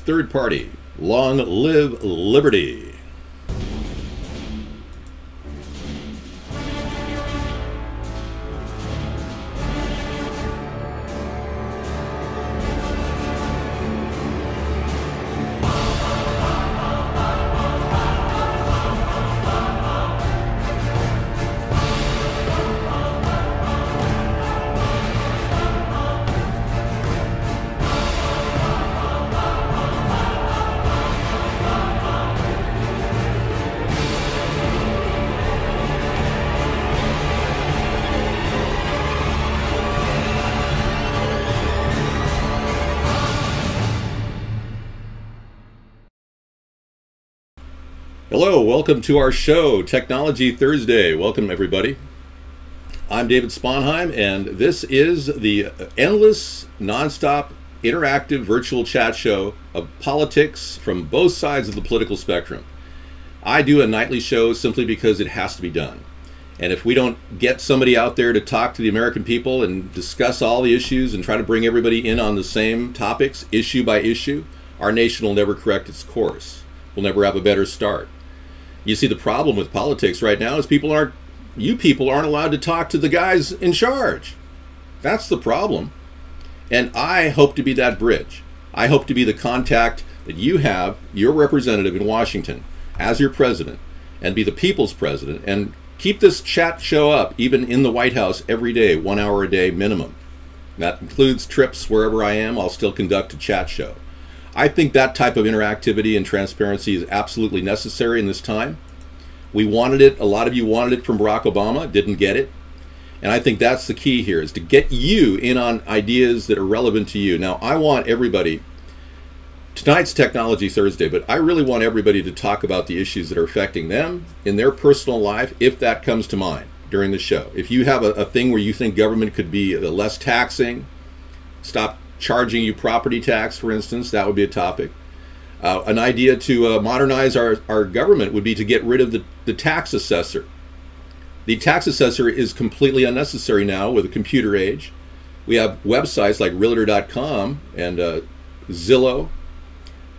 Third Party. Long live liberty. Hello, welcome to our show, Technology Thursday. Welcome, everybody. I'm David Sponheim, and this is the endless, nonstop, interactive virtual chat show of politics from both sides of the political spectrum. I do a nightly show simply because it has to be done. And if we don't get somebody out there to talk to the American people and discuss all the issues and try to bring everybody in on the same topics, issue by issue, our nation will never correct its course. We'll never have a better start. You see, the problem with politics right now is you people aren't allowed to talk to the guys in charge. That's the problem. And I hope to be that bridge. I hope to be the contact that you have, your representative in Washington, as your president, and be the people's president, and keep this chat show up, even in the White House, every day, 1 hour a day minimum. That includes trips wherever I am. I'll still conduct a chat show. I think that type of interactivity and transparency is absolutely necessary in this time. We wanted it. A lot of you wanted it from Barack Obama, didn't get it. And I think that's the key here, is to get you in on ideas that are relevant to you. Now, I want everybody, tonight's Technology Thursday, but I really want everybody to talk about the issues that are affecting them in their personal life, if that comes to mind during the show. If you have a thing where you think government could be less taxing, stop charging you property tax, for instance, that would be a topic. An idea to modernize our government would be to get rid of the tax assessor. The tax assessor is completely unnecessary now with the computer age. We have websites like Realtor.com and Zillow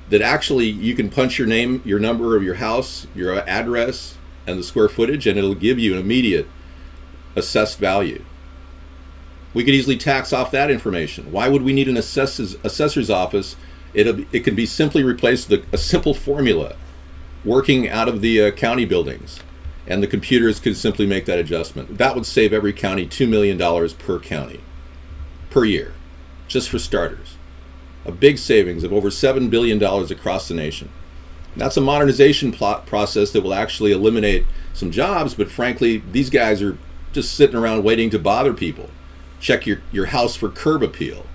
that actually you can punch your name, your number of your house, your address, and the square footage, and it'll give you an immediate assessed value. We could easily tax off that information. Why would we need an assessor's office? It can be simply replaced with a simple formula working out of the county buildings, and the computers could simply make that adjustment. That would save every county $2 million per county per year, just for starters. A big savings of over $7 billion across the nation. That's a modernization process that will actually eliminate some jobs, but frankly, these guys are just sitting around waiting to bother people. Check your house for curb appeal.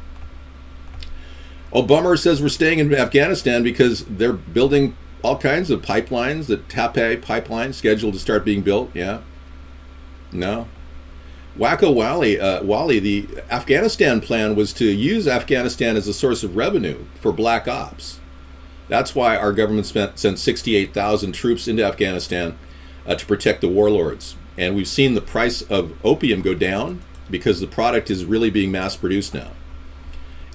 Obama says we're staying in Afghanistan because they're building all kinds of pipelines. The Tape pipeline scheduled to start being built. Yeah. No. Wacko Wally, the Afghanistan plan was to use Afghanistan as a source of revenue for black ops. That's why our government sent 68,000 troops into Afghanistan to protect the warlords. And we've seen the price of opium go down because the product is really being mass produced now.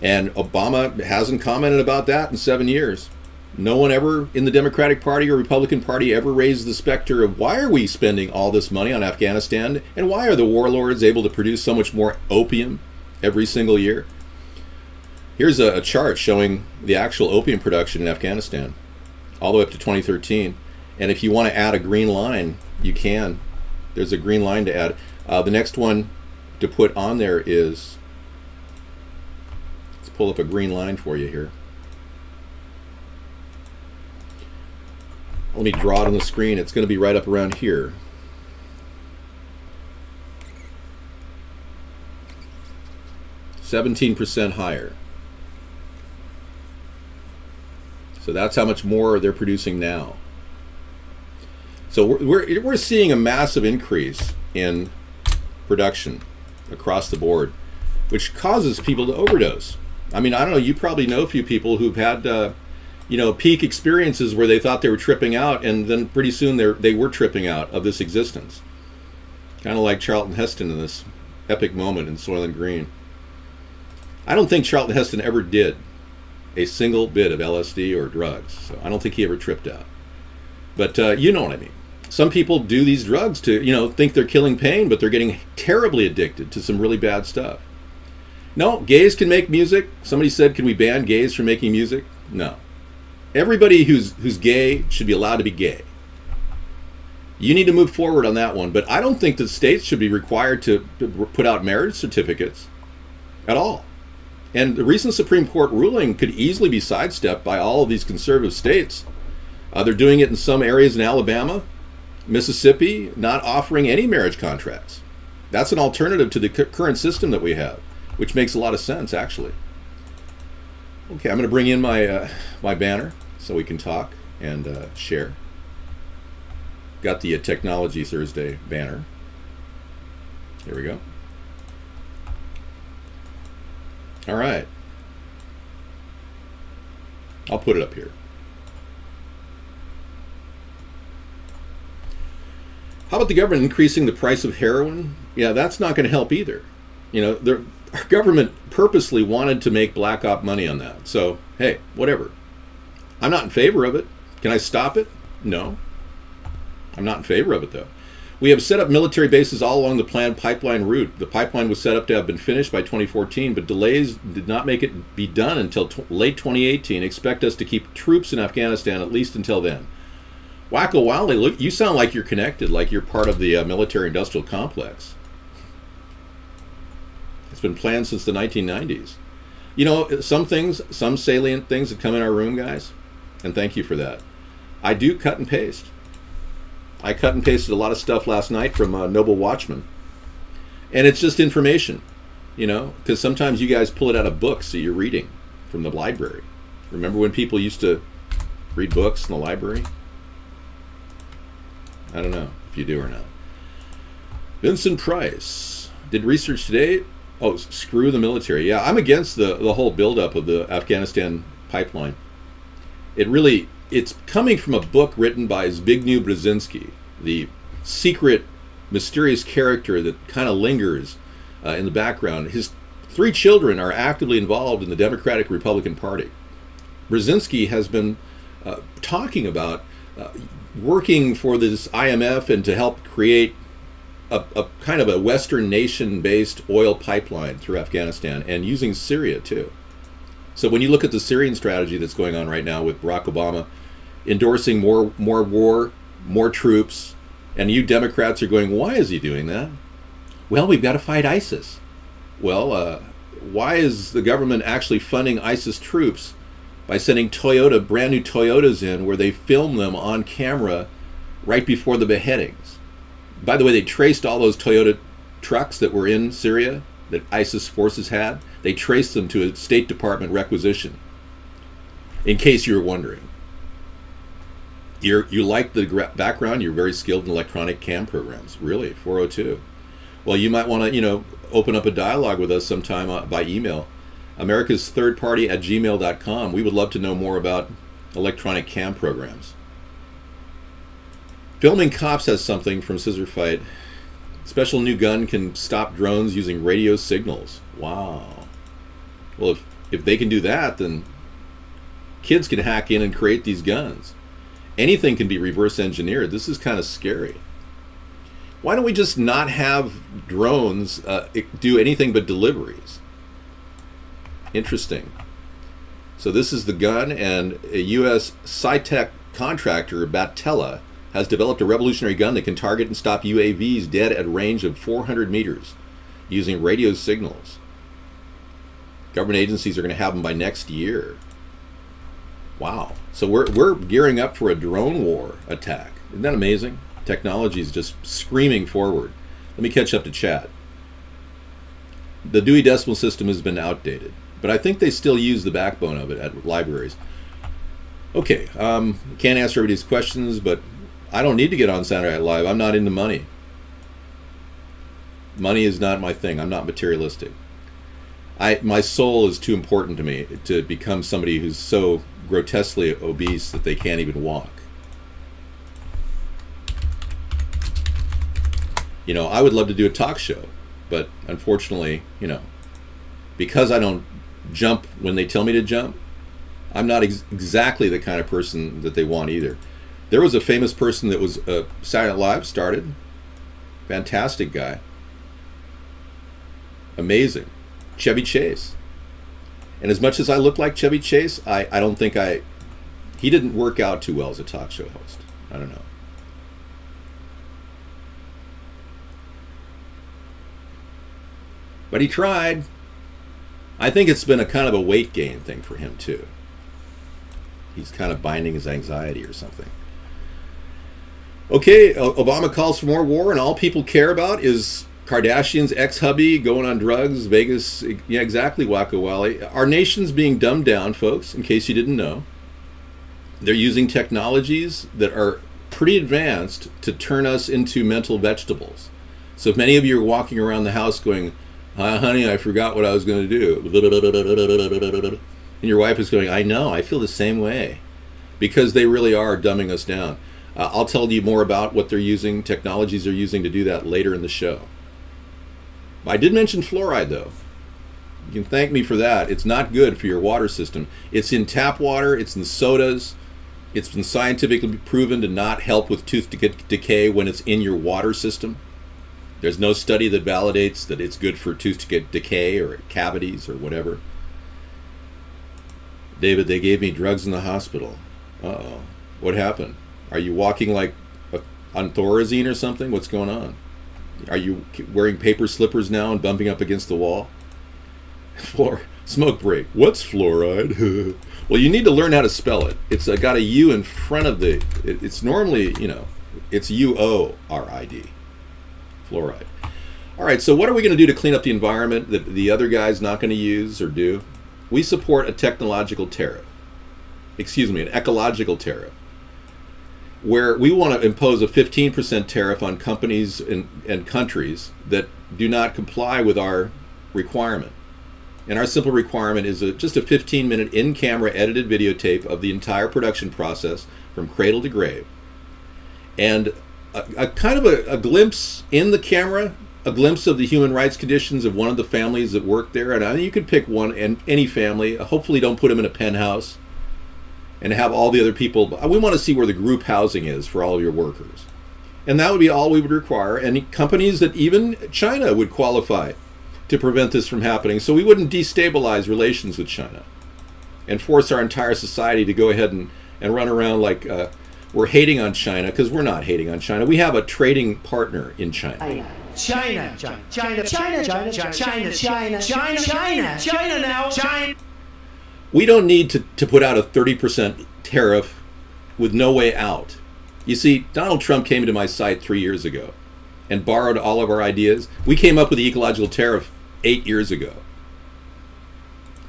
And Obama hasn't commented about that in 7 years. No one ever in the Democratic Party or Republican Party ever raised the specter of why are we spending all this money on Afghanistan, and why are the warlords able to produce so much more opium every single year? Here's a chart showing the actual opium production in Afghanistan all the way up to 2013. And if you want to add a green line, you can. There's a green line to add. The next one to put on there is, let's pull up a green line for you here. Let me draw it on the screen. It's going to be right up around here. %17 higher. So that's how much more they're producing now. So we're seeing a massive increase in production across the board, which causes people to overdose. I mean, I don't know, you probably know a few people who've had peak experiences where they thought they were tripping out, and then pretty soon they were tripping out of this existence. Kind of like Charlton Heston in this epic moment in Soylent Green. I don't think Charlton Heston ever did. a single bit of LSD or drugs. So I don't think he ever tripped out. But you know what I mean. Some people do these drugs to, think they're killing pain, but they're getting terribly addicted to some really bad stuff. No, gays can make music. Somebody said, can we ban gays from making music? No. Everybody who's gay should be allowed to be gay. You need to move forward on that one. But I don't think that states should be required to put out marriage certificates at all. And the recent Supreme Court ruling could easily be sidestepped by all of these conservative states. They're doing it in some areas in Alabama, Mississippi, not offering any marriage contracts. That's an alternative to the current system that we have, which makes a lot of sense, actually. Okay, I'm going to bring in my my banner so we can talk and share. Got the Technology Thursday banner. Here we go. All right. I'll put it up here. How about the government increasing the price of heroin? Yeah, that's not going to help either. Our government purposely wanted to make black op money on that. So, hey, whatever. I'm not in favor of it. Can I stop it? No. I'm not in favor of it, though. We have set up military bases all along the planned pipeline route. The pipeline was set up to have been finished by 2014, but delays did not make it be done until late 2018. Expect us to keep troops in Afghanistan at least until then. Wacko Wally, look, you sound like you're connected, like you're part of the military-industrial complex. It's been planned since the 1990s. Some things, some salient things that come in our room, guys, and thank you for that. I do cut and paste. I cut and pasted a lot of stuff last night from Noble Watchman. And it's just information, because sometimes you guys pull it out of books that you're reading from the library. Remember when people used to read books in the library? I don't know if you do or not. Vincent Price did research today. Oh, screw the military. Yeah, I'm against the whole buildup of the Afghanistan pipeline. It's coming from a book written by Zbigniew Brzezinski, the secret, mysterious character that kind of lingers in the background. His 3 children are actively involved in the Democratic Republican Party. Brzezinski has been talking about working for this IMF and to help create a kind of a Western nation-based oil pipeline through Afghanistan and using Syria too. So when you look at the Syrian strategy that's going on right now with Barack Obama endorsing more war, more troops, and you Democrats are going, why is he doing that? Well, we've got to fight ISIS. Well, why is the government actually funding ISIS troops by sending brand new Toyotas in where they film them on camera right before the beheadings? By the way, they traced all those Toyota trucks that were in Syria that ISIS forces had. They traced them to a State Department requisition, in case you were wondering. You like the background, you're very skilled in electronic cam programs. Really, 402. Well, you might want to, open up a dialogue with us sometime by email. AmericasThirdParty@gmail.com. We would love to know more about electronic cam programs. Filming Cops has something from Scissor Fight. Special new gun can stop drones using radio signals. Wow. Well, if they can do that, then kids can hack in and create these guns. Anything can be reverse engineered. This is kind of scary. Why don't we just not have drones do anything but deliveries? Interesting. So this is the gun, and a U.S. sci-tech contractor, Batella, has developed a revolutionary gun that can target and stop UAVs dead at a range of 400 meters using radio signals. Government agencies are going to have them by next year. Wow. So we're gearing up for a drone war attack. Isn't that amazing? Technology is just screaming forward. Let me catch up to chat. The Dewey Decimal System has been outdated, but I think they still use the backbone of it at libraries. Okay, can't answer everybody's questions, but I don't need to get on Saturday Night Live. I'm not into money. Money is not my thing. I'm not materialistic. My soul is too important to me to become somebody who's so grotesquely obese that they can't even walk. I would love to do a talk show, but unfortunately, because I don't jump when they tell me to jump, I'm not exactly the kind of person that they want either. There was a famous person that was Saturday Night Live started. Fantastic guy. Amazing. Chevy Chase. And as much as I look like Chevy Chase, I don't think he didn't work out too well as a talk show host. I don't know. But he tried. I think it's been a kind of a weight gain thing for him too. He's kind of binding his anxiety or something. Okay, Obama calls for more war, and all people care about is Kardashian's ex-hubby going on drugs, Vegas. Yeah, exactly, Wacko Wally. Our nation's being dumbed down, folks, in case you didn't know. They're using technologies that are pretty advanced to turn us into mental vegetables. So if many of you are walking around the house going, honey, I forgot what I was going to do. And your wife is going, I know, I feel the same way. Because they really are dumbing us down. I'll tell you more about what they're using, technologies they're using to do that later in the show. I did mention fluoride, though. You can thank me for that. It's not good for your water system. It's in tap water. It's in sodas. It's been scientifically proven to not help with tooth decay when it's in your water system. There's no study that validates that it's good for tooth decay or cavities or whatever. David, they gave me drugs in the hospital. Uh-oh. What happened? Are you walking like on Thorazine or something? What's going on? Are you wearing paper slippers now and bumping up against the wall? Smoke break. What's fluoride? Well, you need to learn how to spell it. It's got a U in front of the... It's normally, you know, it's U-O-R-I-D. Fluoride. All right, so what are we going to do to clean up the environment that the other guy's not going to use or do? We support a technological tariff. Excuse me, an ecological tariff, where we want to impose a 15% tariff on companies and countries that do not comply with our requirement. And our simple requirement is just a 15-minute in-camera edited videotape of the entire production process from cradle to grave. And a kind of a glimpse in the camera, a glimpse of the human rights conditions of one of the families that work there. And you could pick one, and any family. Hopefully don't put them in a penthouse and have all the other people. We want to see where the group housing is for all of your workers. And that would be all we would require. And companies that even China would qualify to prevent this from happening. So we wouldn't destabilize relations with China and force our entire society to go ahead and run around like we're hating on China, because we're not hating on China. We have a trading partner in China. China now. China. We don't need to put out a 30% tariff with no way out. You see, Donald Trump came into my site 3 years ago and borrowed all of our ideas. We came up with the ecological tariff 8 years ago.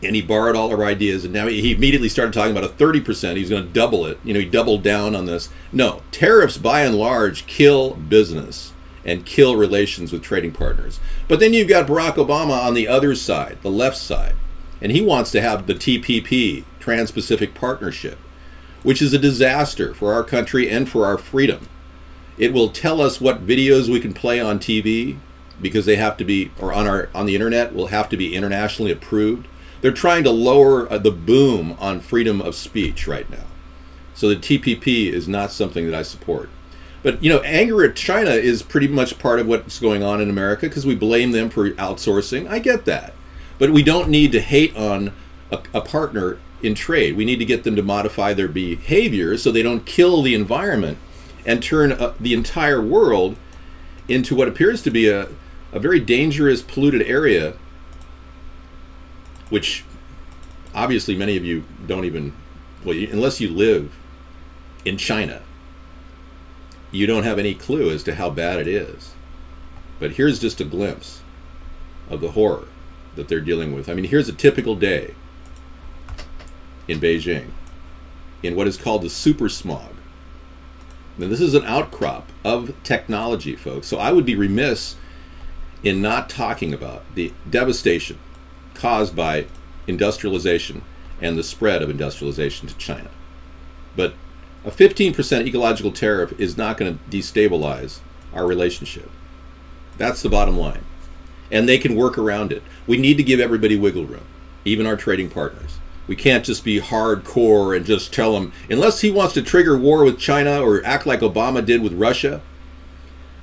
And he borrowed all of our ideas, and now he immediately started talking about a 30%. He's going to double it. You know, he doubled down on this. No, tariffs by and large kill business and kill relations with trading partners. But then you've got Barack Obama on the other side, the left side. And he wants to have the TPP, Trans-Pacific Partnership, which is a disaster for our country and for our freedom. It will tell us what videos we can play on TV, because they have to be, or on the internet, will have to be internationally approved. They're trying to lower the boom on freedom of speech right now. So the TPP is not something that I support. But, you know, anger at China is pretty much part of what's going on in America, because we blame them for outsourcing. I get that. But we don't need to hate on a partner in trade. We need to get them to modify their behavior so they don't kill the environment and turn the entire world into what appears to be a very dangerous, polluted area, which obviously many of you don't even, well, unless you live in China, you don't have any clue as to how bad it is. But here's just a glimpse of the horror that they're dealing with. I mean, here's a typical day in Beijing in what is called the super smog. Now, this is an outcrop of technology, folks. So I would be remiss in not talking about the devastation caused by industrialization and the spread of industrialization to China. But a 15% ecological tariff is not going to destabilize our relationship. That's the bottom line. And they can work around it. We need to give everybody wiggle room, even our trading partners. We can't just be hardcore and just tell him, unless he wants to trigger war with China or act like Obama did with Russia.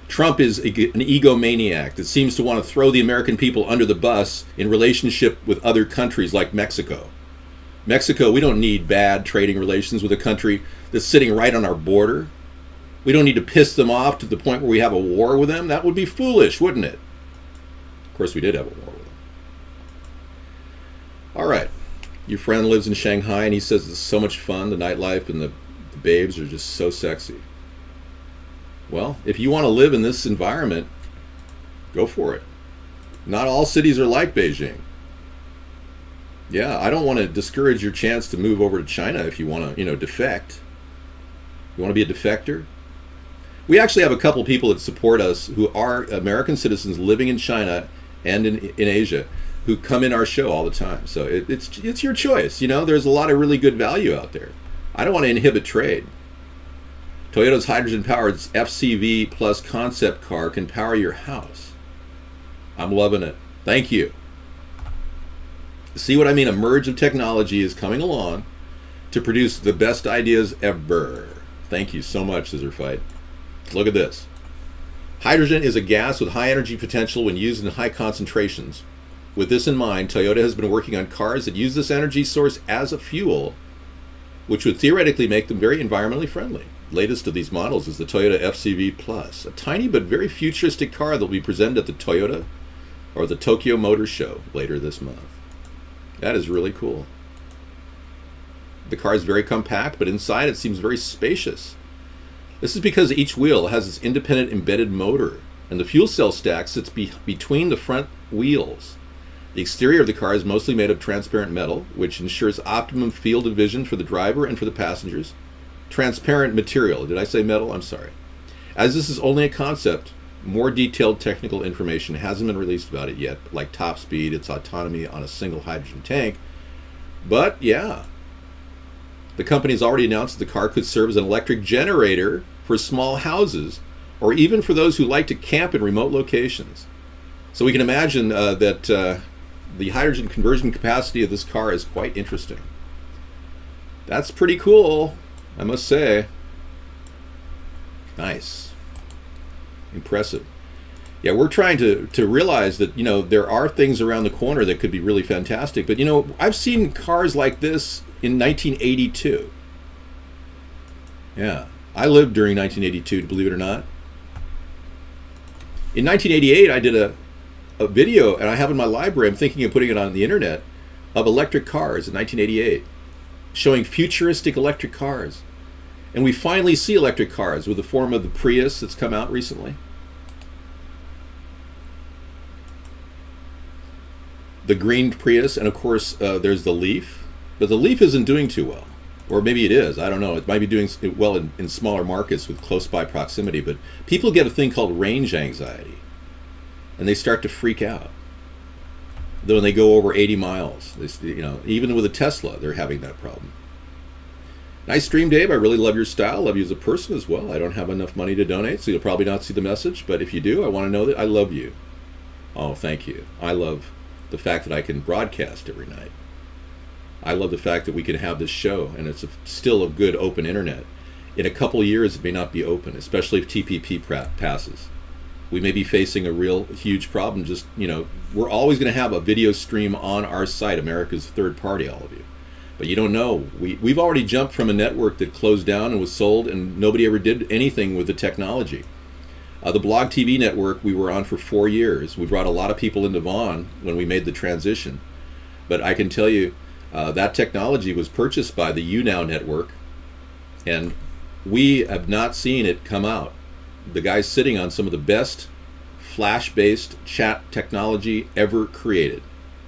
Trump is an egomaniac that seems to want to throw the American people under the bus in relationship with other countries like Mexico. Mexico, we don't need bad trading relations with a country that's sitting right on our border. We don't need to piss them off to the point where we have a war with them. That would be foolish, wouldn't it? Of course, we did have a war with them. All right. Your friend lives in Shanghai, and he says it's so much fun. The nightlife and the babes are just so sexy. Well, if you want to live in this environment, go for it. Not all cities are like Beijing. Yeah, I don't want to discourage your chance to move over to China if you want to, defect. You want to be a defector? We actually have a couple people that support us who are American citizens living in China and in Asia who come in our show all the time. So it's your choice. There's a lot of really good value out there. I don't want to inhibit trade. Toyota's hydrogen-powered FCV Plus concept car can power your house. I'm loving it. Thank you. See what I mean? A merge of technology is coming along to produce the best ideas ever. Thank you so much, Scissor Fight. Look at this. Hydrogen is a gas with high energy potential when used in high concentrations. With this in mind, Toyota has been working on cars that use this energy source as a fuel, which would theoretically make them very environmentally friendly. Latest of these models is the Toyota FCV Plus, a tiny but very futuristic car that will be presented at the Toyota or the Tokyo Motor Show later this month. That is really cool. The car is very compact, but inside it seems very spacious. This is because each wheel has its independent embedded motor, and the fuel cell stack sits between the front wheels. The exterior of the car is mostly made of transparent metal, which ensures optimum field of vision for the driver and for the passengers. Transparent material. Did I say metal? I'm sorry. As this is only a concept, more detailed technical information hasn't been released about it yet, like top speed, its autonomy on a single hydrogen tank. But yeah, the company has already announced that the car could serve as an electric generator for small houses, or even for those who like to camp in remote locations. So we can imagine that the hydrogen conversion capacity of this car is quite interesting. That's pretty cool, I must say. Nice. Impressive. Yeah, we're trying to realize that, there are things around the corner that could be really fantastic. But, I've seen cars like this in 1982. Yeah, I lived during 1982, believe it or not. In 1988, I did a video, and I have in my library, I'm thinking of putting it on the internet, of electric cars in 1988, showing futuristic electric cars. And we finally see electric cars with the form of the Prius that's come out recently. The green Prius, and of course there's the Leaf. But the Leaf isn't doing too well. Or maybe it is, I don't know. It might be doing well in smaller markets with close by proximity, but people get a thing called range anxiety. And they start to freak out. Then when they go over 80 miles, even with a Tesla, they're having that problem. Nice stream, Dave. I really love your style. Love you as a person as well. I don't have enough money to donate, so you'll probably not see the message. But if you do, I want to know that I love you. Oh, thank you. I love the fact that I can broadcast every night. I love the fact that we can have this show, and it's still a good open internet. In a couple years, it may not be open, especially if TPP passes. We may be facing a real huge problem. Just, we're always going to have a video stream on our site, America's Third Party, all of you. But you don't know. We've already jumped from a network that closed down and was sold, and nobody ever did anything with the technology. The Blog TV network we were on for 4 years. We brought a lot of people into Vaughn when we made the transition. But I can tell you, that technology was purchased by the YouNow network, and we have not seen it come out. The guy's sitting on some of the best flash-based chat technology ever created,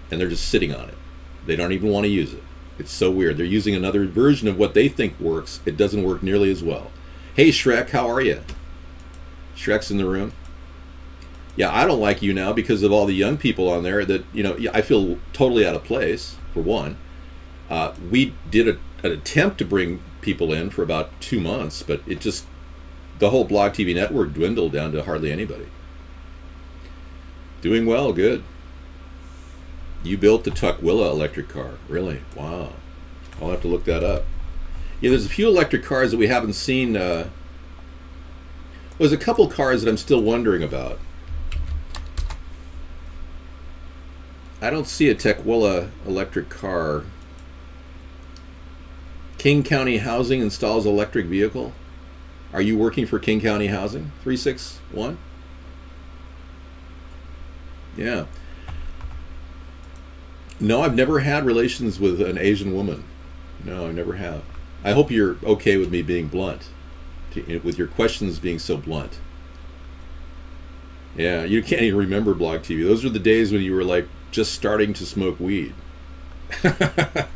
and they're just sitting on it. They don't even want to use it. It's so weird. They're using another version of what they think works. It doesn't work nearly as well. Hey, Shrek, how are you? Shrek's in the room. Yeah, I don't like you now because of all the young people on there that, I feel totally out of place, for one. We did an attempt to bring people in for about 2 months, but the whole Blog TV network dwindled down to hardly anybody. Doing well, good. You built the Tukwila electric car. Really? Wow. I'll have to look that up. Yeah, there's a few electric cars that we haven't seen. There's a couple cars that I'm still wondering about. I don't see a Tequila electric car. King County Housing installs electric vehicle. Are you working for King County Housing? 361? Yeah. No, I've never had relations with an Asian woman. No, I never have. I hope you're okay with me being blunt, with your questions being so blunt. Yeah, you can't even remember Blog TV. Those were the days when you were like just starting to smoke weed. Good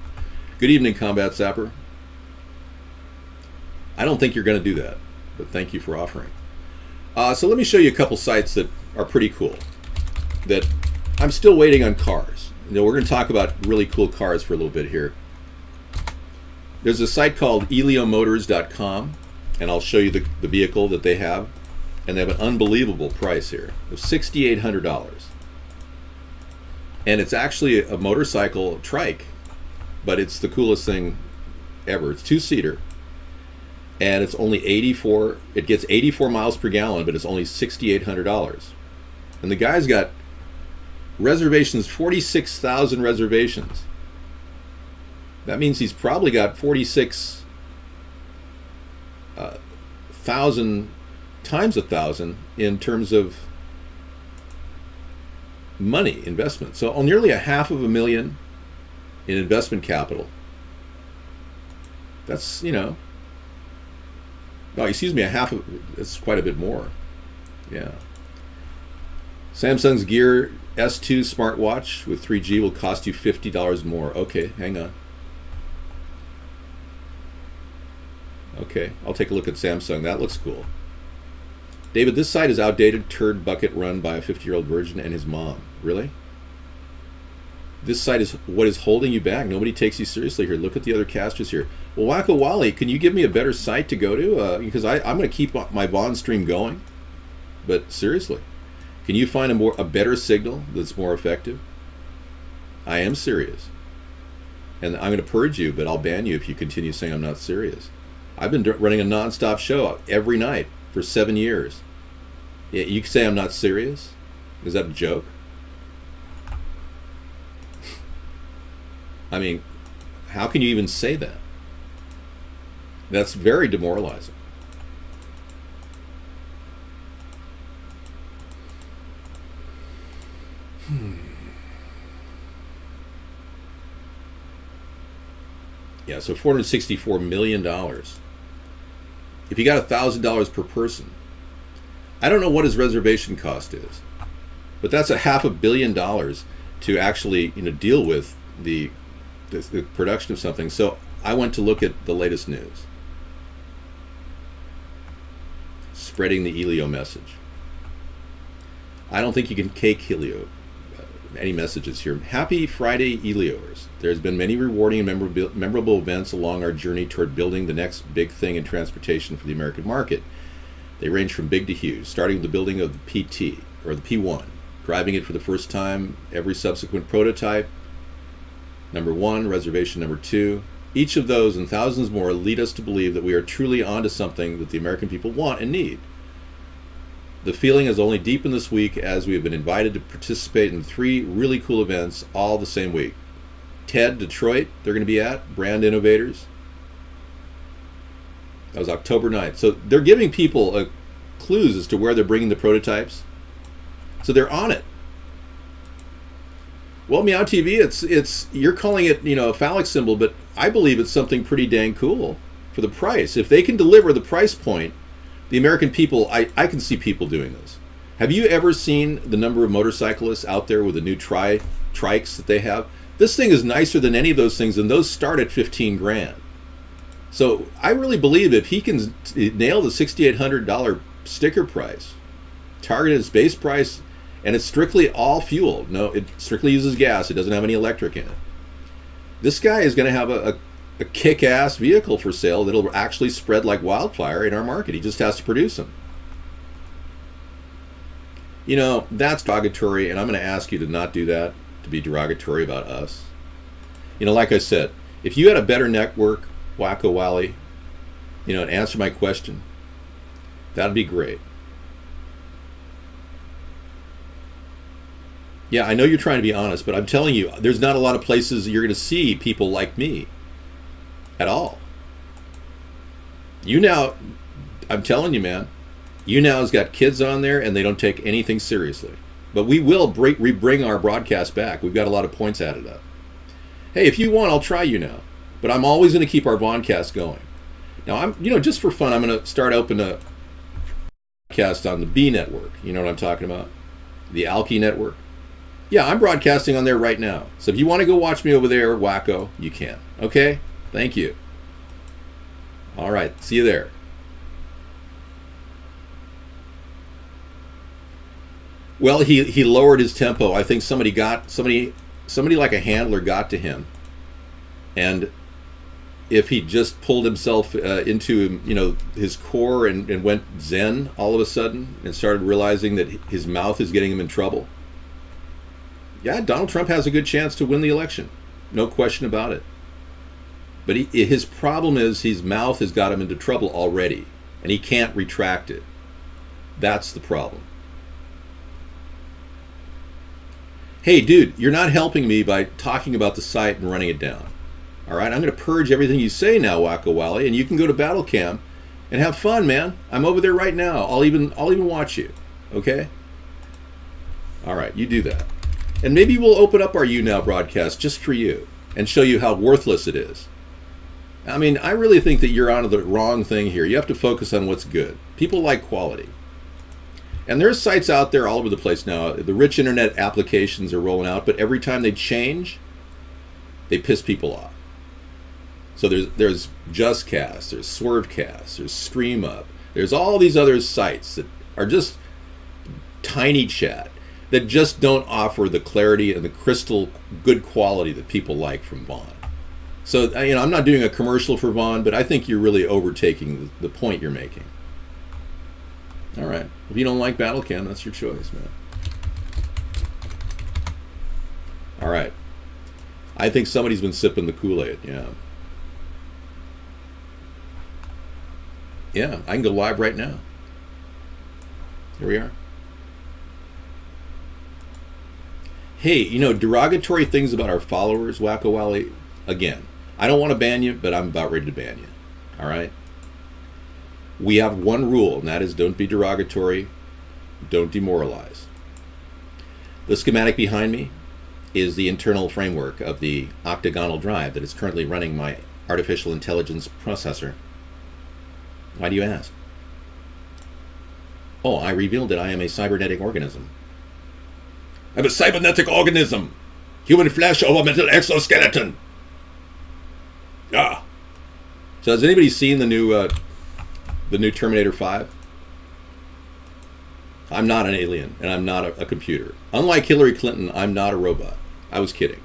evening, Combat Sapper. I don't think you're going to do that, but thank you for offering. So let me show you a couple sites that are pretty cool, that I'm still waiting on cars. You know, we're going to talk about really cool cars for a little bit here. There's a site called eliomotors.com, and I'll show you the vehicle that they have, and they have an unbelievable price here of $6,800. And it's actually a motorcycle trike, but it's the coolest thing ever. It's two-seater, and it's only it gets 84 miles per gallon, but it's only $6,800. And the guy's got reservations, 46,000 reservations. That means he's probably got 46,000 times 1,000 in terms of money investment. So nearly $500,000 in investment capital. That's, you know, oh, excuse me, it's quite a bit more. Yeah. Samsung's Gear S2 smartwatch with 3G will cost you $50 more. Okay, hang on. Okay, I'll take a look at Samsung. That looks cool. David, this site is outdated turd bucket run by a 50-year-old virgin and his mom. Really? This site is what is holding you back. Nobody takes you seriously here. Look at the other casters here. Well, Wacko Wally, can you give me a better site to go to? Because I'm going to keep my bond stream going. But seriously, can you find a better signal that's more effective? I am serious. And I'm going to purge you, but I'll ban you if you continue saying I'm not serious. I've been running a non-stop show every night for 7 years. Yeah, you say I'm not serious? Is that a joke? I mean, how can you even say that? That's very demoralizing. Yeah, so $464 million. If you got $1,000 per person, I don't know what his reservation cost is, but that's $500 million to actually, you know, deal with the production of something. So I went to look at the latest news, spreading the Elio message. I don't think you can cake Helio. Any messages here. Happy Friday, Elioers. There's been many rewarding and memorable events along our journey toward building the next big thing in transportation for the American market. They range from big to huge, starting with the building of the PT, or the P1, driving it for the first time, every subsequent prototype, number 1, reservation number 2. Each of those and thousands more lead us to believe that we are truly onto something that the American people want and need. The feeling has only deepened this week as we have been invited to participate in 3 really cool events all the same week. TED Detroit, they're going to be at, Brand Innovators. That was October 9th. So they're giving people clues as to where they're bringing the prototypes. So they're on it. Well, Meow TV, it's you're calling it, you know, a phallic symbol, but I believe it's something pretty dang cool for the price. If they can deliver the price point, the American people, I can see people doing this. Have you ever seen the number of motorcyclists out there with the new trikes that they have? This thing is nicer than any of those things, and those start at 15 grand. So I really believe if he can nail the $6,800 sticker price, targeted its base price, and it's strictly all fuel. No, it strictly uses gas. It doesn't have any electric in it. This guy is going to have a kick-ass vehicle for sale that'll actually spread like wildfire in our market. He just has to produce them. You know, that's derogatory, and I'm going to ask you to not do that, to be derogatory about us. You know, like I said, If you had a better network, Wacko Wally, and answer my question, that'd be great. Yeah, I know you're trying to be honest, but I'm telling you, there's not a lot of places you're going to see people like me at all. I'm telling you, man, has got kids on there and they don't take anything seriously. But we will bring our broadcast back. We've got a lot of points added up. Hey, if you want, I'll try but I'm always going to keep our broadcast going. Now, just for fun, I'm going to start open a broadcast on the B network. You know what I'm talking about? The Alki network. Yeah, I'm broadcasting on there right now. So if you want to go watch me over there, Wacko, you can. Okay? Thank you. All right. See you there. Well, he lowered his tempo. I think somebody like a handler got to him. And if he just pulled himself into his core and went zen all of a sudden and started realizing that his mouth is getting him in trouble, yeah, Donald Trump has a good chance to win the election. No question about it. But his problem is his mouth has got him into trouble already, and he can't retract it. That's the problem. Hey, dude, you're not helping me by talking about the site and running it down. All right, I'm going to purge everything you say now, Wacko Wally, and you can go to Battle Cam and have fun, man. I'm over there right now. I'll even watch you. Okay? All right, you do that. And maybe we'll open up our You Now broadcast just for you and show you how worthless it is. I mean, I really think that you're onto the wrong thing here. You have to focus on what's good. People like quality. And there's sites out there all over the place now. The rich internet applications are rolling out, but every time they change, they piss people off. So there's JustCast, there's Swervecast, there's StreamUp. There's all these other sites that are just tiny chat that just don't offer the clarity and the crystal good quality that people like from Vaughn. So, I'm not doing a commercial for Vaughn, but I think you're really overtaking the point you're making. All right. If you don't like BattleCam, that's your choice, man. All right. I think somebody's been sipping the Kool-Aid, yeah. Yeah, I can go live right now. Here we are. Hey, derogatory things about our followers, Wacko Wally, again, I don't want to ban you, but I'm about ready to ban you. All right? We have one rule, and that is don't be derogatory, don't demoralize. The schematic behind me is the internal framework of the octagonal drive that is currently running my artificial intelligence processor. Why do you ask? Oh, I revealed that I am a cybernetic organism. I'm a cybernetic organism. Human flesh over metal exoskeleton. Ah. So has anybody seen the new Terminator 5? I'm not an alien, and I'm not a computer. Unlike Hillary Clinton, I'm not a robot. I was kidding.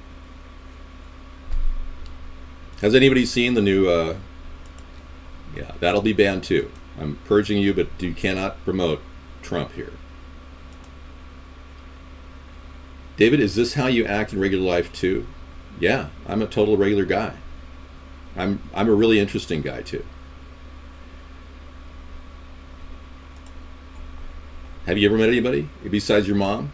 Has anybody seen the new... yeah, that'll be banned too. I'm purging you, but you cannot promote Trump here. David, is this how you act in regular life too? Yeah, I'm a total regular guy. I'm a really interesting guy too. Have you ever met anybody besides your mom?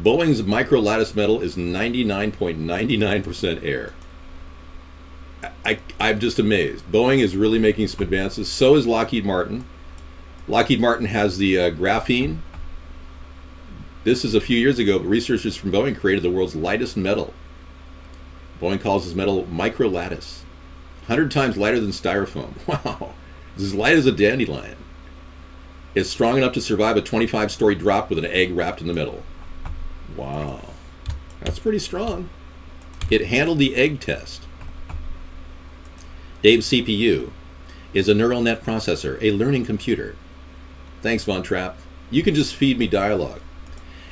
Boeing's micro lattice metal is 99.99% air. I'm just amazed. Boeing is really making some advances. So is Lockheed Martin. Lockheed Martin has the graphene. This is a few years ago, but researchers from Boeing created the world's lightest metal. Boeing calls this metal micro lattice. 100 times lighter than styrofoam. Wow. It's as light as a dandelion. It's strong enough to survive a 25-story drop with an egg wrapped in the middle. Wow. That's pretty strong. It handled the egg test. Dave's CPU is a neural net processor, a learning computer. Thanks, Von Trapp. You can just feed me dialogue.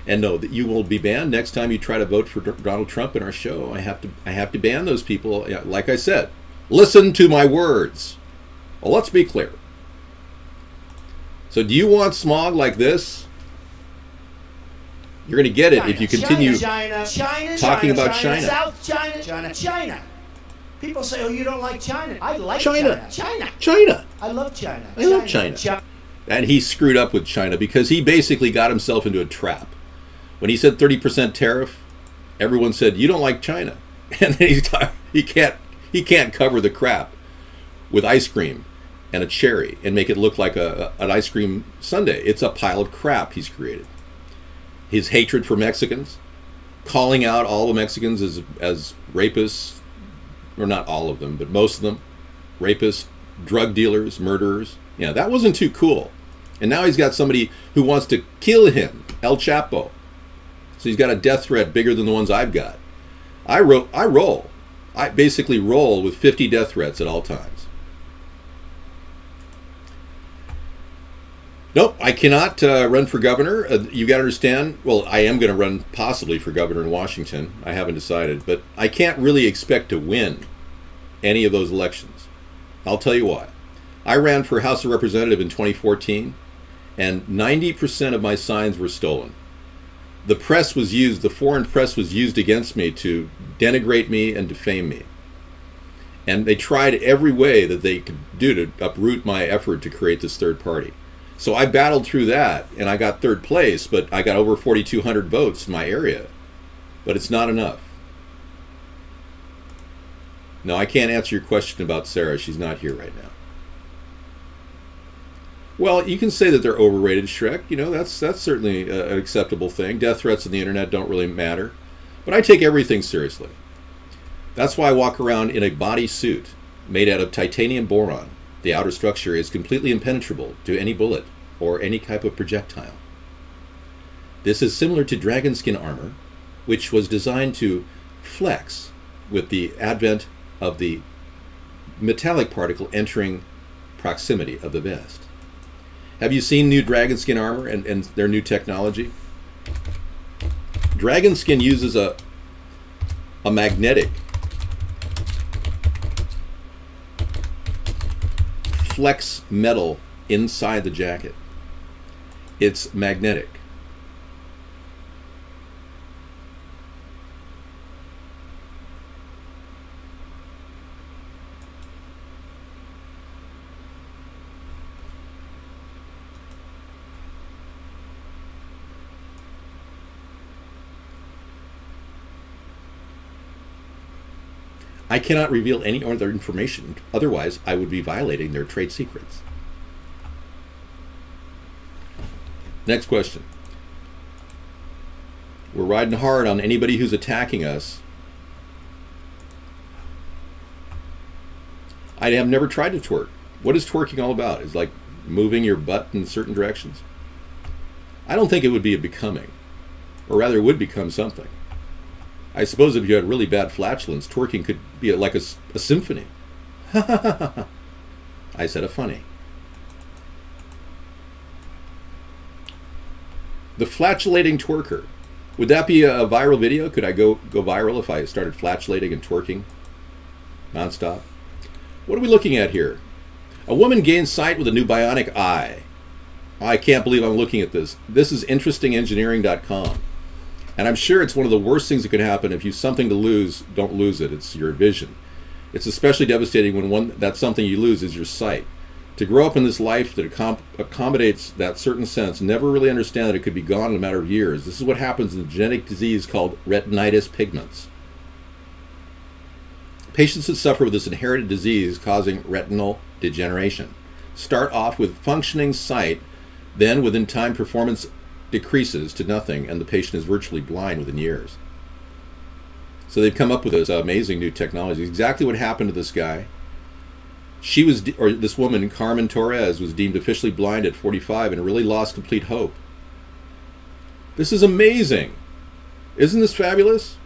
And no, that you will be banned next time you try to vote for Donald Trump in our show. I have to ban those people. Like I said, listen to my words. Well, let's be clear. So do you want smog like this? You're going to get it if you continue talking about China. South China. People say, oh, you don't like China. I like China. China. I love China. I love China. And he screwed up with China because he basically got himself into a trap. When he said 30% tariff, everyone said, you don't like China. And then he can't cover the crap with ice cream and a cherry and make it look like an ice cream sundae. It's a pile of crap he's created. His hatred for Mexicans, calling out all the Mexicans as rapists, or not all of them, but most of them, rapists, drug dealers, murderers. Yeah, that wasn't too cool. And now he's got somebody who wants to kill him, El Chapo. So he's got a death threat bigger than the ones I've got. I basically roll with 50 death threats at all times. Nope, I cannot run for governor. You got to understand, well, I am going to run possibly for governor in Washington. I haven't decided, but I can't really expect to win any of those elections. I'll tell you why. I ran for House of Representative in 2014, and 90% of my signs were stolen. The press was used, the foreign press was used against me to denigrate me and defame me. And they tried every way that they could do to uproot my effort to create this third party. So I battled through that, and I got third place, but I got over 4,200 votes in my area. But it's not enough. No, I can't answer your question about Sarah. She's not here right now. Well, you can say that they're overrated, Shrek. You know, that's certainly an acceptable thing. Death threats on the internet don't really matter. But I take everything seriously. That's why I walk around in a body suit made out of titanium boron. The outer structure is completely impenetrable to any bullet or any type of projectile. This is similar to dragon skin armor, which was designed to flex with the advent of the metallic particle entering proximity of the vest. Have you seen new dragon skin armor and their new technology? Dragon skin uses a magnetic flex metal inside the jacket. It's magnetic. I cannot reveal any other information, otherwise I would be violating their trade secrets. Next question. We're riding hard on anybody who's attacking us. I have never tried to twerk. What is twerking all about? Is like moving your butt in certain directions? I don't think it would be a becoming, or rather it would become something. I suppose if you had really bad flatulence, twerking could be like a symphony. I said a funny. The flatulating twerker. Would that be a viral video? Could I go viral if I started flatulating and twerking nonstop? What are we looking at here? A woman gains sight with a new bionic eye. I can't believe I'm looking at this. This is interestingengineering.com. And I'm sure it's one of the worst things that could happen. If you have something to lose, don't lose it. It's your vision. It's especially devastating when that's something you lose is your sight. To grow up in this life that accommodates that certain sense, never really understand that it could be gone in a matter of years. This is what happens in a genetic disease called retinitis pigments. Patients that suffer with this inherited disease causing retinal degeneration start off with functioning sight, then within time performance decreases to nothing, and the patient is virtually blind within years. So they've come up with this amazing new technology. Exactly what happened to this guy. She was, or this woman, Carmen Torres, was deemed officially blind at 45 and really lost complete hope. This is amazing. Isn't this fabulous?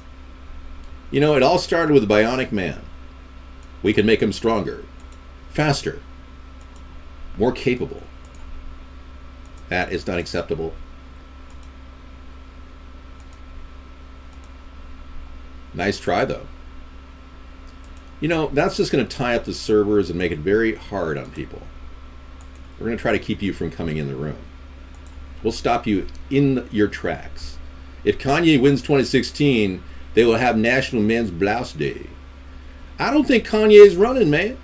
You know, it all started with a bionic man. We can make him stronger, faster, more capable. That is not acceptable. Nice try, though. You know, that's just going to tie up the servers and make it very hard on people. We're going to try to keep you from coming in the room. We'll stop you in your tracks. If Kanye wins 2016, they will have National Men's Blouse Day. I don't think Kanye's running, man.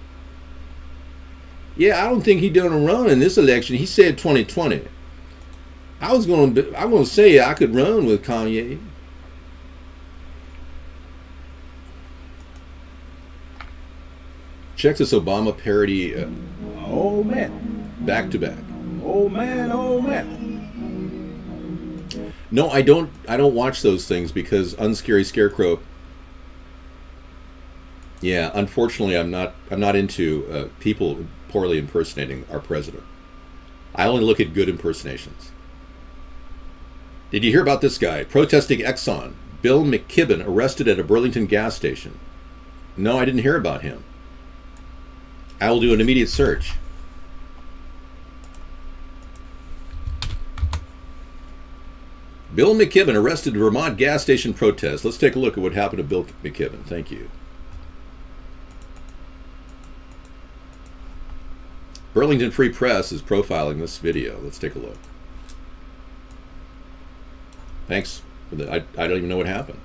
Yeah, I don't think he's doing a run in this election. He said 2020. I'm gonna say I could run with Kanye. Check this Obama parody. Oh man. Back to back. Oh man, oh man. No, I don't watch those things because Unscary Scarecrow. Yeah, unfortunately, I'm not into people poorly impersonating our president. I only look at good impersonations. Did you hear about this guy protesting Exxon? Bill McKibben arrested at a Burlington gas station. No, I didn't hear about him. I will do an immediate search. Bill McKibben arrested at Vermont gas station protest. Let's take a look at what happened to Bill McKibben. Thank you. Burlington Free Press is profiling this video. Let's take a look. Thanks. I don't even know what happened.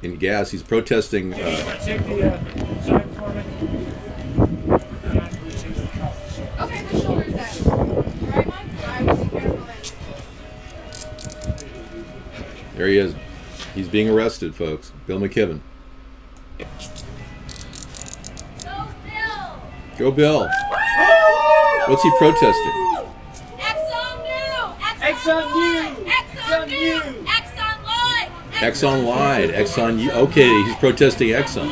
In gas, he's protesting. Check the sign for me. Okay, the shoulder's there. Right one? I will be careful then. There he is. He's being arrested, folks. Bill McKibben. Go Bill. What's he protesting? Exxon new! Exxon new! Exxon new! Exxon lied! Exxon lied. Exxon. Okay, he's protesting Exxon.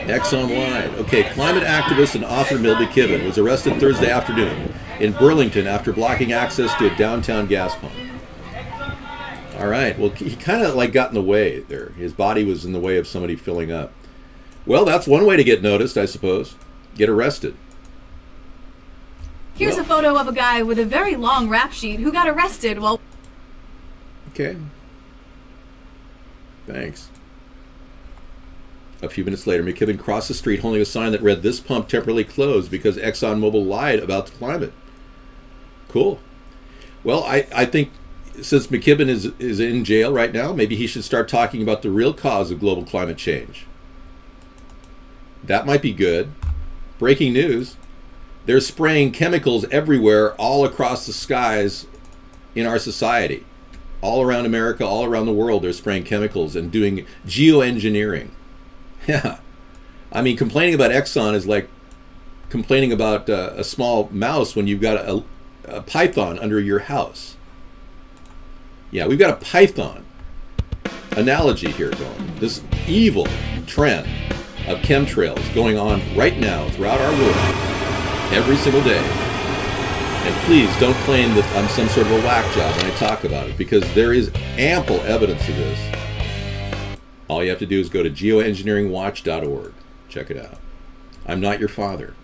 Exxon lied. Okay, climate activist and author Bill McKibben was arrested Thursday afternoon in Burlington after blocking access to a downtown gas pump. All right. Well, he kind of like got in the way there. His body was in the way of somebody filling up. Well, that's one way to get noticed, I suppose. Get arrested. Here's a photo of a guy with a very long rap sheet who got arrested while... Okay. Thanks. A few minutes later, McKibben crossed the street holding a sign that read, "This pump temporarily closed because ExxonMobil lied about the climate." Cool. Well, I think since McKibben is in jail right now, maybe he should start talking about the real cause of global climate change. That might be good. Breaking news. They're spraying chemicals everywhere, all across the skies in our society. All around America, all around the world, they're spraying chemicals and doing geoengineering. Yeah. I mean, complaining about Exxon is like complaining about a small mouse when you've got a python under your house. Yeah, we've got a python analogy here going. This evil trend of chemtrails going on right now throughout our world every single day. And please don't claim that I'm some sort of a whack job when I talk about it, because there is ample evidence of this. All you have to do is go to geoengineeringwatch.org. Check it out. I'm not your father.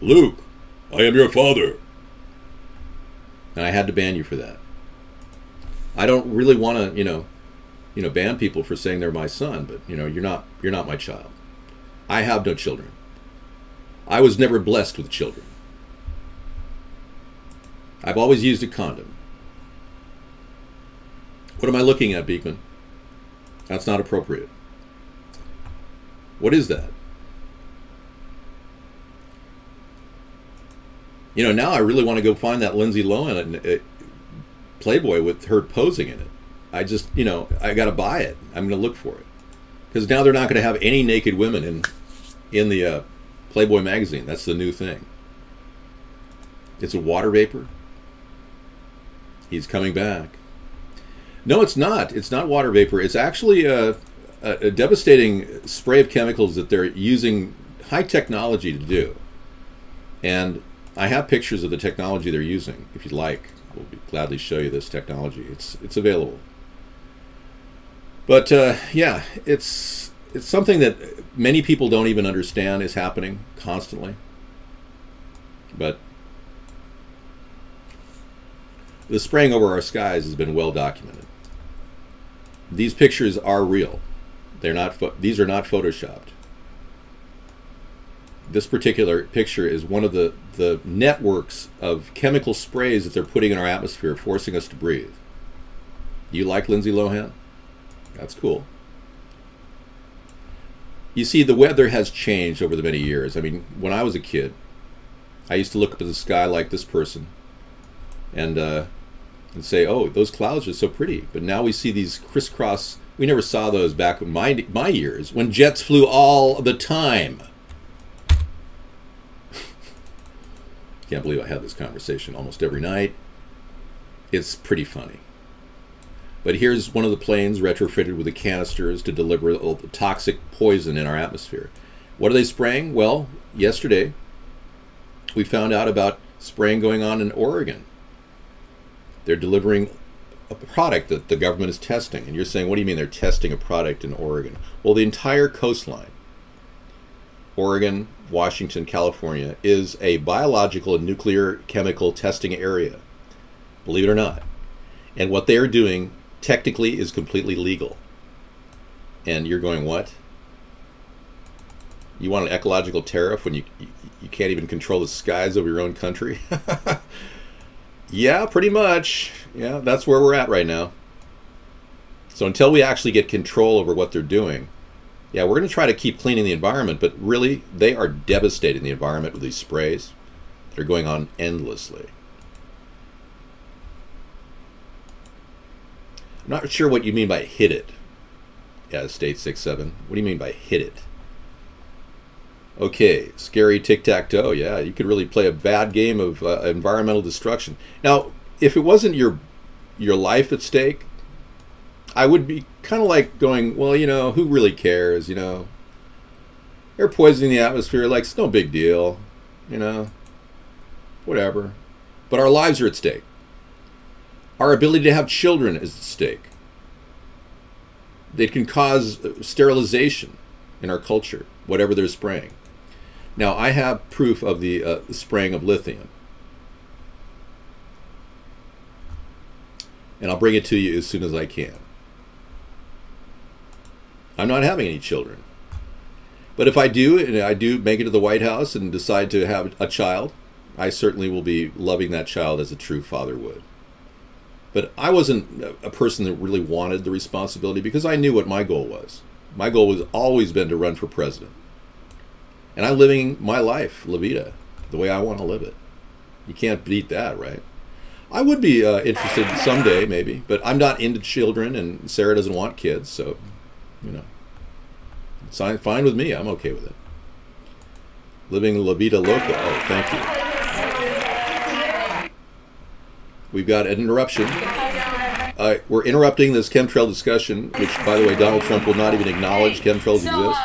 Luke, I am your father. And I had to ban you for that. I don't really want to, ban people for saying they're my son, but you're not my child. I have no children. I was never blessed with children. I've always used a condom. What am I looking at, Beekman? That's not appropriate. What is that? Now I really want to go find that Lindsay Lohan Playboy with her posing in it. I just, I got to buy it. I'm going to look for it. Because now they're not going to have any naked women in the Playboy magazine. That's the new thing. It's a water vapor. He's coming back. No, it's not. It's not water vapor. It's actually a devastating spray of chemicals that they're using high technology to do. And I have pictures of the technology they're using. If you'd like, we'll gladly show you this technology. It's available. But yeah, it's something that many people don't even understand is happening constantly. But the spraying over our skies has been well documented. These pictures are real. They're not. These are not photoshopped. This particular picture is one of the networks of chemical sprays that they're putting in our atmosphere, forcing us to breathe. You like Lindsay Lohan? That's cool. You see, the weather has changed over the many years. I mean, when I was a kid, I used to look up at the sky like this person and say, oh, those clouds are so pretty. But now we see these crisscross. We never saw those back in my years when jets flew all the time. Can't believe I have this conversation almost every night. It's pretty funny. But here's one of the planes retrofitted with the canisters to deliver toxic poison in our atmosphere. What are they spraying? Well, yesterday we found out about spraying going on in Oregon. They're delivering a product that the government is testing. And you're saying, what do you mean they're testing a product in Oregon? Well, the entire coastline, Oregon, Washington, California, is a biological and nuclear chemical testing area, believe it or not. And what they are doing technically is completely legal. And you're going, what? You want an ecological tariff when you can't even control the skies of your own country? Yeah, pretty much. Yeah, that's where we're at right now. So until we actually get control over what they're doing, yeah, we're going to try to keep cleaning the environment, but really, they are devastating the environment with these sprays. They're going on endlessly. I'm not sure what you mean by hit it. Yeah, State 6-7. What do you mean by hit it? Okay, scary tic-tac-toe. Yeah, you could really play a bad game of environmental destruction. Now, if it wasn't your life at stake, I would be kind of like going, well, you know, who really cares, you know? They're poisoning the atmosphere, like, it's no big deal, you know? Whatever. But our lives are at stake. Our ability to have children is at stake. They can cause sterilization in our culture, whatever they're spraying. Now, I have proof of the spraying of lithium. And I'll bring it to you as soon as I can. I'm not having any children. But if I do, and I do make it to the White House and decide to have a child, I certainly will be loving that child as a true father would. But I wasn't a person that really wanted the responsibility because I knew what my goal was. My goal has always been to run for president. And I'm living my life, La Vida, the way I want to live it. You can't beat that, right? I would be interested someday, maybe, but I'm not into children, and Sarah doesn't want kids, so, you know. It's fine with me. I'm okay with it. Living La Vida Loca. Oh, thank you. We've got an interruption. We're interrupting this chemtrail discussion, which, by the way, Donald Trump will not even acknowledge chemtrails exist.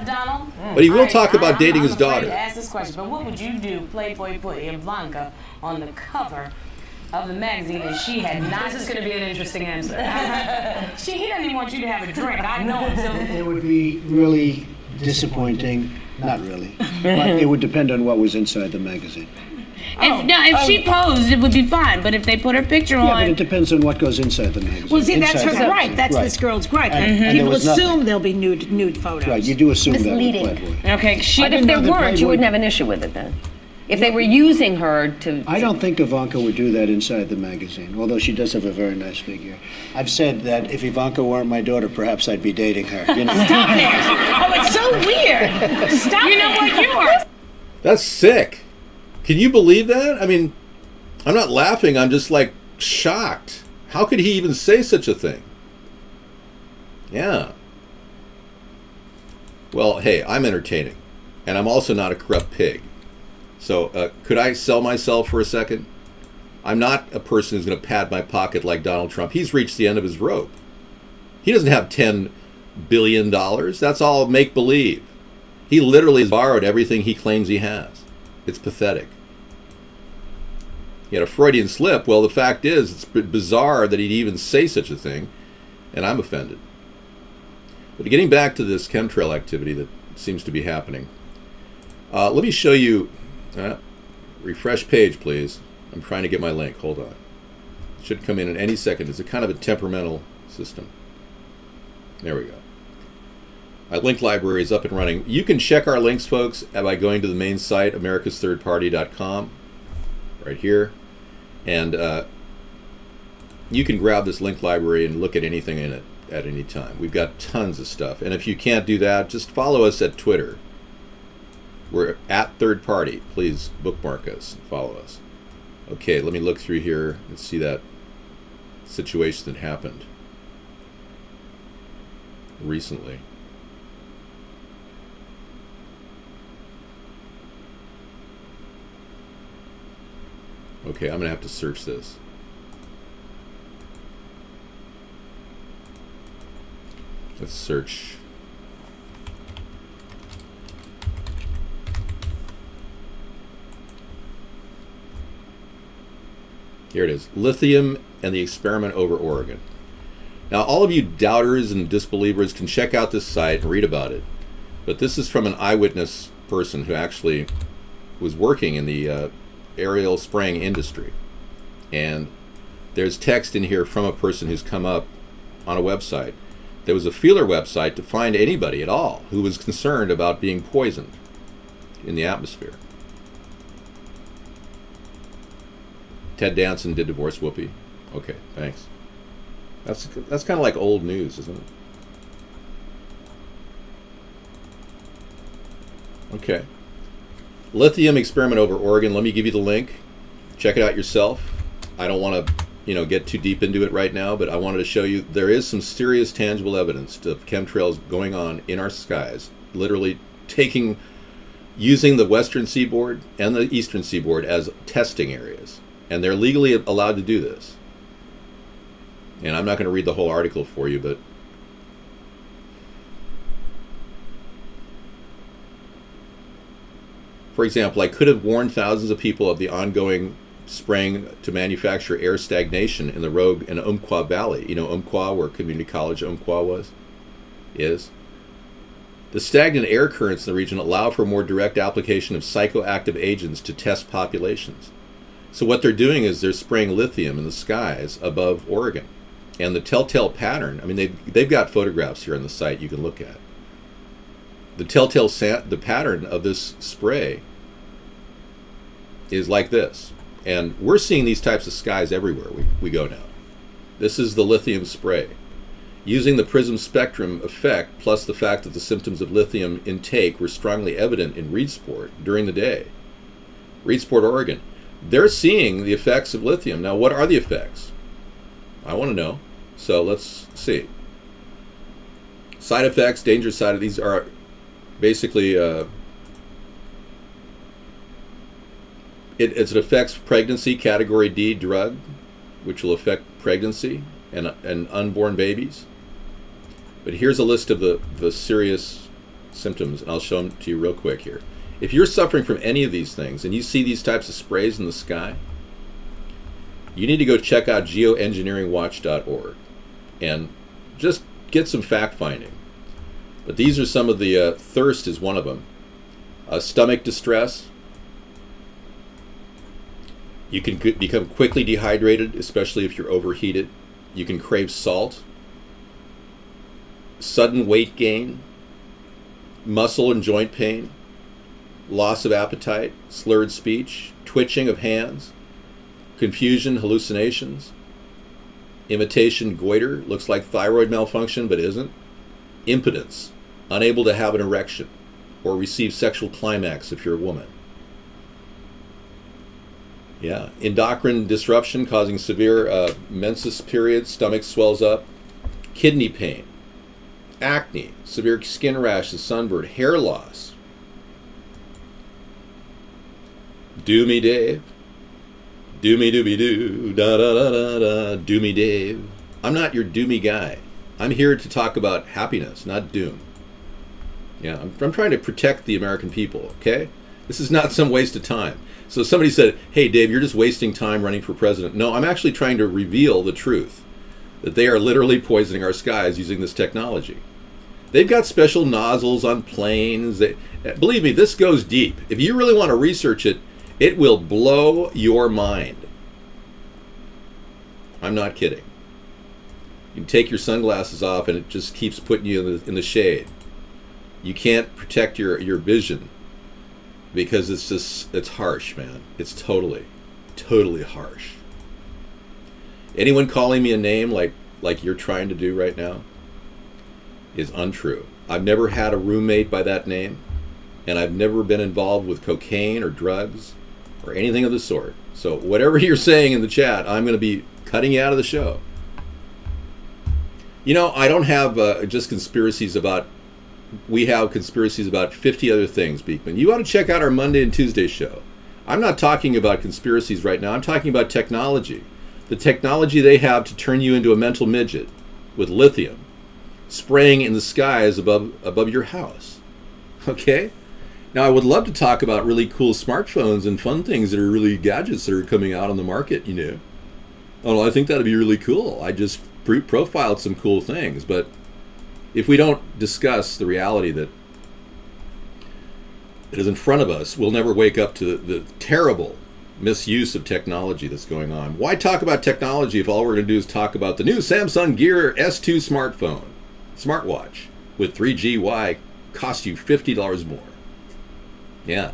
Donald, but he will talk about dating his daughter. To ask this question, but what would you do? Playboy put Ivanka on the cover of the magazine, and she had not. This is going to be an interesting answer. He doesn't even want you to have a drink. I know it. So. It would be really disappointing. Not really, but it would depend on what was inside the magazine. If she posed, it would be fine. But if they put her picture on, Yeah, but it depends on what goes inside the magazine. Well, see, that's her Inside the- gripe. That's right. this girl's gripe. And People there was assume nothing. there'll be nude photos. Right, you do assume Misleading. that with Playboy. okay, But if there weren't, you wouldn't have an issue with it then. If they were using her to... I don't think Ivanka would do that inside the magazine, although she does have a very nice figure. I've said that if Ivanka weren't my daughter, perhaps I'd be dating her. You know? Stop it! Oh, it's so weird. Stop. You know what? You are. That's sick. Can you believe that? I mean, I'm not laughing. I'm just like shocked. How could he even say such a thing? Yeah. Well, hey, I'm entertaining. And I'm also not a corrupt pig. So could I sell myself for a second? I'm not a person who's going to pad my pocket like Donald Trump. He's reached the end of his rope. He doesn't have $10 billion. That's all make-believe. He literally has borrowed everything he claims he has. It's pathetic. He had a Freudian slip. Well, the fact is, it's bizarre that he'd even say such a thing, and I'm offended. But getting back to this chemtrail activity that seems to be happening, let me show you. Refresh page, please. I'm trying to get my link. Hold on. It should come in any second. It's a kind of a temperamental system. There we go. Our link library is up and running. You can check our links, folks, by going to the main site, AmericasThirdParty.com, right here. And you can grab this link library and look at anything in it at any time. We've got tons of stuff. And if you can't do that, just follow us at Twitter. We're at Third Party. Please bookmark us and follow us. Okay, let me look through here and see that situation that happened recently. Okay, I'm going to have to search this. Let's search. Here it is. Lithium and the experiment over Oregon. Now, all of you doubters and disbelievers can check out this site and read about it. But this is from an eyewitness person who actually was working in the aerial spraying industry. And there's text in here from a person who's come up on a website. There was a feeler website to find anybody at all who was concerned about being poisoned in the atmosphere. Ted Danson did divorce Whoopi. Okay, thanks. That's kind of like old news, isn't it? Okay. Lithium experiment over Oregon. Let me give you the link. Check it out yourself. I don't want to, get too deep into it right now, but I wanted to show you there is some serious tangible evidence of chemtrails going on in our skies, literally using the western seaboard and the eastern seaboard as testing areas. And they're legally allowed to do this. And I'm not going to read the whole article for you, but for example, I could have warned thousands of people of the ongoing spraying to manufacture air stagnation in the Rogue and Umpqua Valley. You know Umpqua, where Community College Umpqua is? The stagnant air currents in the region allow for more direct application of psychoactive agents to test populations. So what they're doing is they're spraying lithium in the skies above Oregon. And the telltale pattern, I mean, they've got photographs here on the site you can look at. The pattern of this spray is like this. And we're seeing these types of skies everywhere we go now. This is the lithium spray. Using the prism spectrum effect, plus the fact that the symptoms of lithium intake were strongly evident in Reedsport during the day. Reedsport, Oregon. They're seeing the effects of lithium. Now, what are the effects? I want to know. So let's see. Side effects, danger side. These are basically it affects pregnancy, category D drug, which will affect pregnancy and unborn babies. But here's a list of the serious symptoms, and I'll show them to you real quick here. If you're suffering from any of these things and you see these types of sprays in the sky, you need to go check out geoengineeringwatch.org and just get some fact-finding. But these are some of the, thirst is one of them. Stomach distress. You can become quickly dehydrated, especially if you're overheated. You can crave salt. Sudden weight gain. Muscle and joint pain. Loss of appetite, slurred speech, twitching of hands, confusion, hallucinations, imitation goiter, looks like thyroid malfunction but isn't, impotence, unable to have an erection or receive sexual climax if you're a woman. Yeah, endocrine disruption causing severe menses periods, stomach swells up, kidney pain, acne, severe skin rashes, sunburn, hair loss. Do me, Dave. Do me, dooby doo. Da da da da da. Do me, Dave. I'm not your doomy guy. I'm here to talk about happiness, not doom. Yeah, I'm trying to protect the American people, okay? This is not some waste of time. So somebody said, hey, Dave, you're just wasting time running for president. No, I'm actually trying to reveal the truth, that they are literally poisoning our skies using this technology. They've got special nozzles on planes. Believe me, this goes deep. If you really want to research it, it will blow your mind. I'm not kidding. You can take your sunglasses off and it just keeps putting you in the shade. You can't protect your vision because it's harsh, man. It's totally harsh. Anyone calling me a name like you're trying to do right now is untrue. I've never had a roommate by that name, and I've never been involved with cocaine or drugs or anything of the sort. So whatever you're saying in the chat, I'm going to be cutting you out of the show. You know, I don't have just conspiracies about... We have conspiracies about 50 other things, Beekman. You ought to check out our Monday and Tuesday show. I'm not talking about conspiracies right now. I'm talking about technology. The technology they have to turn you into a mental midget with lithium spraying in the skies above your house. Okay? Now, I would love to talk about really cool smartphones and fun things that are really gadgets that are coming out on the market, you know. Oh, I think that'd be really cool. I just profiled some cool things, but if we don't discuss the reality that is in front of us, we'll never wake up to the terrible misuse of technology that's going on. Why talk about technology if all we're going to do is talk about the new Samsung Gear S2 smartwatch with 3G Wi costs you $50 more? Yeah.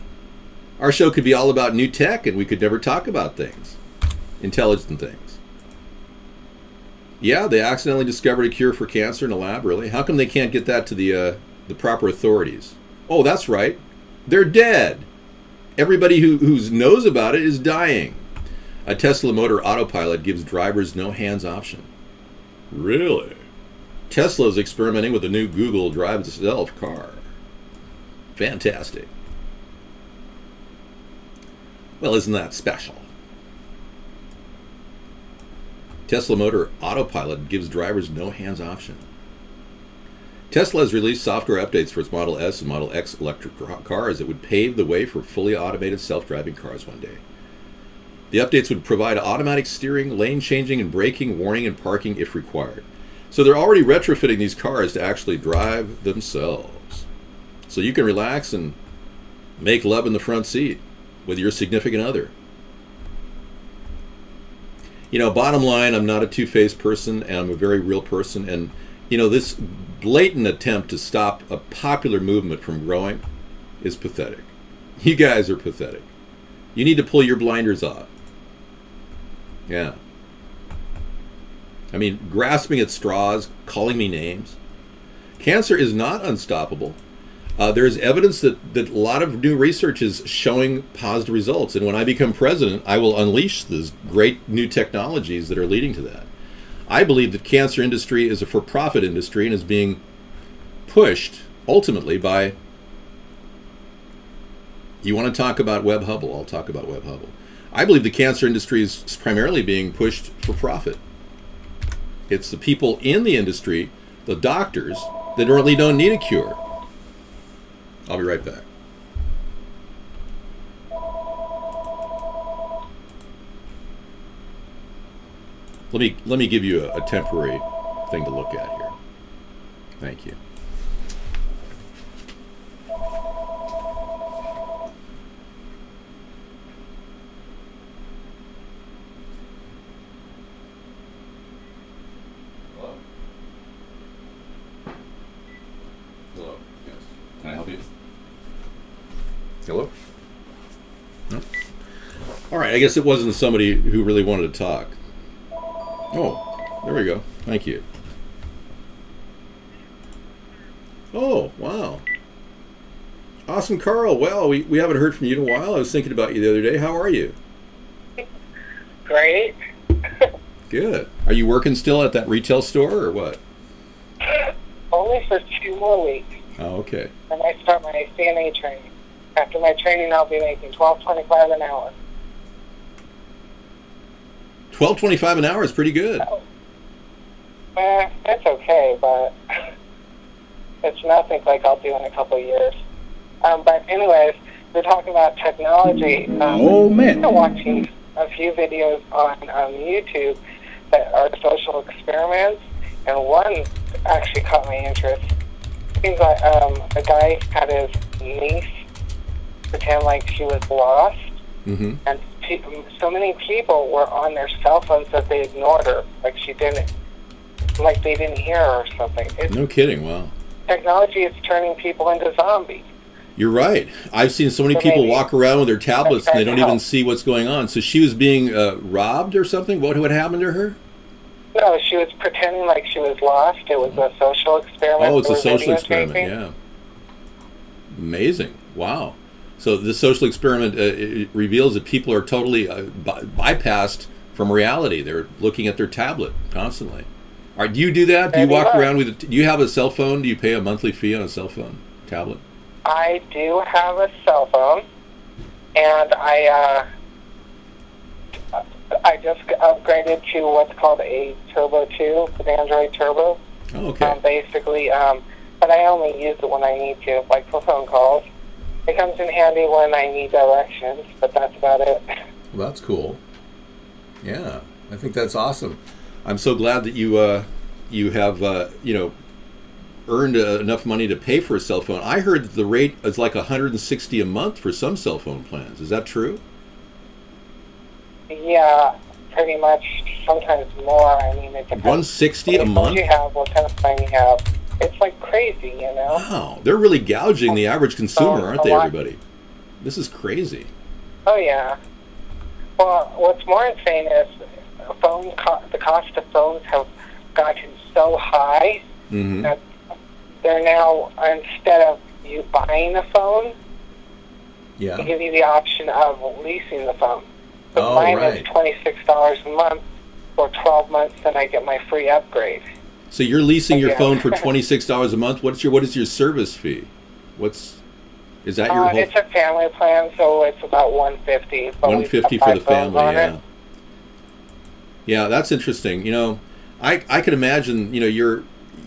Our show could be all about new tech and we could never talk about things. Intelligent things. Yeah, they accidentally discovered a cure for cancer in a lab, really? How come they can't get that to the proper authorities? Oh, that's right. They're dead. Everybody who knows about it is dying. A Tesla motor autopilot gives drivers no hands option. Really? Tesla is experimenting with a new Google Drive Itself car. Fantastic. Well, isn't that special? Tesla motor autopilot gives drivers no hands option. Tesla has released software updates for its Model S and Model X electric cars that would pave the way for fully automated self-driving cars one day. The updates would provide automatic steering, lane changing, and braking, warning, and parking if required. So they're already retrofitting these cars to actually drive themselves. So you can relax and make love in the front seat with your significant other. You know, bottom line, I'm not a two-faced person, and I'm a very real person. And, you know, this blatant attempt to stop a popular movement from growing is pathetic. You guys are pathetic. You need to pull your blinders off. Yeah. I mean, grasping at straws, calling me names. Cancer is not unstoppable. There's evidence that a lot of new research is showing positive results. And when I become president, I will unleash these great new technologies that are leading to that. I believe that cancer industry is a for-profit industry and is being pushed ultimately by... You want to talk about Webb Hubble? I'll talk about Webb Hubble. I believe the cancer industry is primarily being pushed for profit. It's the people in the industry, the doctors, that really don't need a cure. I'll be right back. Let me give you a temporary thing to look at here. Thank you. Hello? Hello. Yes. Can I help you? Hello? No? All right, I guess it wasn't somebody who really wanted to talk. Oh, there we go. Thank you. Oh, wow. Awesome, Carl. Well, we haven't heard from you in a while. I was thinking about you the other day. How are you? Great. Good. Are you working still at that retail store or what? Only for 2 more weeks. Oh, okay. And I start my CNA training. After my training, I'll be making $12.25 an hour. $12.25 an hour is pretty good. That's okay, but it's nothing like I'll do in a couple of years. But anyways, we're talking about technology. Oh, man. I've been watching a few videos on YouTube that are social experiments, and one actually caught my interest. Seems like a guy had his niece pretend like she was lost, and so many people were on their cell phones that they ignored her, like they didn't hear her or something. No kidding, wow. technology is turning people into zombies. You're right. I've seen so many So people maybe walk around with their tablets and they that's don't trying to even help. see what's going on. So she was being robbed or something? What happened to her? No, she was pretending like she was lost. It was a social experiment. Oh, it's they a were social experiment, videotaping. yeah. Amazing. Wow. So the social experiment it reveals that people are totally bypassed from reality. They're looking at their tablet constantly. All right, do you do that? Do you Maybe walk not. around with do you have a cell phone? Do you pay a monthly fee on a cell phone, tablet? I do have a cell phone, and I just upgraded to what's called a Turbo 2, an Android Turbo. Oh, okay. Basically, but I only use it when I need to, like for phone calls. It comes in handy when I need directions, but that's about it. Well, that's cool. Yeah, I think that's awesome. I'm so glad that you have earned enough money to pay for a cell phone. I heard that the rate is like $160 a month for some cell phone plans. Is that true? Yeah, pretty much. Sometimes more. I mean, it depends. $160 a What month? you have, what kind of plan you have. It's like crazy, you know. Wow, they're really gouging the average consumer, aren't they, everybody? This is crazy. Oh yeah. Well, what's more insane is the cost of phones have gotten so high Mm-hmm. that they're now, instead of you buying a phone, they Yeah. give you the option of leasing the phone. But Oh, mine right. is $26 a month for 12 months, then I get my free upgrade. So you're leasing your Yeah. phone for $26 a month. What is your service fee? Is that your whole It's a family plan, so it's about $150. but we $150 have for the 5 phones family? on Yeah. it. Yeah, that's interesting. I could imagine.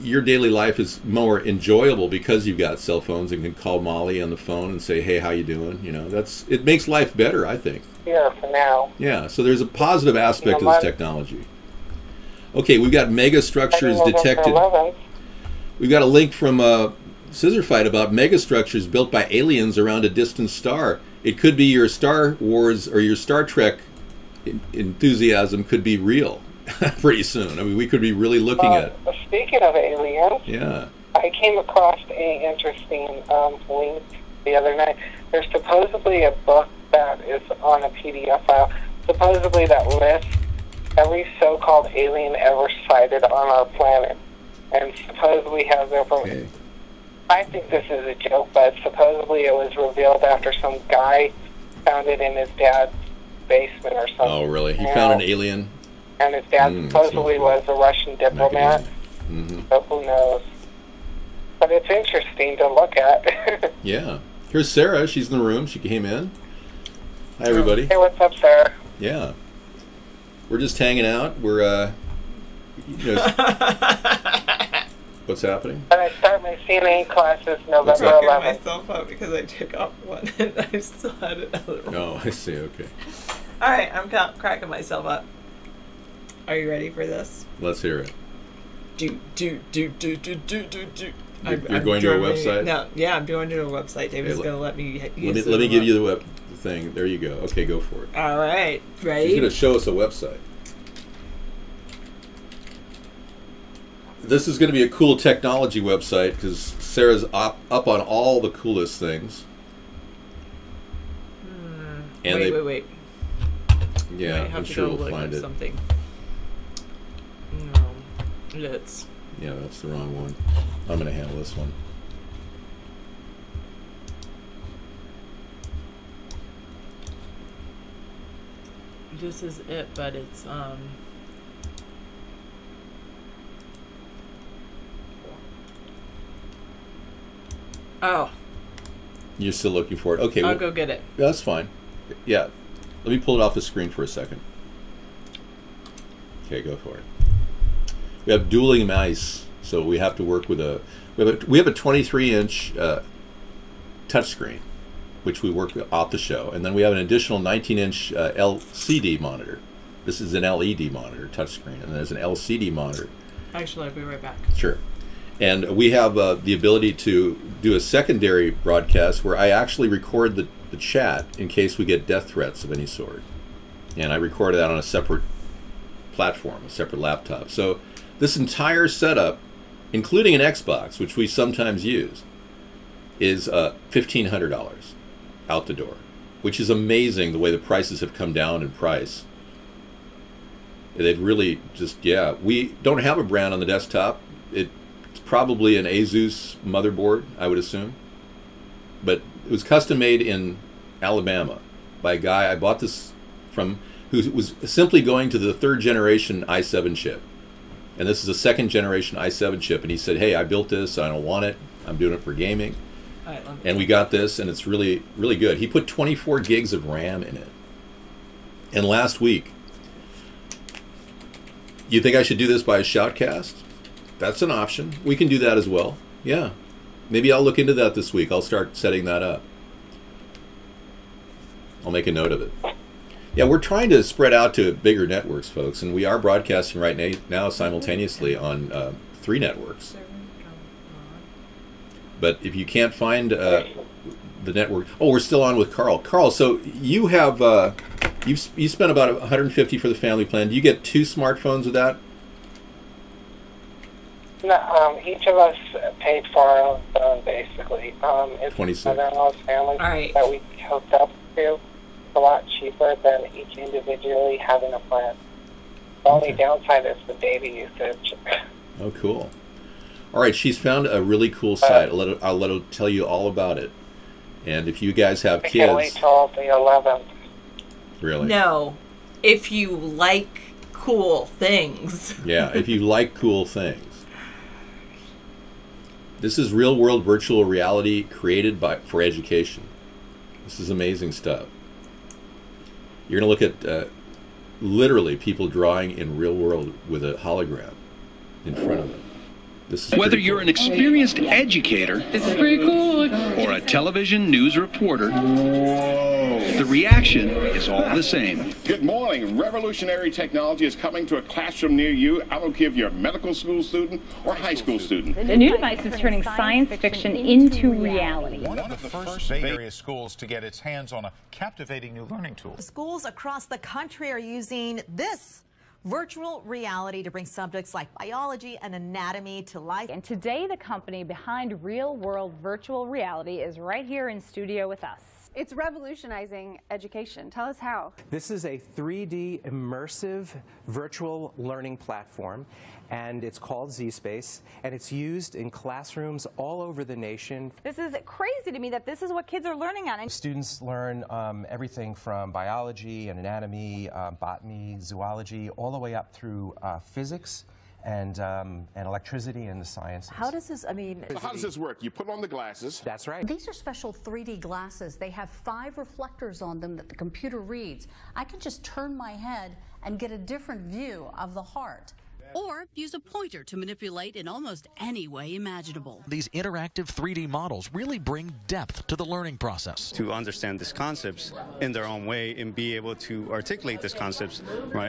Your daily life is more enjoyable because you've got cell phones and can call Molly on the phone and say, "Hey, how you doing?" It makes life better, I think. Here for now. Yeah. So there's a positive aspect of my- this technology. Okay, we've got mega structures November detected. 11th. We've got a link from Scissor Fight about megastructures built by aliens around a distant star. It could be your Star Wars or your Star Trek enthusiasm could be real pretty soon. I mean, we could be really looking at. Speaking of aliens, Yeah. I came across an interesting link the other night. There's supposedly a book that is on a PDF file, supposedly that lists every so-called alien ever sighted on our planet, and supposedly has their. Okay. I think this is a joke, but supposedly it was revealed after some guy found it in his dad's basement or something. Oh, really? He You found know? an alien? And his dad that's supposedly not was a Russian diplomat, Mm-hmm. so who knows? But it's interesting to look at. Yeah. Here's Sarah. She's in the room. She came in. Hi, everybody. Hey, what's up, Sarah? Yeah. We're just hanging out. We're, what's happening? And I start my CNA classes November Talking 11th. myself up because I took off one and I still had another one. Oh, I see. Okay. All right, I'm cracking myself up. Are you ready for this? Let's hear it. Do. You're going to a website? No, yeah, I'm going to a website. David's Okay, going to let me use Let me give you the thing. There you go. Okay, go for it. All right, She's ready? going to show us a website. This is going to be a cool technology website because Sarah's up on all the coolest things. And Wait. Yeah, Might have I'm to sure go we'll look find up it. something. No, it's Yeah, that's the wrong one. I'm going to handle this one. this is it, but it's Oh, You're still looking for it. Okay, I'll well, go get it. that's fine. Yeah, let me pull it off the screen for a second. Okay, go for it. We have dueling mice, so we have to work with we have a 23-inch touchscreen, which we work off the show, and then we have an additional 19-inch LCD monitor. This is an LED monitor, touchscreen, and there's an LCD monitor. Actually, I'll be right back. Sure. And we have the ability to do a secondary broadcast where I actually record the chat in case we get death threats of any sort. And I record that on a separate platform, a separate laptop. So this entire setup including an Xbox, which we sometimes use, is $1,500 out the door, which is amazing the way the prices have come down in price. They've really just, yeah. We don't have a brand on the desktop. It's probably an Asus motherboard, I would assume. But it was custom made in Alabama by a guy I bought this from who was simply going to the 3rd generation i7 chip. And this is a 2nd generation i7 chip. And he said, hey, I built this. I don't want it. I'm doing it for gaming. And we got this, and it's really, really good. He put 24 gigs of RAM in it. And last week, you think I should do this by a shoutcast? That's an option. We can do that as well. Yeah. Maybe I'll look into that this week. I'll start setting that up. I'll make a note of it. Yeah, we're trying to spread out to bigger networks, folks, and we are broadcasting right now simultaneously on 3 networks. But if you can't find the network... Oh, we're still on with Carl. Carl, so you have... you spent about $150 for the family plan. Do you get 2 smartphones with that? No, each of us paid for our own phone, basically. It's 26. mother-in-law's family that we hooked up to. It's a lot cheaper than each individually having a plan. The only downside is the data usage. Oh, cool. All right, she's found a really cool site. I'll let her tell you all about it. And if you guys have kids... I can't wait till the 11th. Really? No. If you like cool things. Yeah, if you like cool things. This is real-world virtual reality created for education. This is amazing stuff. You're going to look at literally people drawing in real world with a hologram in front of them. This is whether you're an experienced educator this is pretty cool. Or a television news reporter, the reaction is all the same. Good morning. Revolutionary technology is coming to a classroom near you. I don't care if you're a medical school student or high school student. The new device is turning science fiction into reality. One of the first Bay Area schools to get its hands on a captivating new learning tool. Schools across the country are using this virtual reality to bring subjects like biology and anatomy to life. And today, the company behind real-world virtual reality is right here in studio with us. It's revolutionizing education. Tell us how. This is a 3D immersive virtual learning platform, and it's called zSpace, and it's used in classrooms all over the nation. This is crazy to me that this is what kids are learning on. Students learn everything from biology and anatomy, botany, zoology, all the way up through physics and electricity and the sciences. How does this, So how does this work? You put on the glasses. That's right. These are special 3D glasses. They have 5 reflectors on them that the computer reads. I can just turn my head and get a different view of the heart. Or use a pointer to manipulate in almost any way imaginable. These interactive 3D models really bring depth to the learning process. To understand these concepts in their own way and be able to articulate these concepts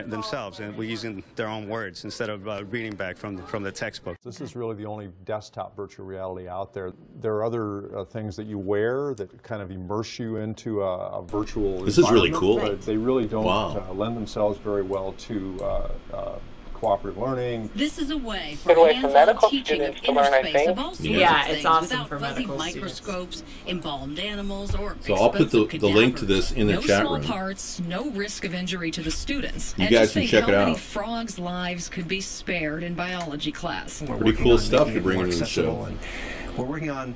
themselves, and we're using their own words instead of reading back from the textbook. This is really the only desktop virtual reality out there. There are other things that you wear that kind of immerse you into a virtual This is really cool. But they really don't lend themselves very well to cooperative learning. This is a way for hands-on teaching of interface of all sorts of it's things awesome without for fuzzy medical microscopes, embalmed animals, or So I'll put the link to this in the chat room. No small parts, no risk of injury to the students. You and guys just can think check how it many out. frogs' lives could be spared in biology class. Pretty cool stuff you're bringing to the show. We're working on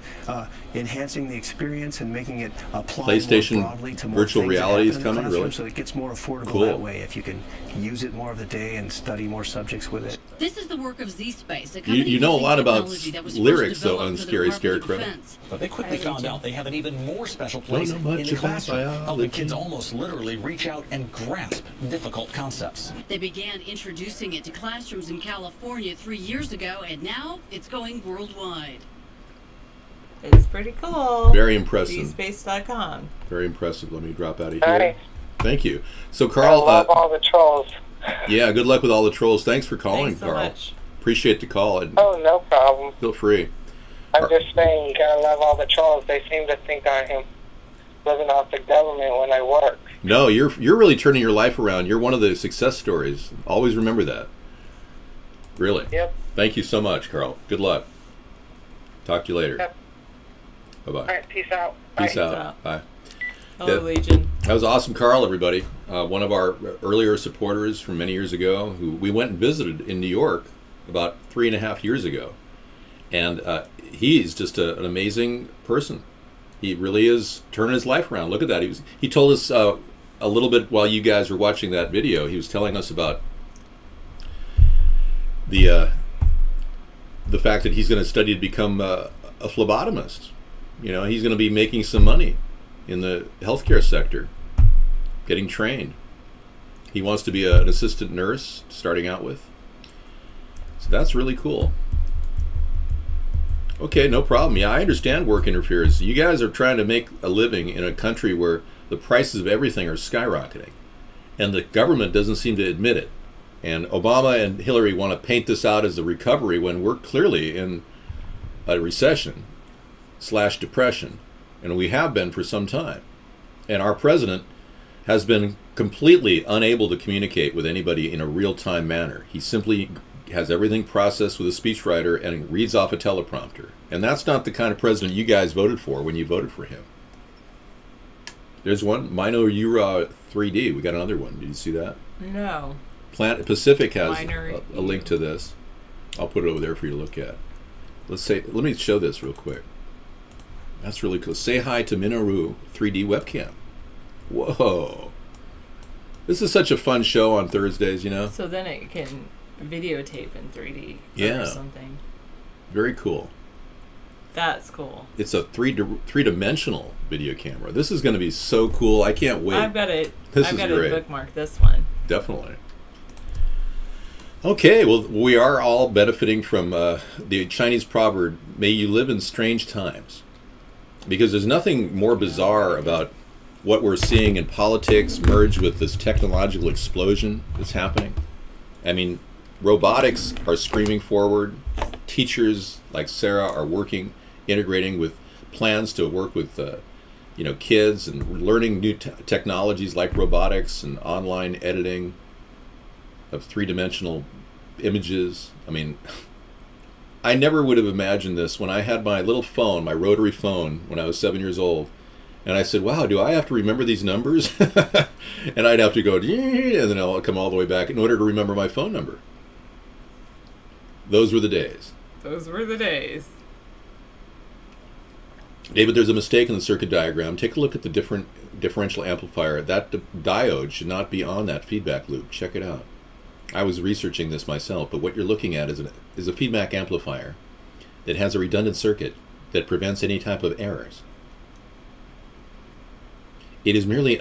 enhancing the experience and making it apply PlayStation more broadly to more virtual things that reality is happen in the coming, classroom, really? so it gets more affordable Cool. that way if you can use it more of the day and study more subjects with it. This is the work of zSpace, a company You know a using lot about technology that was lyrics, first though, developed on for the Scary Department of Scarecrow. Defense. But they quickly found out they have an even more special Don't place know in much the about classroom, helping biology. kids almost literally reach out and grasp difficult concepts. They began introducing it to classrooms in California 3 years ago, and now it's going worldwide. It's pretty cool. Very impressive. Space.com. Very impressive. Let me drop out of here. Nice. Thank you. So, Carl, I love all the trolls. yeah, good luck with all the trolls. Thanks for calling, Thanks so Carl. much. Appreciate the call. And Oh, no problem. feel free. I'm just saying, you gotta love all the trolls. They seem to think I am living off the government when I work. No, you're really turning your life around. You're one of the success stories. Always remember that. Really? Yep. Thank you so much, Carl. Good luck. Talk to you later. Yep. Bye-bye. All right, peace out. Peace Bye. out. Bye. Hello, Legion. That was awesome, Carl, everybody. One of our earlier supporters from many years ago, who we went and visited in New York about 3.5 years ago. And he's just an amazing person. He really is turning his life around. Look at that. He told us a little bit while you guys were watching that video. He was telling us about the fact that he's going to study to become a phlebotomist. You know, he's going to be making some money in the healthcare sector, getting trained. He wants to be an assistant nurse, starting out with. So that's really cool. Okay, no problem. Yeah, I understand work interferes. You guys are trying to make a living in a country where the prices of everything are skyrocketing, and the government doesn't seem to admit it. And Obama and Hillary want to paint this out as a recovery when we're clearly in a recession/depression, and we have been for some time. And our president has been completely unable to communicate with anybody in a real-time manner. He simply has everything processed with a speechwriter and reads off a teleprompter. And that's not the kind of president you guys voted for when you voted for him. There's one, Minor Euro 3D. We got another one. Did you see that? No. Planet Pacific has a link to this. I'll put it over there for you to look at. Let me show this real quick. That's really cool. Say hi to Minoru 3D webcam. Whoa. This is such a fun show on Thursdays, you know? So then it can videotape in 3D or something. Very cool. That's cool. It's a three-dimensional video camera. This is going to be so cool. I can't wait. I've got to great. bookmark this one. Definitely. Okay, well, we are all benefiting from the Chinese proverb, may you live in strange times. Because there's nothing more bizarre about what we're seeing in politics merge with this technological explosion that's happening. I mean, robotics are screaming forward. Teachers like Sarah are integrating with plans to work with kids and learning new technologies like robotics and online editing of three-dimensional images. I mean, I never would have imagined this when I had my little phone, my rotary phone, when I was 7 years old. And I said, wow, do I have to remember these numbers? And I'd have to go, and then I'll come all the way back in order to remember my phone number. Those were the days. Those were the days. David, there's a mistake in the circuit diagram. Take a look at the differential amplifier. That diode should not be on that feedback loop. Check it out. I was researching this myself, but what you're looking at is a feedback amplifier that has a redundant circuit that prevents any type of errors. It is merely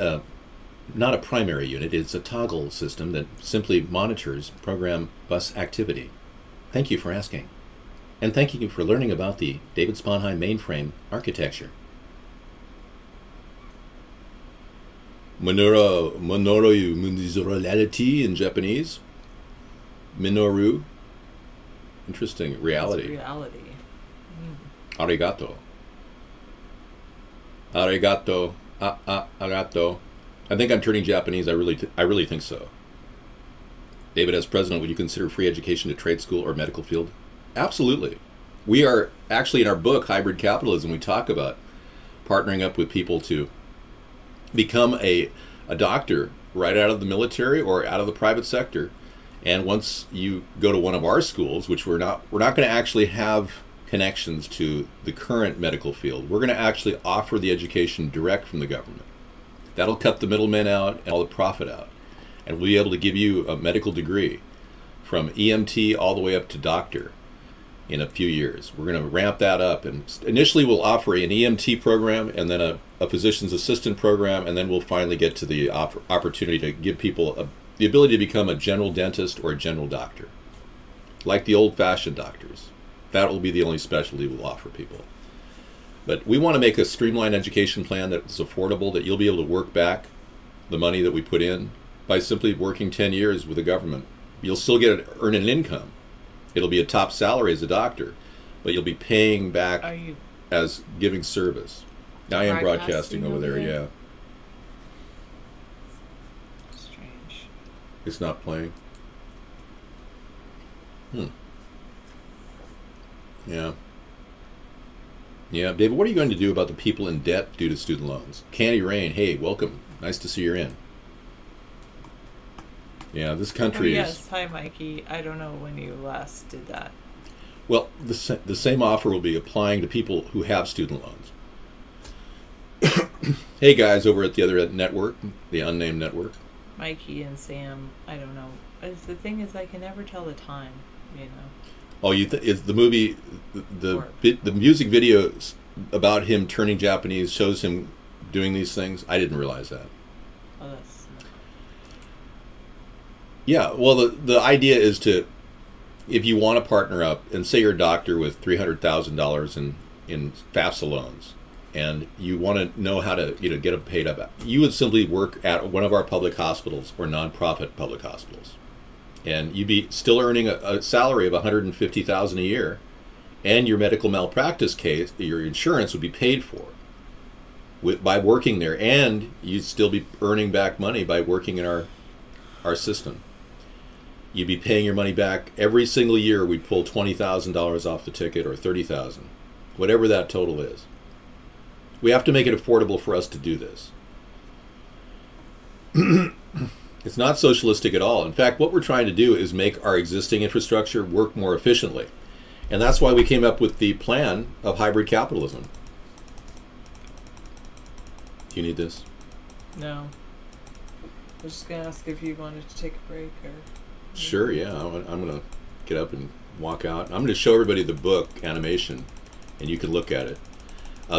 not a primary unit. It's a toggle system that simply monitors program bus activity. Thank you for asking. And thank you for learning about the David Sponheim mainframe architecture. Minoru reality in Japanese. Minoru. Interesting. Reality. Reality. Arigato. Arigato. Arigato. I think I'm turning Japanese. I really think so. David, as president, would you consider free education to trade school or medical field? Absolutely. We are actually, in our book, Hybrid Capitalism, we talk about partnering up with people to become a doctor right out of the military or out of the private sector. And once you go to one of our schools, which we're not going to actually have connections to the current medical field. We're going to actually offer the education direct from the government. That'll cut the middlemen out and all the profit out. And we'll be able to give you a medical degree from EMT all the way up to doctor in a few years. We're going to ramp that up. And initially we'll offer an EMT program and then a physician's assistant program, and then we'll finally get to the opportunity to give people the ability to become a general dentist or a general doctor, like the old-fashioned doctors. That will be the only specialty we'll offer people. But we want to make a streamlined education plan that's affordable, that you'll be able to work back the money that we put in by simply working 10 years with the government. You'll still earn an income. It'll be a top salary as a doctor, but you'll be paying back as giving service. I am broadcasting over there, yeah. Strange. It's not playing. Yeah. Yeah, David, what are you going to do about the people in debt due to student loans? Candy Rain, hey, welcome. Nice to see you're in. Yeah, this country is... Yes, hi, Mikey. I don't know when you last did that. Well, the same offer will be applying to people who have student loans. Hey, guys over at the other network, the unnamed network. Mikey and Sam, I don't know. The thing is, I can never tell the time, you know. Oh, it's the movie, the music videos about him turning Japanese shows him doing these things. I didn't realize that. Oh, that's... Yeah, well, the idea is to, if you want to partner up, and say you're a doctor with $300,000 in FAFSA loans, and you want to know how to get them paid up, you would simply work at one of our public hospitals or nonprofit public hospitals. And you'd be still earning a salary of $150,000 a year, and your medical malpractice case, your insurance would be paid for by working there, and you'd still be earning back money by working in our system. You'd be paying your money back every single year. We'd pull $20,000 off the ticket, or $30,000, whatever that total is. We have to make it affordable for us to do this. It's not socialistic at all. In fact, what we're trying to do is make our existing infrastructure work more efficiently. And that's why we came up with the plan of hybrid capitalism. Do you need this? No. I was just going to ask if you wanted to take a break or... Sure, yeah. I'm going to get up and walk out. I'm going to show everybody the book, Animation, and you can look at it.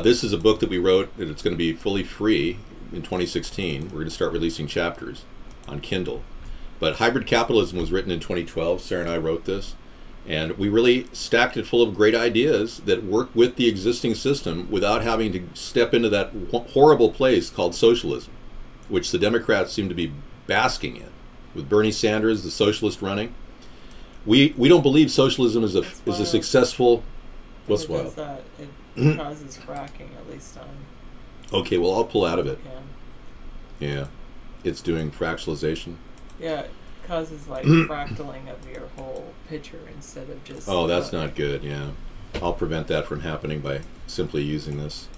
This is a book that we wrote, and it's going to be fully free in 2016. We're going to start releasing chapters on Kindle. But Hybrid Capitalism was written in 2012. Sarah and I wrote this, and we really stacked it full of great ideas that work with the existing system without having to step into that horrible place called socialism, which the Democrats seem to be basking in, with Bernie Sanders, the socialist, running. We don't believe socialism is a successful... What's wild? It causes fracking, at least on... Okay, well, I'll pull out of it. Yeah. It's doing fractalization. Yeah, it causes like fractaling of your whole picture instead of just... Oh, that's not good, yeah. I'll prevent that from happening by simply using this.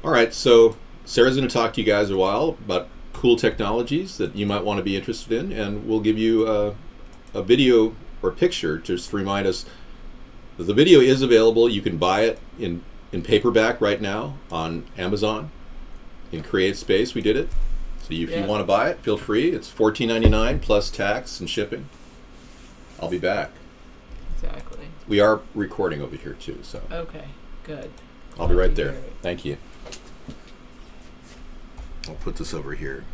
All right, so Sarah's going to talk to you guys a while about cool technologies that you might want to be interested in, and we'll give you a video or picture just to remind us that the video is available. You can buy it in paperback right now on Amazon. In CreateSpace, we did it. So if you want to buy it, feel free. It's $14.99 plus tax and shipping. I'll be back. Exactly. We are recording over here too, so. Okay, good. I'll be right there. Thank you. I'll put this over here.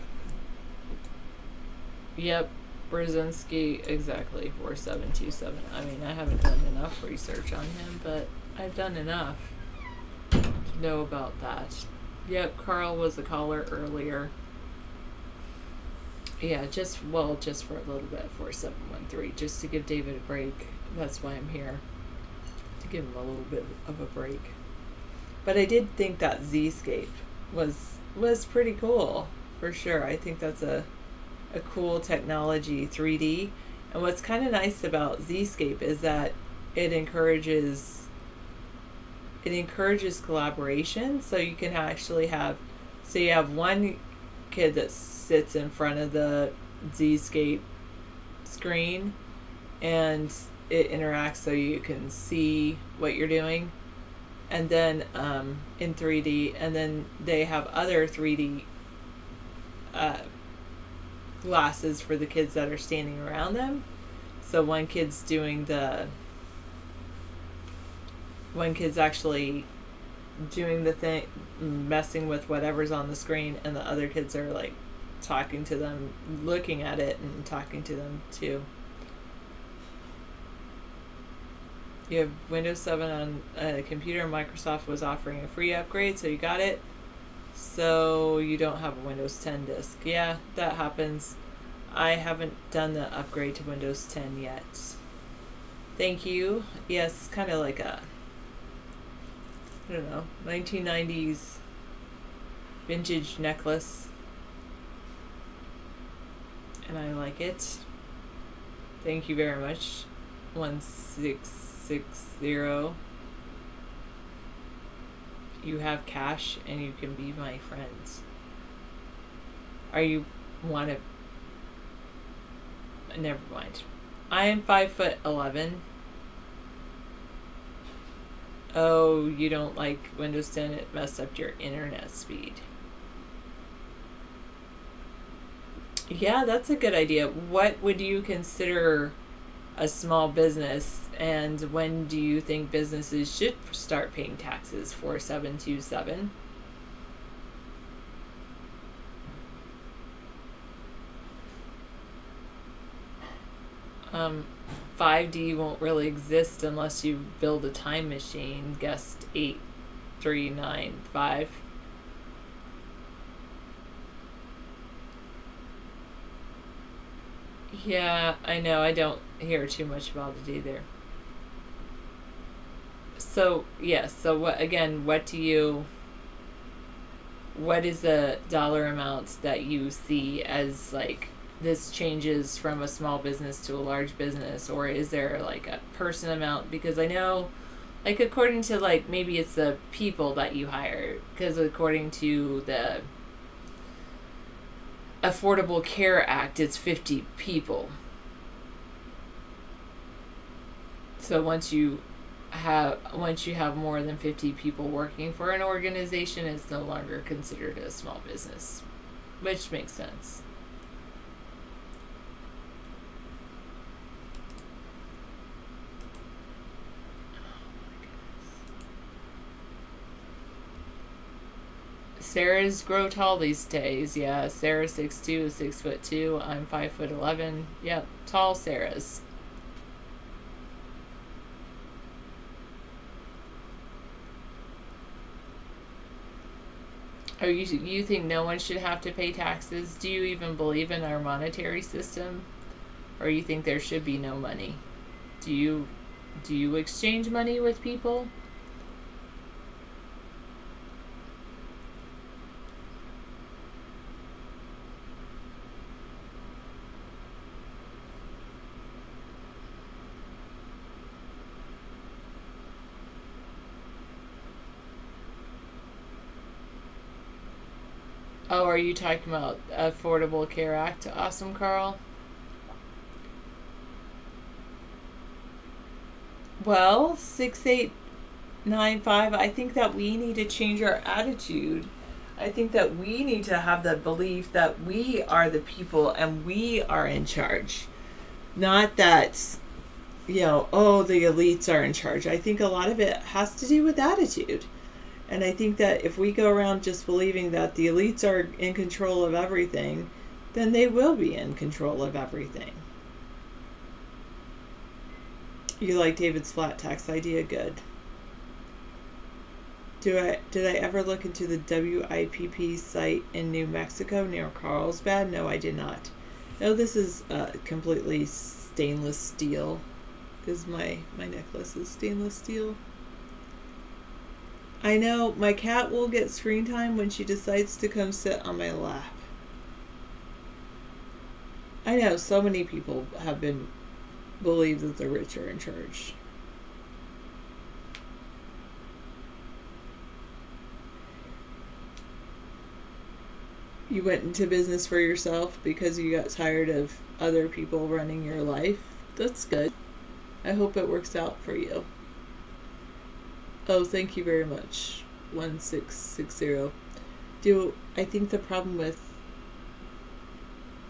Yep, Brzezinski, exactly, 4727. I mean, I haven't done enough research on him, but I've done enough to know about that. Yep, Carl was a caller earlier. Yeah, just for a little bit, 4713, just to give David a break. That's why I'm here, to give him a little bit of a break. But I did think that Z-scape was pretty cool, for sure. I think that's a cool technology, 3D. And what's kind of nice about Z-scape is that it encourages collaboration. So you can actually have, so you have one kid that sits in front of the Z-scape screen and it interacts so you can see what you're doing, and then in 3D, and then they have other 3D glasses for the kids that are standing around them. So one kid's actually doing the thing, messing with whatever's on the screen, and the other kids are like talking to them, looking at it and talking to them too. You have Windows 7 on a computer. Microsoft was offering a free upgrade, so you got it. So you don't have a Windows 10 disk. Yeah, that happens. I haven't done the upgrade to Windows 10 yet. Thank you. Yes, kind of like a, I don't know, 1990s vintage necklace. And I like it. Thank you very much. 1660. You have cash and you can be my friends. Are you want to? Never mind. I am 5'11". Oh, you don't like Windows 10? It messed up your internet speed. Yeah, that's a good idea. What would you consider a small business, and when do you think businesses should start paying taxes? 4727. Um, 5D won't really exist unless you build a time machine. Guessed 8395. Yeah, I know. I don't hear too much about it either. So, yes. So, what again? What is the dollar amount that you see as like this changes from a small business to a large business, or is there like a person amount? Because I know, like, according to like maybe it's the people that you hire, because according to the Affordable Care Act, it's 50 people. So once you have more than 50 people working for an organization, it's no longer considered a small business, which makes sense. Sarah's grow tall these days. Yeah, Sarah 6'2" is 6'2". I'm 5'11". Yep, tall Sarah's. Oh, you think no one should have to pay taxes? Do you even believe in our monetary system, or you think there should be no money? Do you exchange money with people? Oh, are you talking about Affordable Care Act? Awesome, Carl. Well, 6895, I think that we need to change our attitude. I think that we need to have the belief that we are the people and we are in charge. Not that, oh, the elites are in charge. I think a lot of it has to do with attitude. And I think that if we go around just believing that the elites are in control of everything, then they will be in control of everything. You like David's flat tax idea? Good. Did I ever look into the WIPP site in New Mexico near Carlsbad? No, I did not. No, this is completely stainless steel, because my necklace is stainless steel. I know my cat will get screen time when she decides to come sit on my lap. I know so many people have believed that the rich are in charge. You went into business for yourself because you got tired of other people running your life. That's good. I hope it works out for you. Oh, thank you very much. 1660. I think the problem with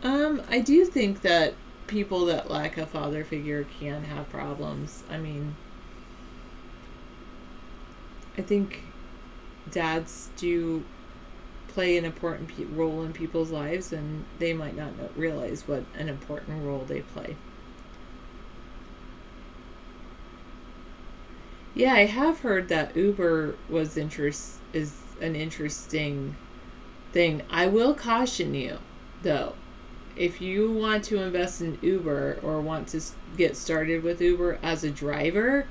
I do think that people that lack a father figure can have problems. I mean, I think dads do play an important role in people's lives, and they might not realize what an important role they play. Yeah, I have heard that Uber is an interesting thing. I will caution you, though. If you want to invest in Uber or want to get started with Uber as a driver,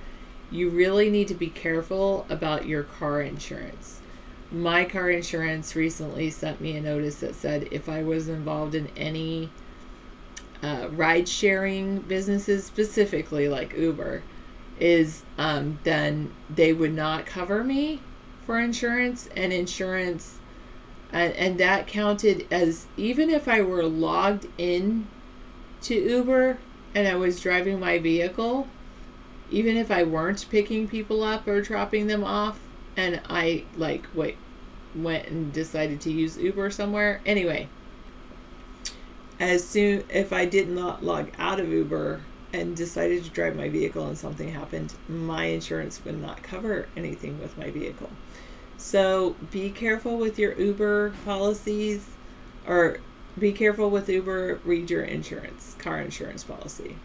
you really need to be careful about your car insurance. My car insurance recently sent me a notice that said if I was involved in any ride-sharing businesses, specifically like Uber, is then they would not cover me for insurance, and that counted as, even if I were logged in to Uber and I was driving my vehicle, even if I weren't picking people up or dropping them off, and I went and decided to use Uber somewhere. Anyway, if I did not log out of Uber and decided to drive my vehicle and something happened, my insurance would not cover anything with my vehicle. So be careful with your Uber policies, or be careful with Uber. Read your car insurance policy.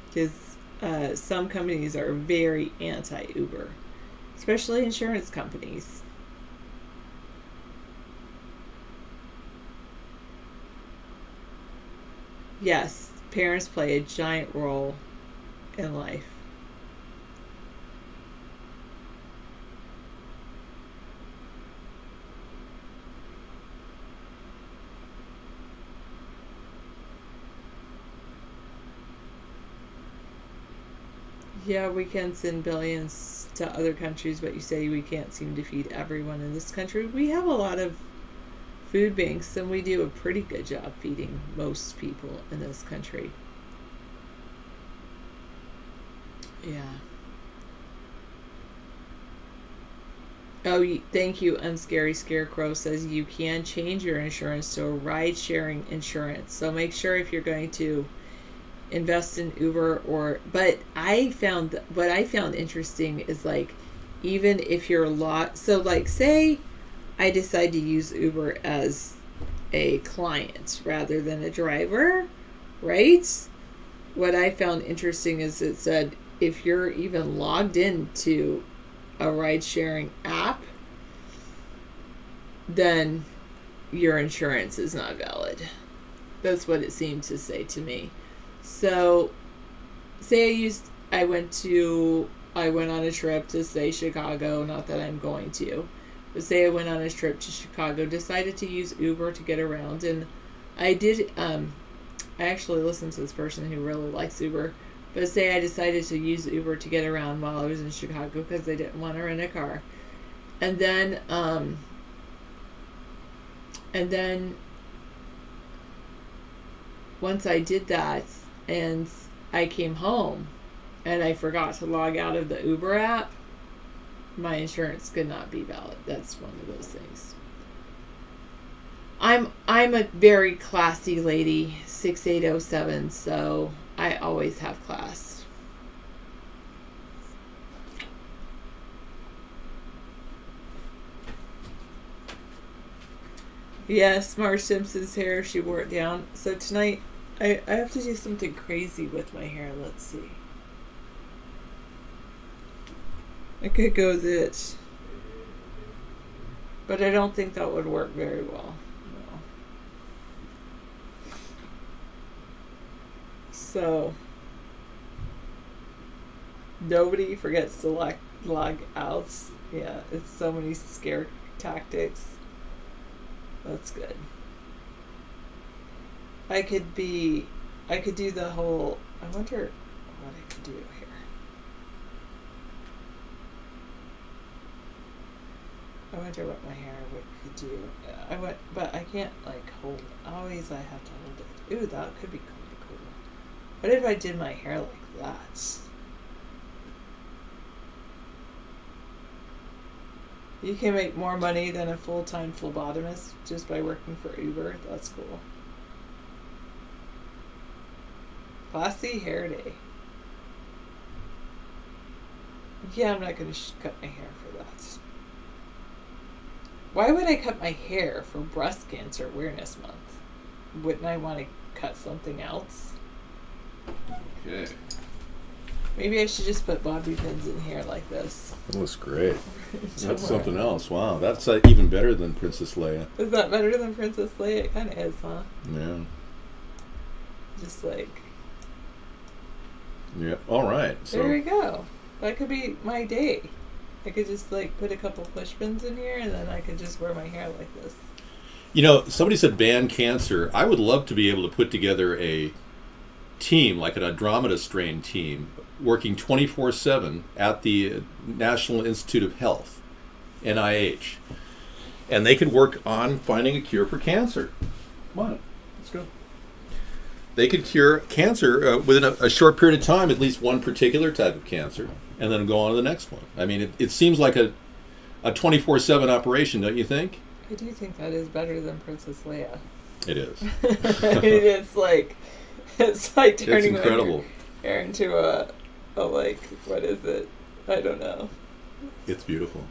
Because some companies are very anti-Uber, especially insurance companies. Yes, parents play a giant role in life. Yeah, we can send billions to other countries, but you say we can't seem to feed everyone in this country. We have a lot of food banks, and we do a pretty good job feeding most people in this country. Yeah. Oh, thank you. Unscary Scarecrow says you can change your insurance to a ride-sharing insurance. So make sure, if you're going to invest in Uber, but what I found interesting is, like, even if you're so like, say I decide to use Uber as a client rather than a driver, right? What I found interesting is it said if you're even logged into a ride-sharing app, then your insurance is not valid. That's what it seemed to say to me. So, say I went on a trip to, say, Chicago, not that I'm going to, but say I went on a trip to Chicago, decided to use Uber to get around, and I did, I actually listened to this person who really likes Uber, but say I decided to use Uber to get around while I was in Chicago because I didn't want to rent a car. And then once I did that, and I came home and I forgot to log out of the Uber app, my insurance could not be valid. That's one of those things. I'm a very classy lady, 6807, so I always have class. Yes, Marge Simpson's hair, she wore it down. So tonight I have to do something crazy with my hair. Let's see. I could go this, but I don't think that would work very well. No. So nobody forgets to log out. Yeah, it's so many scare tactics. That's good. I could do the whole, I wonder what I could do here. I wonder what my hair could do. But I can't, like, hold it. Always I have to hold it. Ooh, that could be kind of cool. What if I did my hair like that? You can make more money than a full-time phlebotomist just by working for Uber. That's cool. Classy hair day. Yeah, I'm not going to cut my hair for that. Why would I cut my hair for Breast Cancer Awareness Month? Wouldn't I want to cut something else? Okay. Maybe I should just put bobby pins in here like this. That looks great. That's something else. Wow, that's even better than Princess Leia. Is that better than Princess Leia? It kind of is, huh? Yeah. Just like... Yeah, all right. So there we go. That could be my day. I could just, like, put a couple push pins in here, and then I could just wear my hair like this. You know, somebody said ban cancer. I would love to be able to put together a team, like an Andromeda strain team, working 24/7 at the National Institute of Health, NIH. And they could work on finding a cure for cancer. Come on, let's go. They could cure cancer within a short period of time, at least one particular type of cancer, and then go on to the next one. I mean, it seems like a 24/7 operation, don't you think? I do think that is better than Princess Leia. It is. It's like turning incredible. your hair into a like, what is it? I don't know. It's beautiful.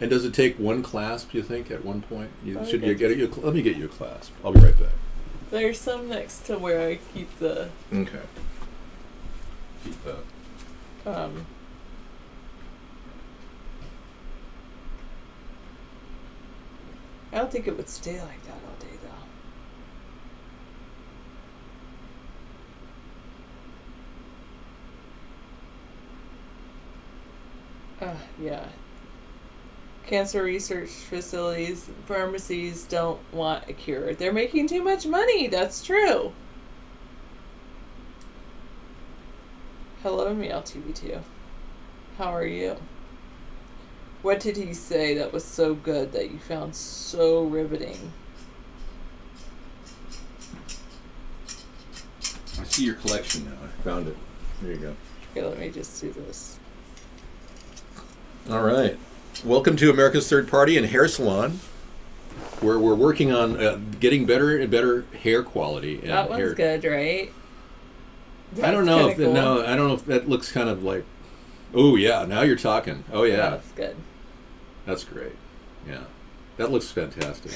And does it take one clasp, you think, at one point? Let me get you a clasp. I'll be right back. There's some next to where I keep the... Okay. Keep that. I don't think it would stay like that all day, though. Yeah. Cancer research facilities, pharmacies don't want a cure. They're making too much money. That's true. Hello, Meow TV2. How are you? What did he say that was so good that you found so riveting? I see your collection now. I found it. There you go. Okay, let me just do this. All right. Welcome to America's Third Party and Hair Salon, where we're working on getting better and better hair quality. And that one's good, right? I don't know if cool. No, I don't know if that looks kind of like. Oh yeah, now you're talking. Oh yeah, that's good. That's great. Yeah, that looks fantastic.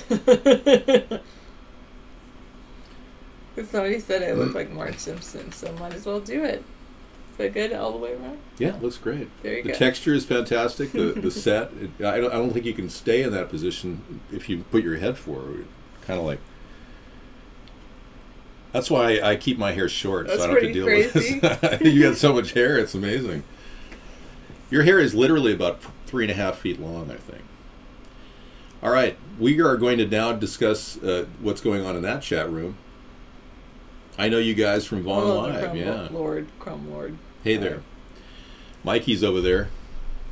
Somebody said I look like Marge Simpson, so might as well do it. Is that good all the way around? Yeah, it looks great. There you go. The texture is fantastic. The set. I don't think you can stay in that position if you put your head forward. Kind of like. That's why I keep my hair short, That's so I don't have to deal crazy. with this. You got so much hair; it's amazing. Your hair is literally about 3.5 feet long, I think. All right, we are going to now discuss what's going on in that chat room. I know you guys from Vaughn Live, yeah. Crumb Lord. Hey there. Mikey's over there.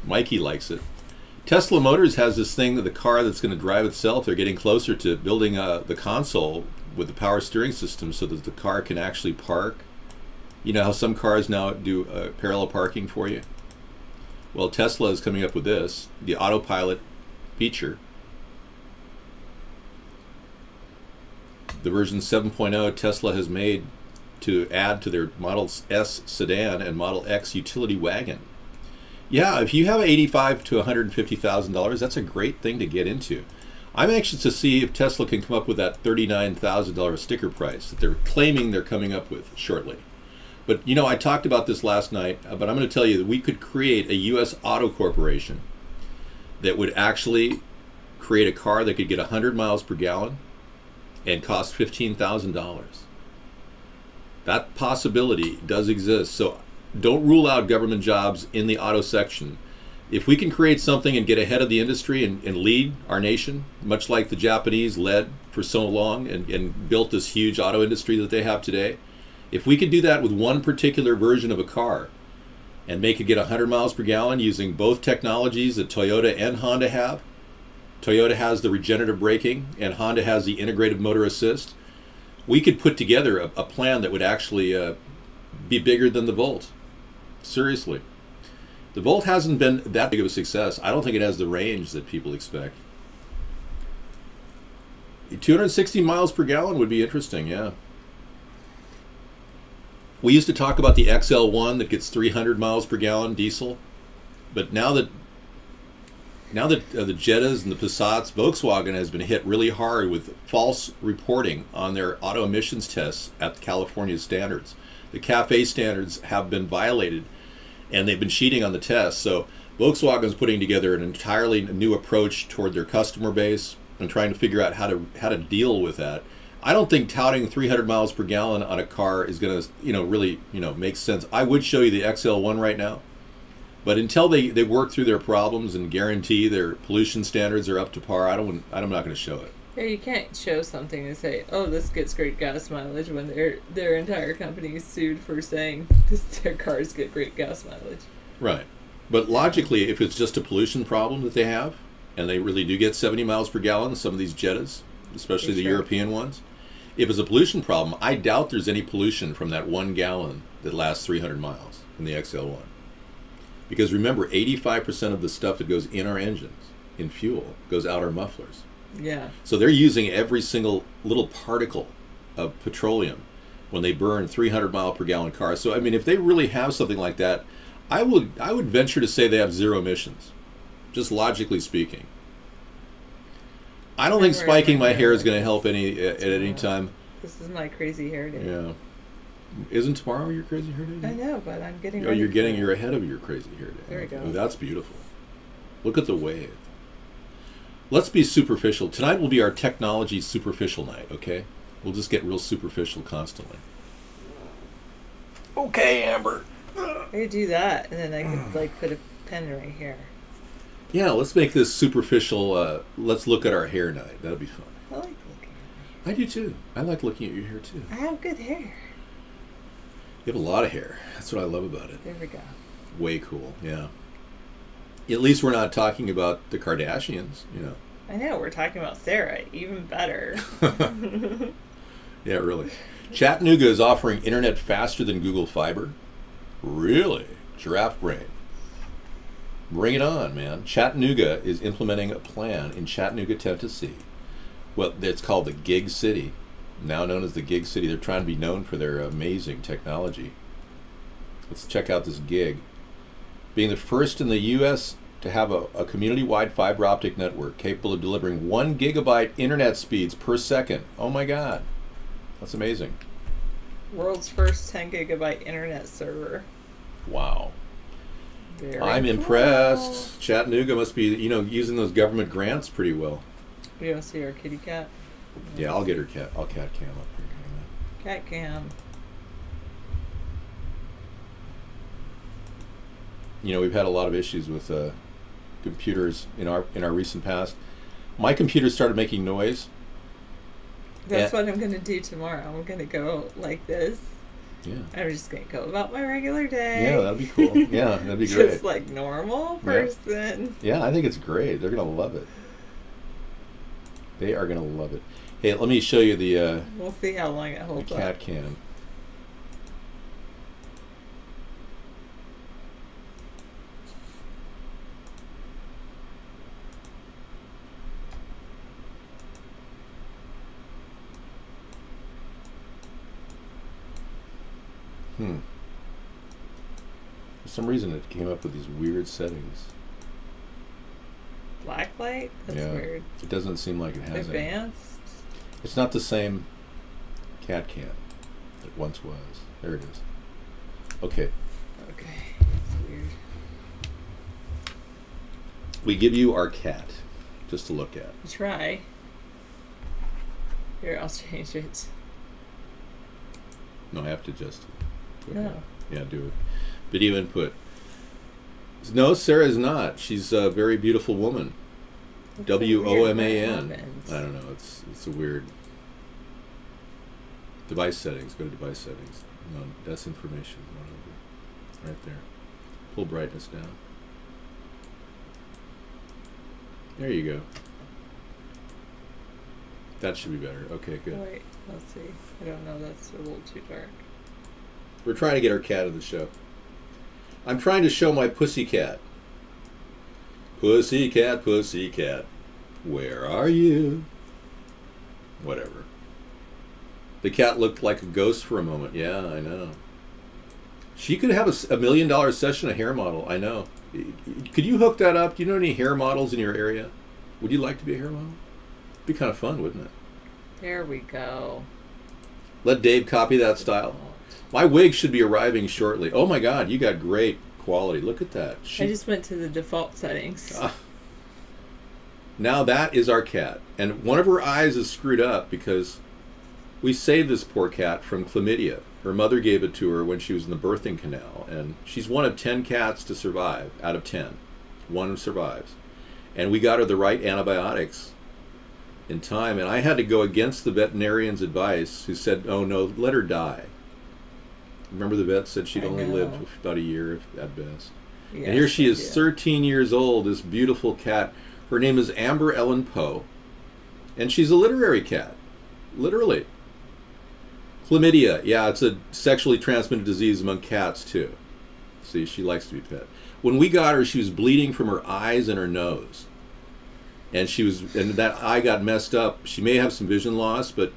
Mikey likes it. Tesla Motors has this thing that the car that's going to drive itself, they're getting closer to building the console with the power steering system so that the car can actually park. You know how some cars now do parallel parking for you? Well, Tesla is coming up with this, the autopilot feature. The version 7.0 Tesla has made to add to their Model S sedan and Model X utility wagon. Yeah, if you have $85,000 to $150,000, that's a great thing to get into. I'm anxious to see if Tesla can come up with that $39,000 sticker price that they're claiming they're coming up with shortly. But, you know, I talked about this last night, but I'm going to tell you that we could create a U.S. auto corporation that would actually create a car that could get 100 miles per gallon and cost $15,000. That possibility does exist. So don't rule out government jobs in the auto section. If we can create something and get ahead of the industry and lead our nation, much like the Japanese led for so long and built this huge auto industry that they have today, if we could do that with one particular version of a car and make it get 100 miles per gallon using both technologies that Toyota and Honda have, Toyota has the regenerative braking and Honda has the integrated motor assist, we could put together a plan that would actually be bigger than the Volt. Seriously. The Volt hasn't been that big of a success. I don't think it has the range that people expect. 260 miles per gallon would be interesting, yeah. We used to talk about the XL1 that gets 300 miles per gallon diesel, but now that the Jettas and the Passats, Volkswagen has been hit really hard with false reporting on their auto emissions tests at California standards. The CAFE standards have been violated, and they've been cheating on the tests. So Volkswagen is putting together an entirely new approach toward their customer base and trying to figure out how to deal with that. I don't think touting 300 miles per gallon on a car is going to, really, make sense. I would show you the XL1 right now. But until they work through their problems and guarantee their pollution standards are up to par, I'm not going to show it. Yeah, you can't show something and say, "Oh, this gets great gas mileage," when their entire company is sued for saying their cars get great gas mileage. Right. But logically, if it's just a pollution problem that they have, and they really do get 70 miles per gallon, some of these Jettas, especially the European ones, if it's a pollution problem, I doubt there's any pollution from that 1 gallon that lasts 300 miles in the XL1. Because remember, 85% of the stuff that goes in our engines, in fuel, goes out our mufflers. Yeah. So they're using every single little particle of petroleum when they burn 300 mile per gallon cars. So I mean, if they really have something like that, I would venture to say they have zero emissions, just logically speaking. I don't think spiking my hair is going to help at any time. This is my crazy hair day. Yeah. Isn't tomorrow your crazy hair day? I know, but I'm getting. Oh, you're ahead of your crazy hair day. There we go. Oh, that's beautiful. Look at the wave. Let's be superficial. Tonight will be our technology superficial night, okay? We'll just get real superficial constantly. Okay, Amber. I could do that, and then I could like put a pen right here. Yeah, let's make this superficial. Let's look at our hair night. That'll be fun. I like looking at I do too. I like looking at your hair too. I have good hair. You have a lot of hair. That's what I love about it. There we go. Way cool, yeah. At least we're not talking about the Kardashians, you know. I know, we're talking about Sarah. Even better. Yeah, really. Chattanooga is offering internet faster than Google Fiber. Really? Giraffe brain. Bring it on, man. Chattanooga is implementing a plan in Chattanooga, Tennessee. Well, it's called the Gig City, now known as the Gig City. They're trying to be known for their amazing technology. Let's check out this gig. Being the first in the U.S. to have a community-wide fiber optic network capable of delivering 1 gigabyte internet speeds per second. Oh my God. That's amazing. World's first 10 gigabyte internet server. Wow. Very I'm impressed. Chattanooga must be, you know, using those government grants pretty well. You want to see our kitty cat? Yeah, I'll get her cat. I'll cat cam up here. Cat cam. You know, we've had a lot of issues with computers in our recent past. My computer started making noise. That's what I'm going to do tomorrow. I'm going to go like this. Yeah. I'm just going to go about my regular day. Yeah, that'd be cool. Yeah, that'd be great. Just like normal person. Yeah, I think it's great. They're going to love it. They are going to love it. Hey, let me show you the we'll see how long it holds up. cat cam. For some reason it came up with these weird settings. Black light? That's weird. It doesn't seem like it has advanced. It's not the same cat cam it once was. There it is. Okay. Okay. That's weird. We give you our cat just to look at. Try. Here, I'll change it. No, I have to adjust it. No. Yeah, do it. Video input. No, Sarah is not. She's a very beautiful woman. WOMAN. I don't know. It's a weird. Device settings. Go to device settings. No, that's information. Right there. Pull brightness down. There you go. That should be better. Okay, good. Wait, let's see. I don't know. That's a little too dark. We're trying to get our cat in the show. I'm trying to show my pussycat. Pussycat, pussycat, where are you? Whatever. The cat looked like a ghost for a moment. Yeah, I know. She could have a $1 million session, a hair model. I know. Could you hook that up? Do you know any hair models in your area? Would you like to be a hair model? It'd be kind of fun, wouldn't it? There we go. Let Dave copy that style. My wig should be arriving shortly. Oh my God, you got great quality. Look at that. I just went to the default settings. Now that is our cat. And one of her eyes is screwed up because We saved this poor cat from chlamydia. Her mother gave it to her when she was in the birthing canal, and she's one of 10 cats to survive out of 10. One survives. And we got her the right antibiotics in time, and I had to go against the veterinarian's advice, who said, oh no, let her die. Remember the vet said she'd only live about a year at best. Yes, and here she is, 13 years old, this beautiful cat. Her name is Amber Ellen Poe, and she's a literary cat, literally. Chlamydia, yeah, it's a sexually transmitted disease among cats too. See, she likes to be pet. When we got her, she was bleeding from her eyes and her nose. And that eye got messed up. She may have some vision loss, but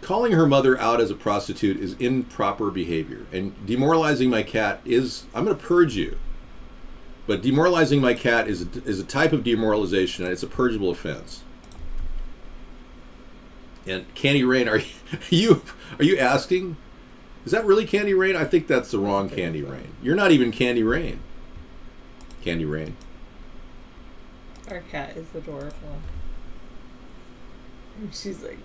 calling her mother out as a prostitute is improper behavior. And demoralizing my cat is, I'm going to purge you. But demoralizing my cat is a type of demoralization, and it's a purgeable offense. And Candy Rain, are you asking? Is that really Candy Rain? I think that's the wrong Candy Rain. You're not even Candy Rain. Candy Rain. Our cat is adorable. And she's like,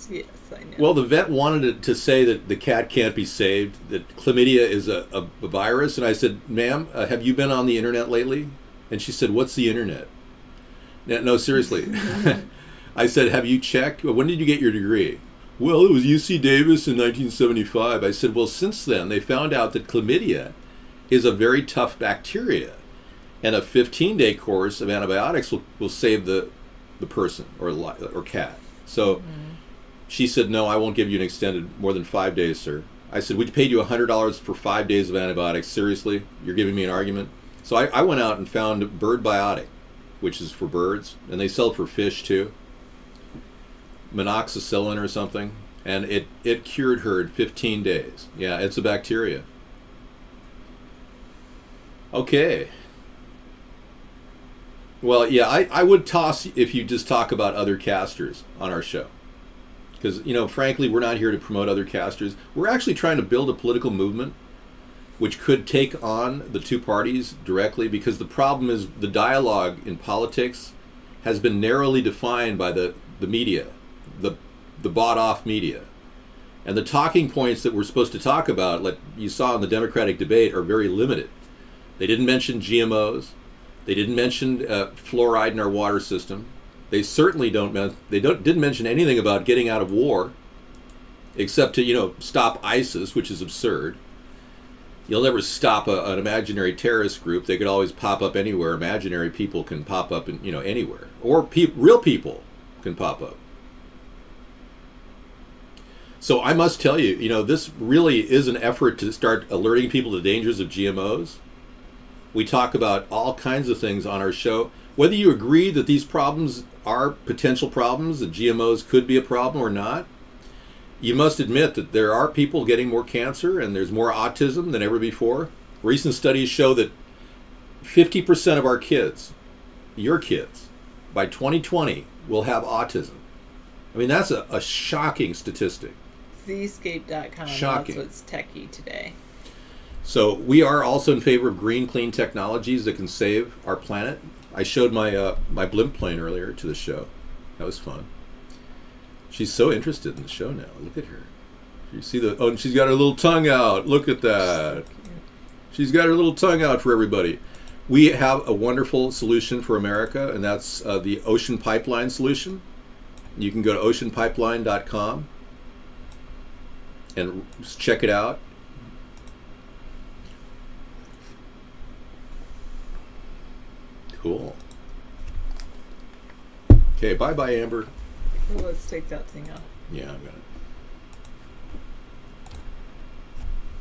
yes, I know. Well, the vet wanted it to say that the cat can't be saved, that chlamydia is a virus. And I said, ma'am, have you been on the internet lately? And she said, what's the internet? No, seriously. I said, have you checked? When did you get your degree? Well, it was UC Davis in 1975. I said, well, since then, they found out that chlamydia is a very tough bacteria. And a 15-day course of antibiotics will save the person or cat. So she said, no, I won't give you an extended more than 5 days, sir. I said, we paid you $100 for 5 days of antibiotics. Seriously? You're giving me an argument? So I went out and found Bird Biotic, which is for birds, and they sell it for fish too. Minoxidil or something, and it cured her in 15 days. Yeah, it's a bacteria. Okay. Well, yeah, I would toss if you just talk about other casters on our show. Because, you know, frankly, we're not here to promote other casters. We're actually trying to build a political movement which could take on the two parties directly, because the problem is the dialogue in politics has been narrowly defined by the media, the bought-off media. And the talking points that we're supposed to talk about, like you saw in the Democratic debate, are very limited. They didn't mention GMOs. They didn't mention fluoride in our water system. They certainly didn't mention anything about getting out of war, except to, you know, stop ISIS, which is absurd. You'll never stop an imaginary terrorist group. They could always pop up anywhere. Imaginary people can pop up in, you know, anywhere, or real people can pop up. So I must tell you, you know, this really is an effort to start alerting people to the dangers of GMOs. We talk about all kinds of things on our show. Whether you agree that these problems are potential problems, that GMOs could be a problem or not, you must admit that there are people getting more cancer and there's more autism than ever before. Recent studies show that 50% of our kids, your kids, by 2020 will have autism. I mean, that's a shocking statistic. Zscape.com, shocking. That's what's techie today. So we are also in favor of green, clean technologies that can save our planet. I showed my my blimp plane earlier to the show. That was fun. She's so interested in the show now. Look at her. You see the, oh, and she's got her little tongue out. Look at that. She's got her little tongue out for everybody. We have a wonderful solution for America, and that's the Ocean Pipeline solution. You can go to oceanpipeline.com and check it out. Cool. Okay, bye-bye, Amber. Well, let's take that thing off. Yeah, I'm gonna.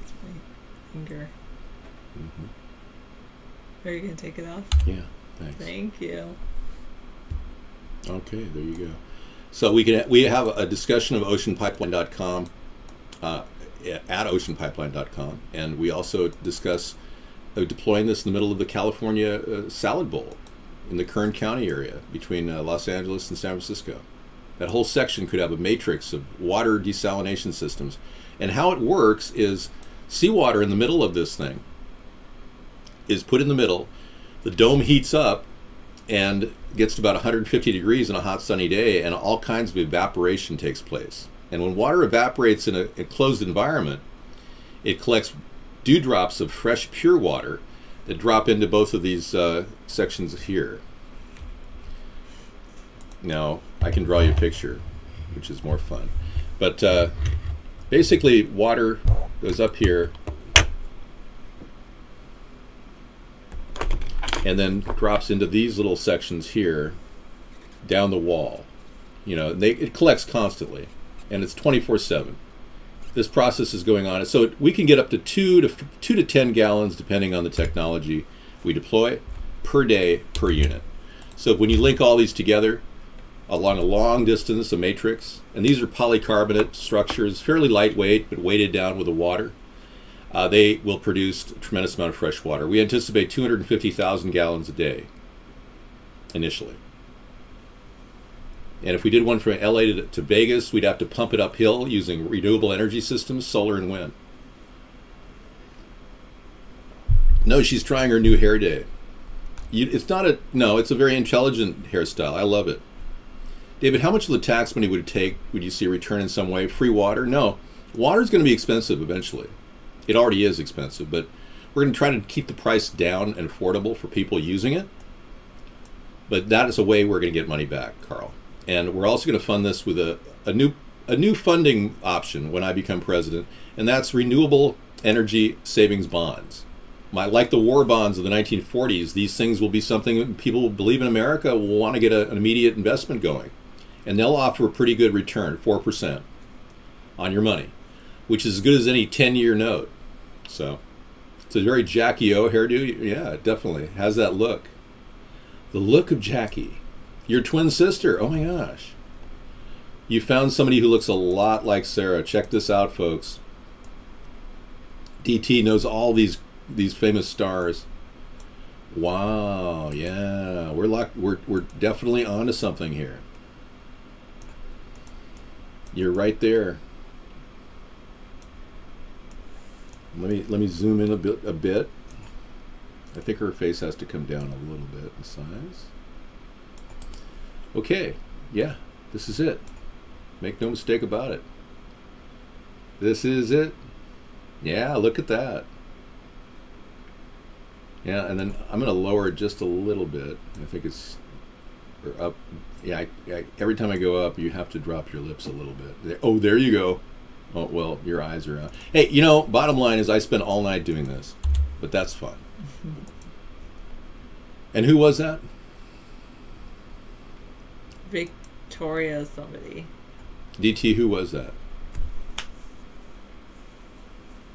It's my finger. Are you gonna take it off? Yeah, thanks. Thank you. Okay, there you go. So we have a discussion of oceanpipeline.com at oceanpipeline.com, and we also discuss deploying this in the middle of the California salad bowl in the Kern County area between Los Angeles and San Francisco. That whole section could have a matrix of water desalination systems. And how it works is seawater in the middle of this thing is put in the middle, the dome heats up and gets to about 150 degrees on a hot sunny day, and all kinds of evaporation takes place. And when water evaporates in a closed environment, it collects dewdrops of fresh, pure water that drop into both of these sections here. Now, I can draw you a picture, which is more fun. But basically, water goes up here and then drops into these little sections here down the wall. You know, it collects constantly, and it's 24/7. This process is going on, so we can get up to 2 to 10 gallons, depending on the technology we deploy, per day per unit. So when you link all these together along a long distance, a matrix, and these are polycarbonate structures, fairly lightweight but weighted down with the water, they will produce a tremendous amount of fresh water. We anticipate 250,000 gallons a day initially. And if we did one from LA to Vegas, we'd have to pump it uphill using renewable energy systems, solar and wind. No, she's trying her new hair day. It's a very intelligent hairstyle. I love it. David, how much of the tax money would it take? Would you see a return in some way? Free water? No. Water is going to be expensive eventually. It already is expensive, but we're going to try to keep the price down and affordable for people using it. But that is a way we're going to get money back, Carl. And we're also going to fund this with a new funding option when I become president, and that's renewable energy savings bonds. Like the war bonds of the 1940s, these things will be something that people who believe in America will want to get an immediate investment going. And they'll offer a pretty good return, 4% on your money, which is as good as any 10-year note. So it's a very Jackie O hairdo. Yeah, it definitely has that look. The look of Jackie. Your twin sister. Oh my gosh. You found somebody who looks a lot like Sarah. Check this out, folks. DT knows all these famous stars. Wow, yeah. We're definitely onto something here. You're right there. Let me zoom in a bit. I think her face has to come down a little bit in size. Okay, yeah, this is it. Make no mistake about it. This is it. Yeah, look at that. Yeah, and then I'm going to lower it just a little bit. I think it's up. Yeah, every time I go up, you have to drop your lips a little bit. Oh, there you go. Oh, well, your eyes are out. Hey, you know, bottom line is I spent all night doing this, but that's fun. And who was that? Victoria somebody. DT, who was that?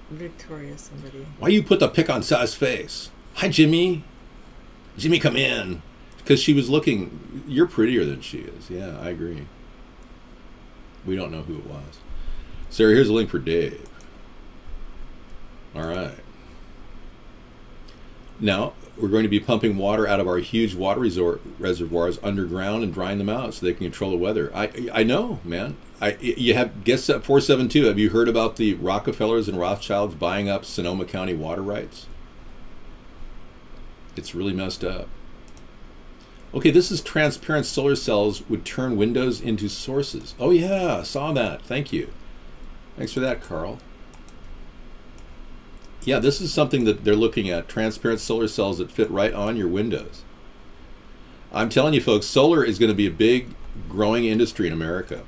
Victoria somebody. Why you put the pick on Sa's face? Hi, Jimmy. Jimmy, come in. Because she was looking, you're prettier than she is. Yeah, I agree. We don't know who it was. Sarah, here's a link for Dave. All right. Now, we're going to be pumping water out of our huge water reservoirs underground and drying them out so they can control the weather. I know, man. You have guess at 472. Have you heard about the Rockefellers and Rothschilds buying up Sonoma County water rights? It's really messed up. Okay, this is transparent solar cells would turn windows into sources. Oh yeah, saw that. Thank you. Thanks for that, Carl. Yeah, this is something that they're looking at, transparent solar cells that fit right on your windows. I'm telling you folks, solar is going to be a big growing industry in America.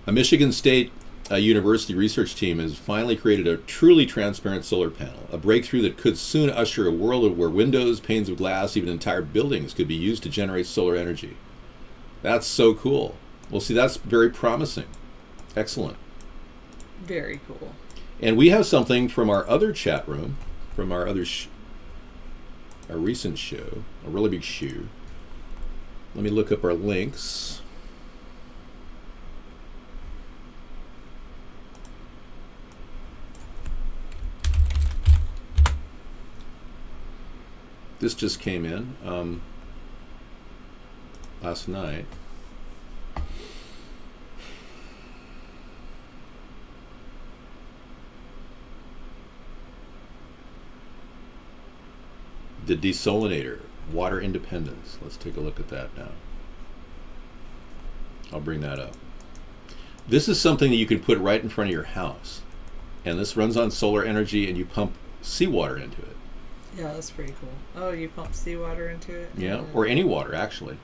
A Michigan State University research team has finally created a truly transparent solar panel, a breakthrough that could soon usher a world where windows, panes of glass, even entire buildings could be used to generate solar energy. That's so cool. Well, see, that's very promising. Excellent. Very cool. And we have something from our other chat room, from our other our recent show, a really big show. Let me look up our links. This just came in last night. The desalinator, water independence. Let's take a look at that now. I'll bring that up. This is something that you can put right in front of your house. And this runs on solar energy, and you pump seawater into it. Yeah, that's pretty cool. Oh, you pump seawater into it? Yeah, or any water, actually.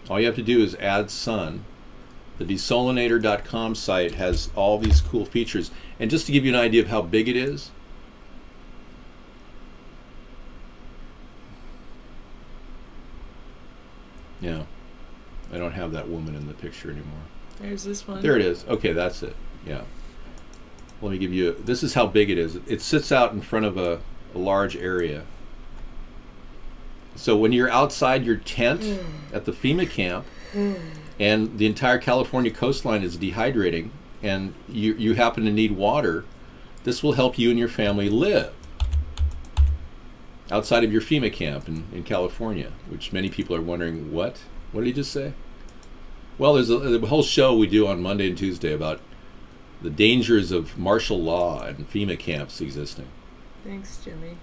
All you have to do is add sun. The desolinator.com site has all these cool features. And just to give you an idea of how big it is, yeah, I don't have that woman in the picture anymore. There's this one. There it is. Okay, that's it. Yeah. Let me give you, this is how big it is. It sits out in front of a large area. So when you're outside your tent at the FEMA camp, and the entire California coastline is dehydrating, and you happen to need water, this will help you and your family live outside of your FEMA camp in California, which many people are wondering, what did he just say? Well, there's a whole show we do on Monday and Tuesday about the dangers of martial law and FEMA camps existing. Thanks, Jimmy.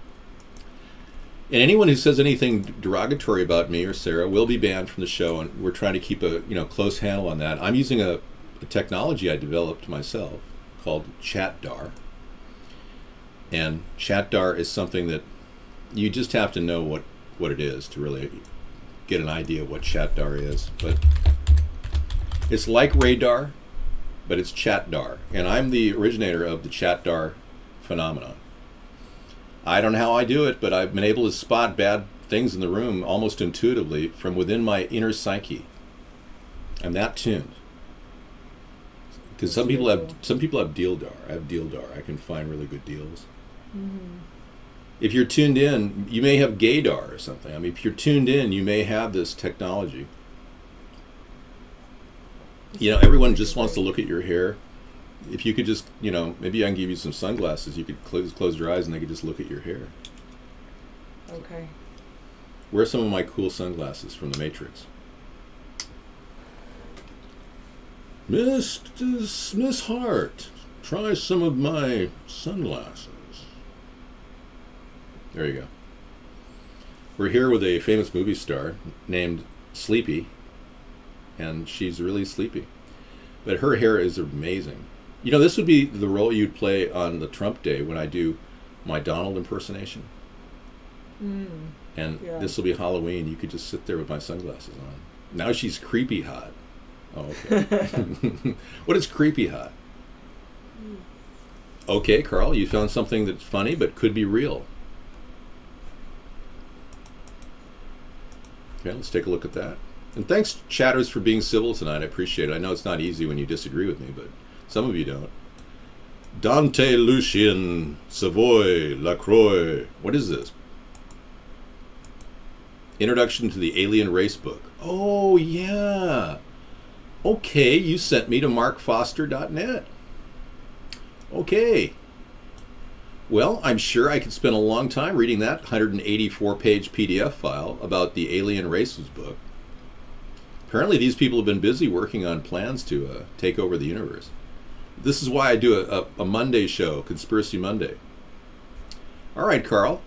And anyone who says anything derogatory about me or Sarah will be banned from the show, and we're trying to keep a close handle on that. I'm using a technology I developed myself called ChatDar. And ChatDar is something that you just have to know what it is to really get an idea of what ChatDar is. But it's like radar, but it's ChatDar. And I'm the originator of the ChatDar phenomenon. I don't know how I do it, but I've been able to spot bad things in the room almost intuitively from within my inner psyche. I'm that tuned. Because some people have deal dar. I have deal dar. I can find really good deals. If you're tuned in, you may have gaydar or something. I mean, if you're tuned in, you may have this technology. Everyone just wants to look at your hair. If you could just, maybe I can give you some sunglasses. You could close your eyes and they could just look at your hair. Okay. Where are some of my cool sunglasses from the Matrix? Miss Hart, try some of my sunglasses. There you go. We're here with a famous movie star named Sleepy, and she's really sleepy. But her hair is amazing. This would be the role you'd play on the Trump day when I do my Donald impersonation. And this will be Halloween. You could just sit there with my sunglasses on. Now she's creepy hot. Oh, okay. What is creepy hot? Okay, Carl, you found something that's funny but could be real. Okay, let's take a look at that. And thanks, chatters, for being civil tonight. I appreciate it. I know it's not easy when you disagree with me, but some of you don't. Dante Lucien, Savoy, Lacroix. What is this? Introduction to the Alien Race book. Oh, yeah. Okay, you sent me to markfoster.net. Okay. Well, I'm sure I could spend a long time reading that 184-page PDF file about the Alien Races book. Apparently these people have been busy working on plans to take over the universe. This is why I do a Monday show, Conspiracy Monday. All right, Carl.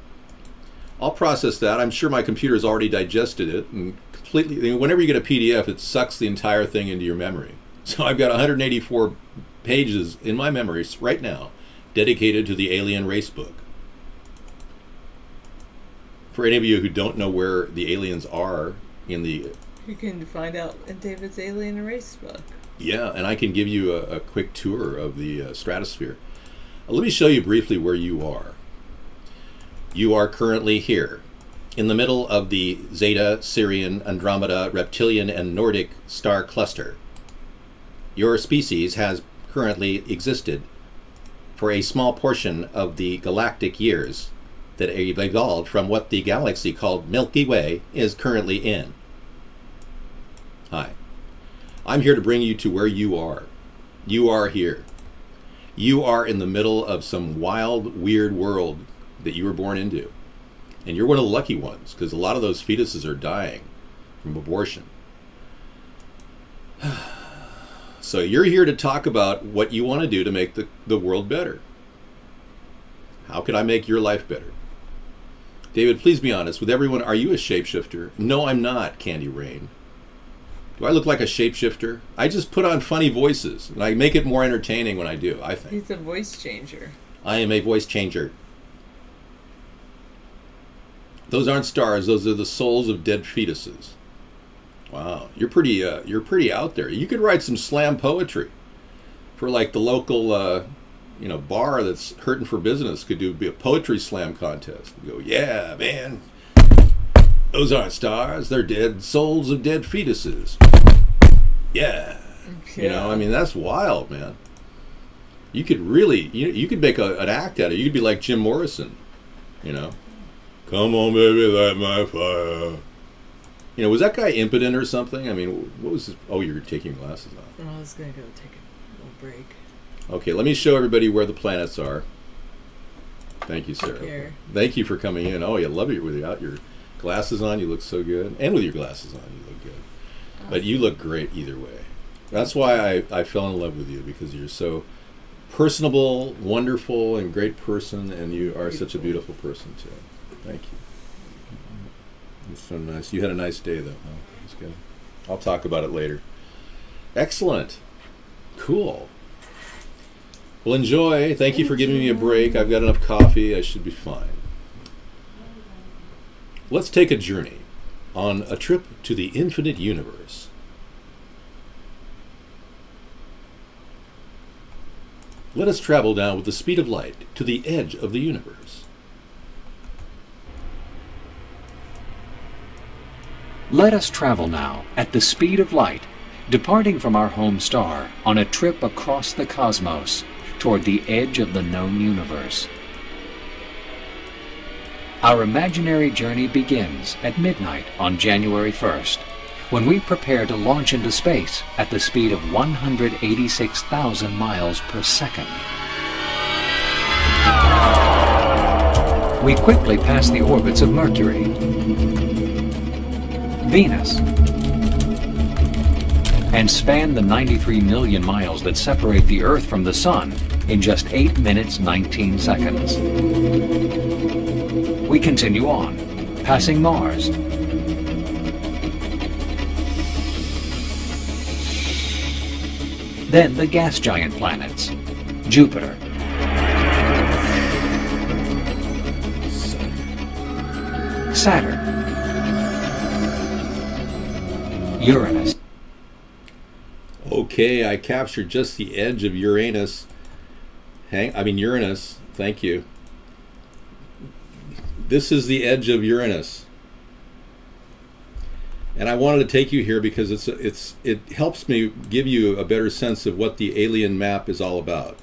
I'll process that. I'm sure my computer's already digested it and completely. Whenever you get a PDF, it sucks the entire thing into your memory. So I've got 184 pages in my memory right now dedicated to the Alien Race book. For any of you who don't know where the aliens are in the... You can find out in David's Alien Race book. Yeah, and I can give you a quick tour of the stratosphere. Let me show you briefly where you are. You are currently here, in the middle of the Zeta, Sirian, Andromeda, Reptilian, and Nordic star cluster. Your species has currently existed for a small portion of the galactic years that evolved from what the galaxy called Milky Way is currently in. Hi. I'm here to bring you to where you are. You are here. You are in the middle of some wild, weird world that you were born into. And you're one of the lucky ones, because a lot of those fetuses are dying from abortion. So you're here to talk about what you want to do to make the world better. How can I make your life better? David, please be honest with everyone. Are you a shapeshifter? No, I'm not, Candy Rain. Do I look like a shapeshifter? I just put on funny voices, and I make it more entertaining when I do, I think. He's a voice changer. I am a voice changer. Those aren't stars. Those are the souls of dead fetuses. Wow, you're pretty out there. You could write some slam poetry for like the local, bar that's hurting for business. Could be a poetry slam contest. You go, yeah, man. Those aren't stars. They're dead souls of dead fetuses. Yeah. I mean, that's wild, man. You could really, you could make an act out of it. You could be like Jim Morrison, Come on, baby, light my fire. Was that guy impotent or something? I mean, what was his... Oh, you're taking your glasses off. I was going to go take a little break. Okay, let me show everybody where the planets are. Thank you, Sarah. Here. Thank you for coming in. Oh, you love it without your glasses on. You look so good. And with your glasses on, you look good. But you look great either way. That's why I fell in love with you, because you're so personable, wonderful, and great person, and you are such a beautiful person, too. Thank you. It's so nice. You had a nice day, though. Huh? It's good. I'll talk about it later. Excellent. Cool. Well, enjoy. Thank you for giving me a break. I've got enough coffee. I should be fine. Let's take a journey on a trip to the infinite universe. Let us travel down with the speed of light to the edge of the universe. Let us travel now at the speed of light, departing from our home star on a trip across the cosmos toward the edge of the known universe. Our imaginary journey begins at midnight on January 1st, when we prepare to launch into space at the speed of 186,000 miles per second. We quickly pass the orbits of Mercury, Venus, and span the 93 million miles that separate the Earth from the Sun in just 8 minutes 19 seconds. We continue on, passing Mars, then the gas giant planets, Jupiter, Saturn, Uranus. Okay, I captured just the edge of Uranus. Uranus. Thank you. This is the edge of Uranus. And I wanted to take you here because it helps me give you a better sense of what the alien map is all about.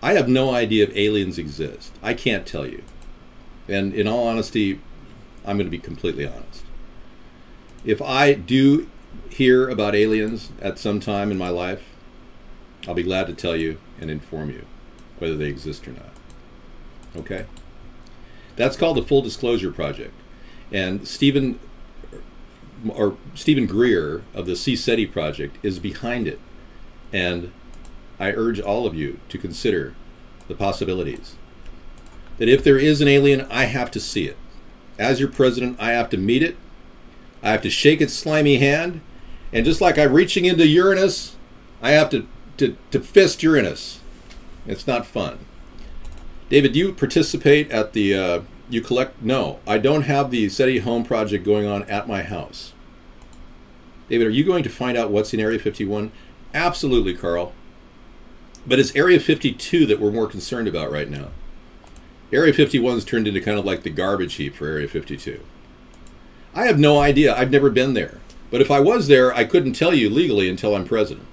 I have no idea if aliens exist. I can't tell you. And in all honesty, I'm going to be completely honest. If I do hear about aliens at some time in my life, I'll be glad to tell you and inform you whether they exist or not. Okay? That's called the Full Disclosure Project. And Stephen Greer of the CSETI Project is behind it. And I urge all of you to consider the possibilities. That if there is an alien, I have to see it. As your president, I have to meet it. I have to shake its slimy hand. And just like I'm reaching into Uranus, I have to fist Uranus. It's not fun. David, do you participate at the, you collect? No, I don't have the SETI Home Project going on at my house. David, are you going to find out what's in Area 51? Absolutely, Carl. But it's Area 52 that we're more concerned about right now. Area 51's turned into kind of like the garbage heap for Area 52. I have no idea. I've never been there. But if I was there, I couldn't tell you legally until I'm president.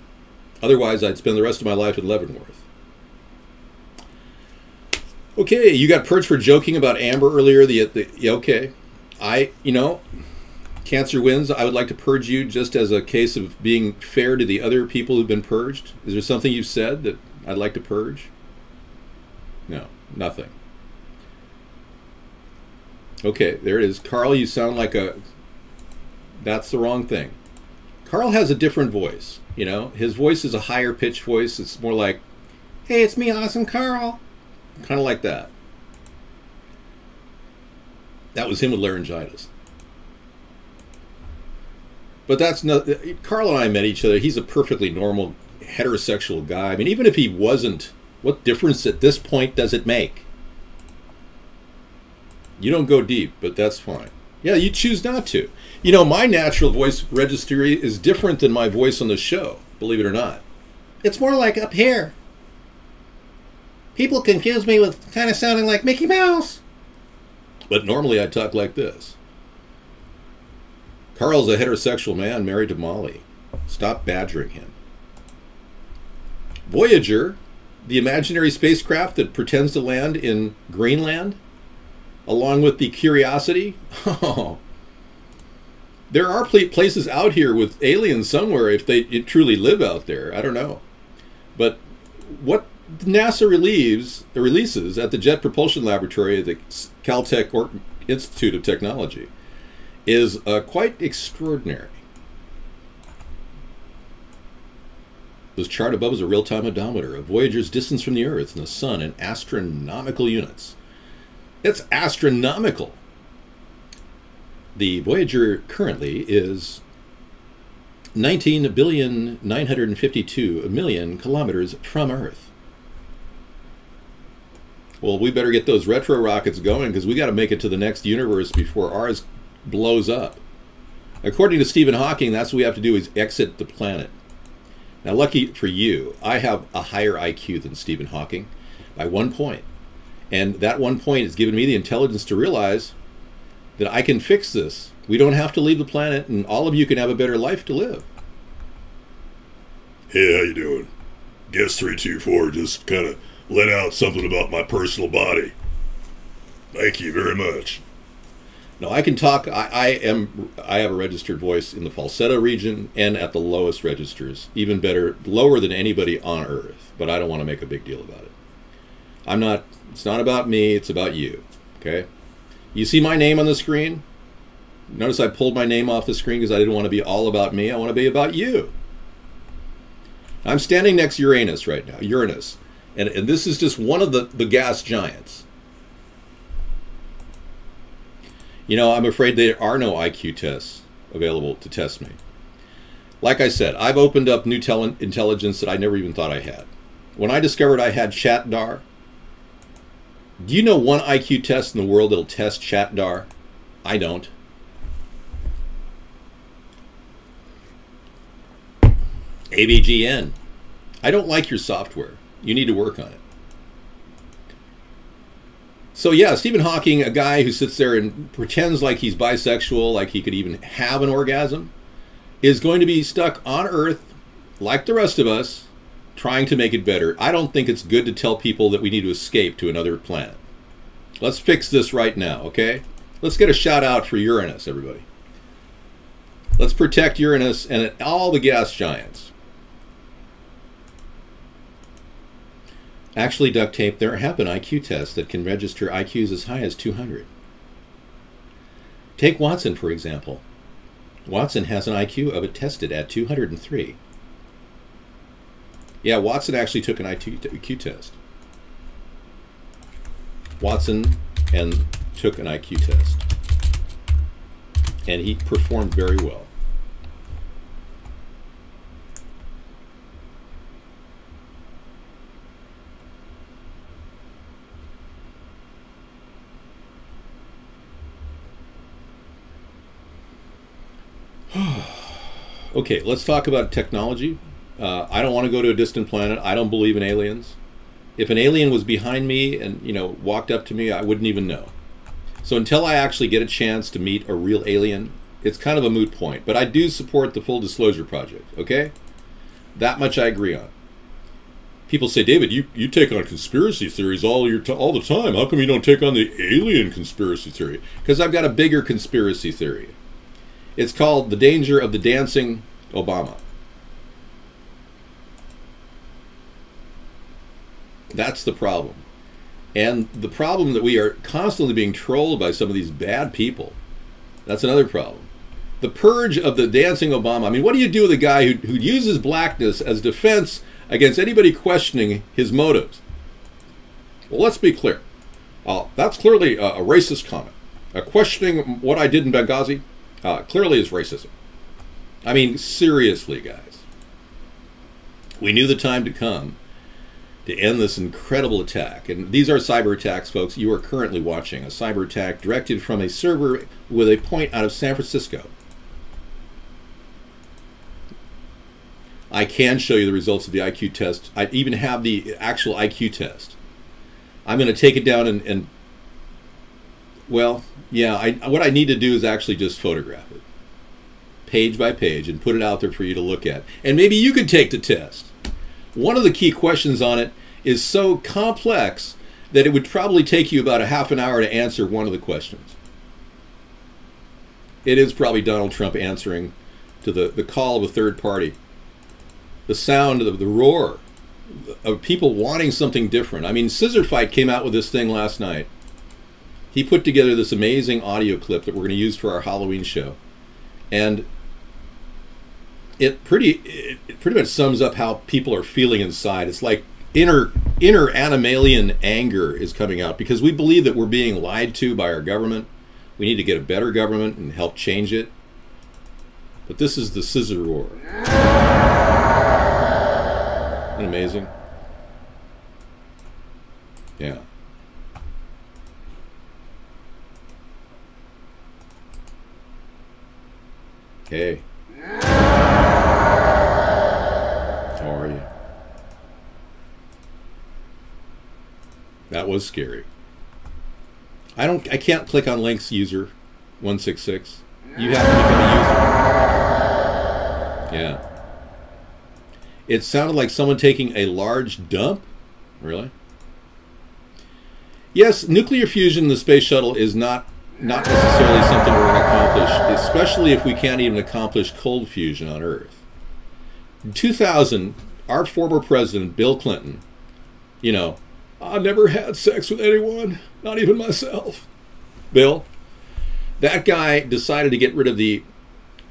Otherwise, I'd spend the rest of my life in Leavenworth. Okay, you got perched for joking about Amber earlier. Okay. Cancer wins. I would like to purge you just as a case of being fair to the other people who've been purged. Is there something you've said that I'd like to purge? No, nothing. Okay, there it is. Carl, you sound like a... That's the wrong thing. Carl has a different voice, His voice is a higher pitched voice. It's more like, hey, it's me, Awesome Carl. Kind of like that. That was him with laryngitis. But that's not. Carl and I met each other. He's a perfectly normal heterosexual guy. I mean, even if he wasn't, what difference at this point does it make? You don't go deep, but that's fine. Yeah, you choose not to. You know, my natural voice registry is different than my voice on the show, believe it or not. It's more like up here. People confuse me with kind of sounding like Mickey Mouse. But normally I talk like this. Carl's a heterosexual man married to Molly. Stop badgering him. Voyager, the imaginary spacecraft that pretends to land in Greenland, along with the Curiosity. Oh, there are places out here with aliens somewhere if they truly live out there. I don't know. But what NASA releases at the Jet Propulsion Laboratory at the Caltech Institute of Technology is quite extraordinary. This chart above is a real-time odometer of Voyager's distance from the Earth and the Sun in astronomical units. It's astronomical. The Voyager currently is 19,952,000,000 kilometers from Earth. Well, we better get those retro rockets going because we got to make it to the next universe before ours blows up. According to Stephen Hawking, that's what we have to do is exit the planet. Now, lucky for you, I have a higher IQ than Stephen Hawking by 1 point. And that 1 point has given me the intelligence to realize that I can fix this. We don't have to leave the planet, and all of you can have a better life to live. Hey, how you doing? Guest 324 just kind of let out something about my personal body. Thank you very much. No, I can talk. I have a registered voice in the falsetto region and at the lowest registers, even better, lower than anybody on Earth. But I don't want to make a big deal about it. I'm not. It's not about me. It's about you. Okay. You see my name on the screen? Notice I pulled my name off the screen because I didn't want to be all about me. I want to be about you. I'm standing next to Uranus right now. Uranus, and this is just one of the gas giants. You know, I'm afraid there are no IQ tests available to test me. Like I said, I've opened up new intelligence that I never even thought I had. When I discovered I had ChatDar, do you know one IQ test in the world that'll test ChatDar? I don't. AVGN. I don't like your software. You need to work on it. So yeah, Stephen Hawking, a guy who sits there and pretends like he's bisexual, like he could even have an orgasm, is going to be stuck on Earth, like the rest of us, trying to make it better. I don't think it's good to tell people that we need to escape to another planet. Let's fix this right now, okay? Let's get a shout out for Uranus, everybody. Let's protect Uranus and all the gas giants. Actually, duct tape, there have been IQ tests that can register IQs as high as 200. Take Watson, for example. Watson has an IQ of it tested at 203. Yeah, Watson actually took an IQ test. Watson took an IQ test. And he performed very well. Okay, let's talk about technology. I don't want to go to a distant planet. I don't believe in aliens. If an alien was behind me and, you know, walked up to me, I wouldn't even know. So until I actually get a chance to meet a real alien, it's kind of a moot point. But I do support the Full Disclosure Project, okay? That much I agree on. People say, David, you take on conspiracy theories all the time. How come you don't take on the alien conspiracy theory? Because I've got a bigger conspiracy theory. It's called The Danger of the Dancing Obama. That's the problem. And the problem that we are constantly being trolled by some of these bad people. That's another problem. The purge of the dancing Obama. I mean, what do you do with a guy who uses blackness as defense against anybody questioning his motives? Well, let's be clear. That's clearly a racist comment. Questioning what I did in Benghazi clearly is racism. I mean, seriously, guys. We knew the time to come to end this incredible attack. And these are cyber attacks, folks. You are currently watching a cyber attack directed from a server with a point out of San Francisco. I can show you the results of the IQ test. I even have the actual IQ test. I'm going to take it down and well, yeah, what I need to do is actually just photograph it, page by page, and put it out there for you to look at. And maybe you could take the test. One of the key questions on it is so complex that it would probably take you about a half an hour to answer one of the questions. It is probably Donald Trump answering to the call of a third party. The sound of the roar of people wanting something different. I mean, Scissor Fight came out with this thing last night. He put together this amazing audio clip that we're going to use for our Halloween show. And it pretty much sums up how people are feeling inside. It's like inner animalian anger is coming out because we believe that we're being lied to by our government. We need to get a better government and help change it. But this is the scissor roar. Isn't it amazing? Yeah. Hey. How are you? That was scary. I can't click on links, user 166. You have to become a user. Yeah. It sounded like someone taking a large dump? Really? Yes, nuclear fusion in the space shuttle is not necessarily something we're going to accomplish, especially if we can't even accomplish cold fusion on Earth. In 2000, our former president, Bill Clinton, you know, I never had sex with anyone, not even myself. Bill, that guy decided to get rid of the,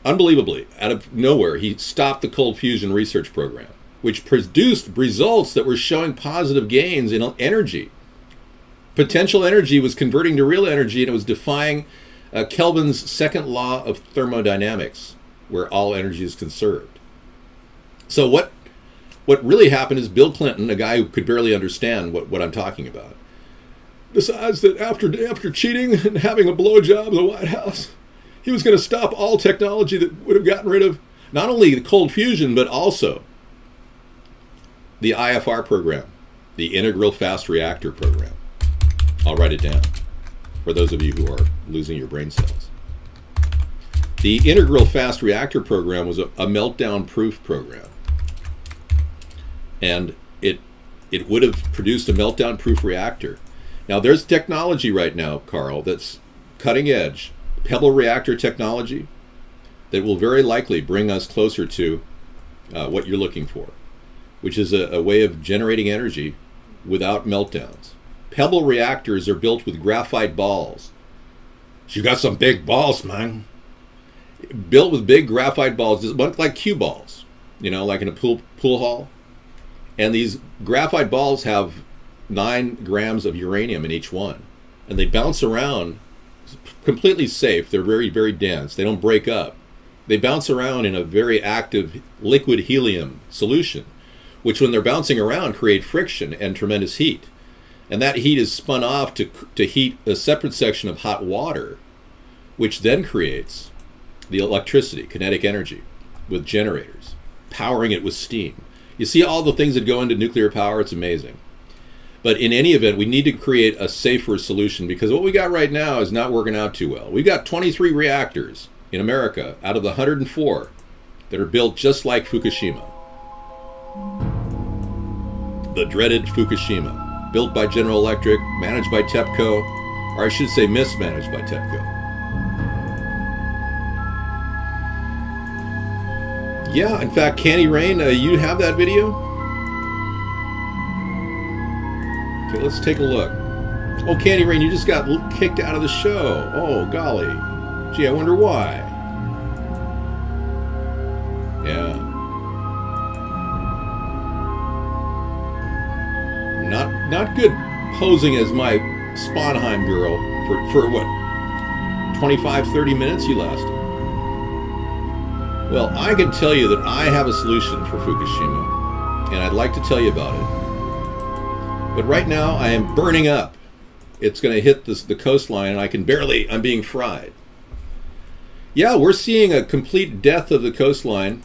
unbelievably, out of nowhere, he stopped the cold fusion research program, which produced results that were showing positive gains in energy. Potential energy was converting to real energy, and it was defying Kelvin's second law of thermodynamics, where all energy is conserved. So what really happened is Bill Clinton, a guy who could barely understand what I'm talking about, decides that after cheating and having a blowjob in the White House, he was going to stop all technology that would have gotten rid of not only the cold fusion, but also the IFR program, the Integral Fast Reactor program. I'll write it down for those of you who are losing your brain cells. The Integral Fast Reactor program was a meltdown-proof program. And it would have produced a meltdown-proof reactor. Now, there's technology right now, Carl, that's cutting edge, pebble reactor technology, that will very likely bring us closer to what you're looking for, which is a way of generating energy without meltdowns. Pebble reactors are built with graphite balls. You got some big balls, man. Built with big graphite balls, like cue balls, you know, like in a pool hall. And these graphite balls have 9 grams of uranium in each one. And they bounce around, completely safe. They're very, very dense. They don't break up. They bounce around in a very active liquid helium solution, which when they're bouncing around create friction and tremendous heat. And that heat is spun off to heat a separate section of hot water, which then creates the electricity, kinetic energy, with generators, powering it with steam. You see all the things that go into nuclear power, it's amazing. But in any event, we need to create a safer solution because what we got right now is not working out too well. We've got 23 reactors in America out of the 104 that are built just like Fukushima. The dreaded Fukushima. Built by General Electric, managed by TEPCO, or I should say mismanaged by TEPCO. Yeah, in fact, Candy Rain, you have that video? Okay, let's take a look. Oh, Candy Rain, you just got kicked out of the show. Oh, golly. Gee, I wonder why. Yeah. Not good posing as my Sponheim girl for what, 25, 30 minutes you lasted. Well, I can tell you that I have a solution for Fukushima, and I'd like to tell you about it. But right now, I am burning up. It's going to hit the coastline, and I'm being fried. Yeah, we're seeing a complete death of the coastline,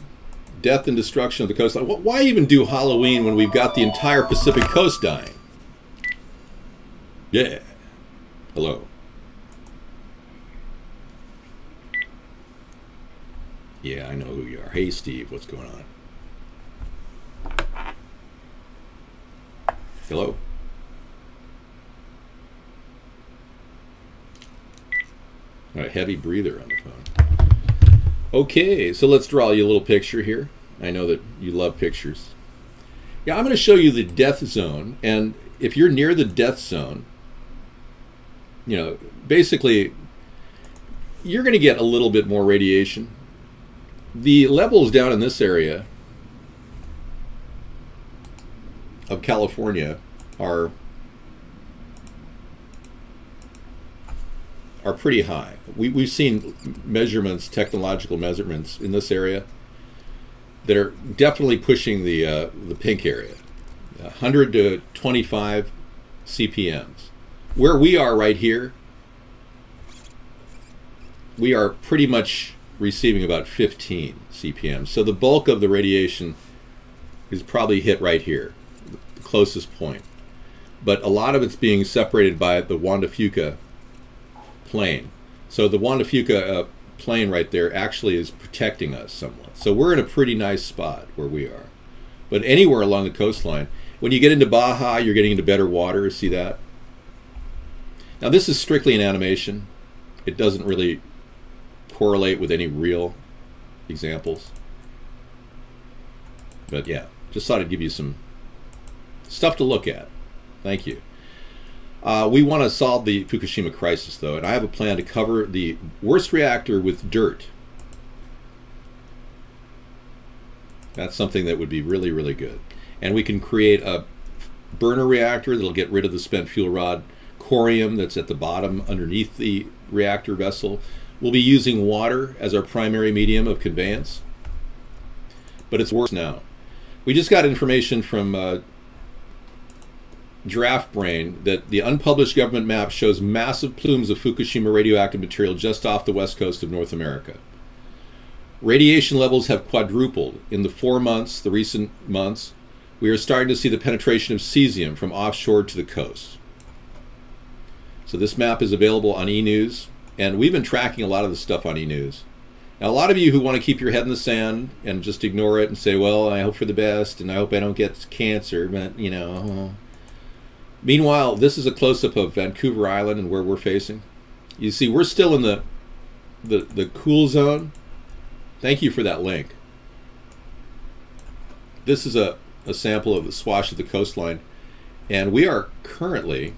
death and destruction of the coastline. Why even do Halloween when we've got the entire Pacific coast dying? Yeah. Hello. Yeah, I know who you are. Hey, Steve, what's going on? Hello? A heavy breather on the phone. Okay, so let's draw you a little picture here. I know that you love pictures. Yeah, I'm going to show you the death zone, and if you're near the death zone, you know, basically, you're going to get a little bit more radiation. The levels down in this area of California are pretty high. We've seen measurements, technological measurements in this area that are definitely pushing the pink area, 100 to 25 CPMs. Where we are right here, we are pretty much receiving about 15 CPM. So the bulk of the radiation is probably hit right here, the closest point. But a lot of it's being separated by the Juan de Fuca plane. So the Juan de Fuca plane right there actually is protecting us somewhat. So we're in a pretty nice spot where we are. But anywhere along the coastline, when you get into Baja, you're getting into better water. See that? Now this is strictly an animation. It doesn't really correlate with any real examples. But yeah, just thought I'd give you some stuff to look at. Thank you. We want to solve the Fukushima crisis, though, and I have a plan to cover the worst reactor with dirt. That's something that would be really, really good. And we can create a burner reactor that'll get rid of the spent fuel rod corium that's at the bottom underneath the reactor vessel. We'll be using water as our primary medium of conveyance. But it's worse now. We just got information from Giraffe Brain that the unpublished government map shows massive plumes of Fukushima radioactive material just off the west coast of North America. Radiation levels have quadrupled in the recent months. We are starting to see the penetration of cesium from offshore to the coast. So this map is available on e-news, and we've been tracking a lot of the stuff on e-news. Now, a lot of you who want to keep your head in the sand and just ignore it and say, well, I hope for the best, and I hope I don't get cancer, but, you know. Meanwhile, this is a close-up of Vancouver Island and where we're facing. You see, we're still in the cool zone. Thank you for that link. This is a sample of the swash of the coastline, and we are currently,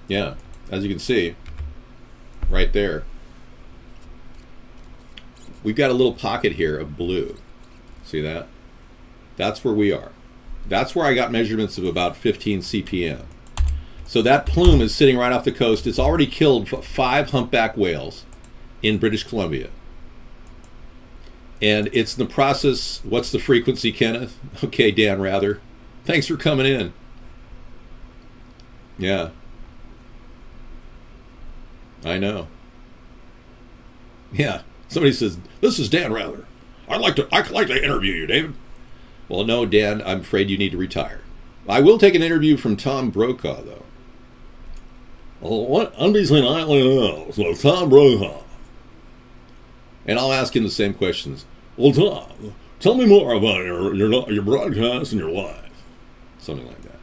yeah, as you can see, right there, we've got a little pocket here of blue. See that? That's where we are. That's where I got measurements of about 15 CPM. So that plume is sitting right off the coast. It's already killed 5 humpback whales in British Columbia. And it's in the process. What's the frequency, Kenneth? Okay, Dan Rather. Thanks for coming in. Yeah. I know. Yeah. Somebody says, this is Dan Rather. I'd like to interview you, David. Well, no, Dan, I'm afraid you need to retire. I will take an interview from Tom Brokaw, though. Well, what? I'm between Island and so Tom Brokaw. And I'll ask him the same questions. Well, Tom, tell me more about your broadcast and your life. Something like that.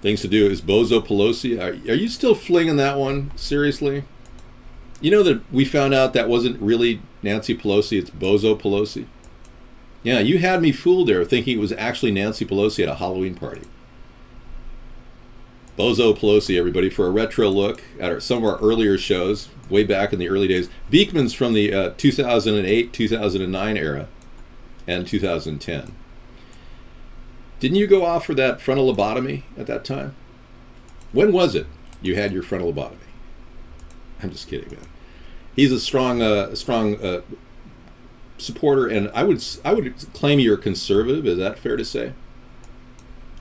Things to do is Bozo Pelosi. Are you still flinging that one? Seriously? You know that we found out that wasn't really Nancy Pelosi, it's Bozo Pelosi? Yeah, you had me fooled there thinking it was actually Nancy Pelosi at a Halloween party. Bozo Pelosi, everybody, for a retro look at some of our earlier shows, way back in the early days. Beekman's from the 2008, 2009 era, and 2010. Didn't you go off for that frontal lobotomy at that time? When was it you had your frontal lobotomy? I'm just kidding, man. He's a strong supporter, and I would claim you're conservative. Is that fair to say?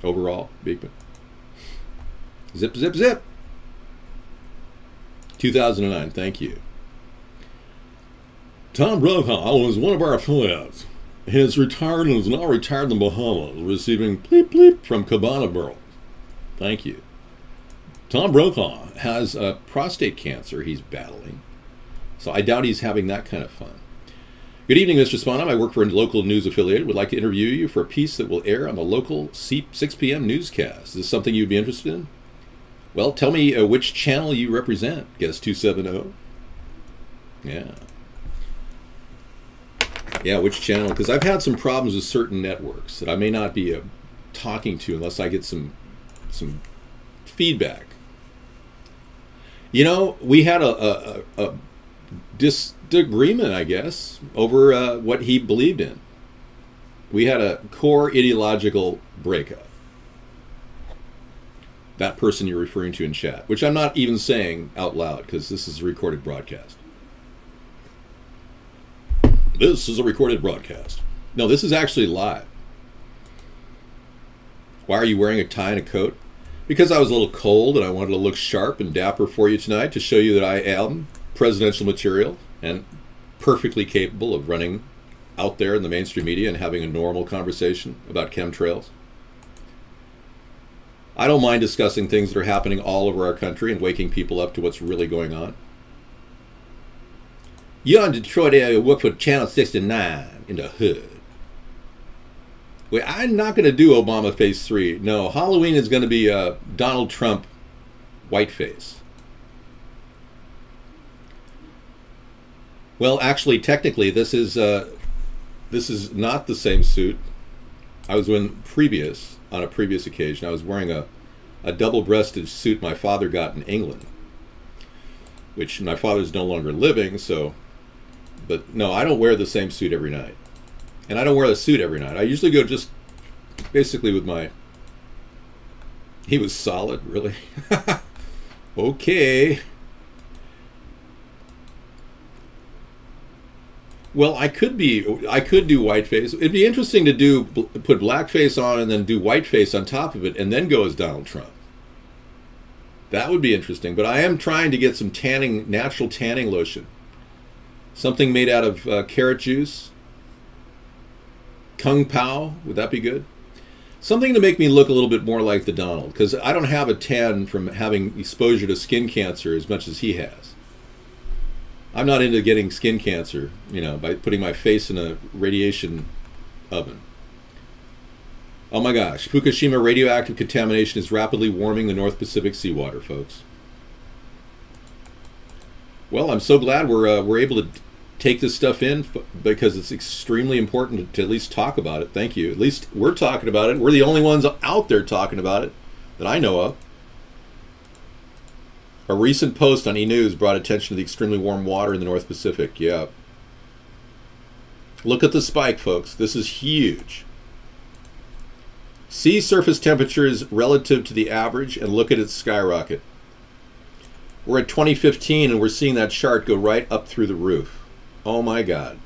Overall, Beekman. Zip, zip, zip. 2009. Thank you. Tom Brokaw was one of our affiliates. He is retired and is now retired in the Bahamas, receiving bleep bleep from Cabana Burrows. Thank you. Tom Brokaw has prostate cancer he's battling, so I doubt he's having that kind of fun. Good evening, Mr. Spanheim. I work for a local news affiliate. Would like to interview you for a piece that will air on the local 6 p.m. newscast. Is this something you'd be interested in? Well, tell me which channel you represent. Guess 270. Yeah. Yeah, which channel? Because I've had some problems with certain networks that I may not be talking to unless I get some feedback. You know, we had a disagreement, I guess, over what he believed in. We had a core ideological breakup. That person you're referring to in chat, which I'm not even saying out loud because this is a recorded broadcast. This is a recorded broadcast. No, this is actually live. Why are you wearing a tie and a coat? Because I was a little cold and I wanted to look sharp and dapper for you tonight to show you that I am presidential material and perfectly capable of running out there in the mainstream media and having a normal conversation about chemtrails. I don't mind discussing things that are happening all over our country and waking people up to what's really going on. You're in Detroit area, work for Channel 69 in the hood. Wait, I'm not going to do Obama Phase 3. No, Halloween is going to be Donald Trump whiteface. Well, actually, technically, this is not the same suit. I was on a previous occasion. I was wearing a double-breasted suit my father got in England, which my father's no longer living, so... But no, I don't wear the same suit every night. And I don't wear the suit every night. I usually go just basically with my... He was solid, really? Okay. Well, I could do whiteface. It'd be interesting to put blackface on and then do whiteface on top of it and then go as Donald Trump. That would be interesting. But I am trying to get some natural tanning lotion. Something made out of carrot juice. Kung Pao, would that be good? Something to make me look a little bit more like the Donald, because I don't have a tan from having exposure to skin cancer as much as he has. I'm not into getting skin cancer, you know, by putting my face in a radiation oven. Oh my gosh, Fukushima radioactive contamination is rapidly warming the North Pacific seawater, folks. Well, I'm so glad we're able to take this stuff in because it's extremely important to at least talk about it. Thank you. At least we're talking about it. We're the only ones out there talking about it that I know of. A recent post on E! News brought attention to the extremely warm water in the North Pacific. Yeah. Look at the spike, folks. This is huge. Sea surface temperatures relative to the average and look at its skyrocket. We're at 2015 and we're seeing that chart go right up through the roof. Oh my God.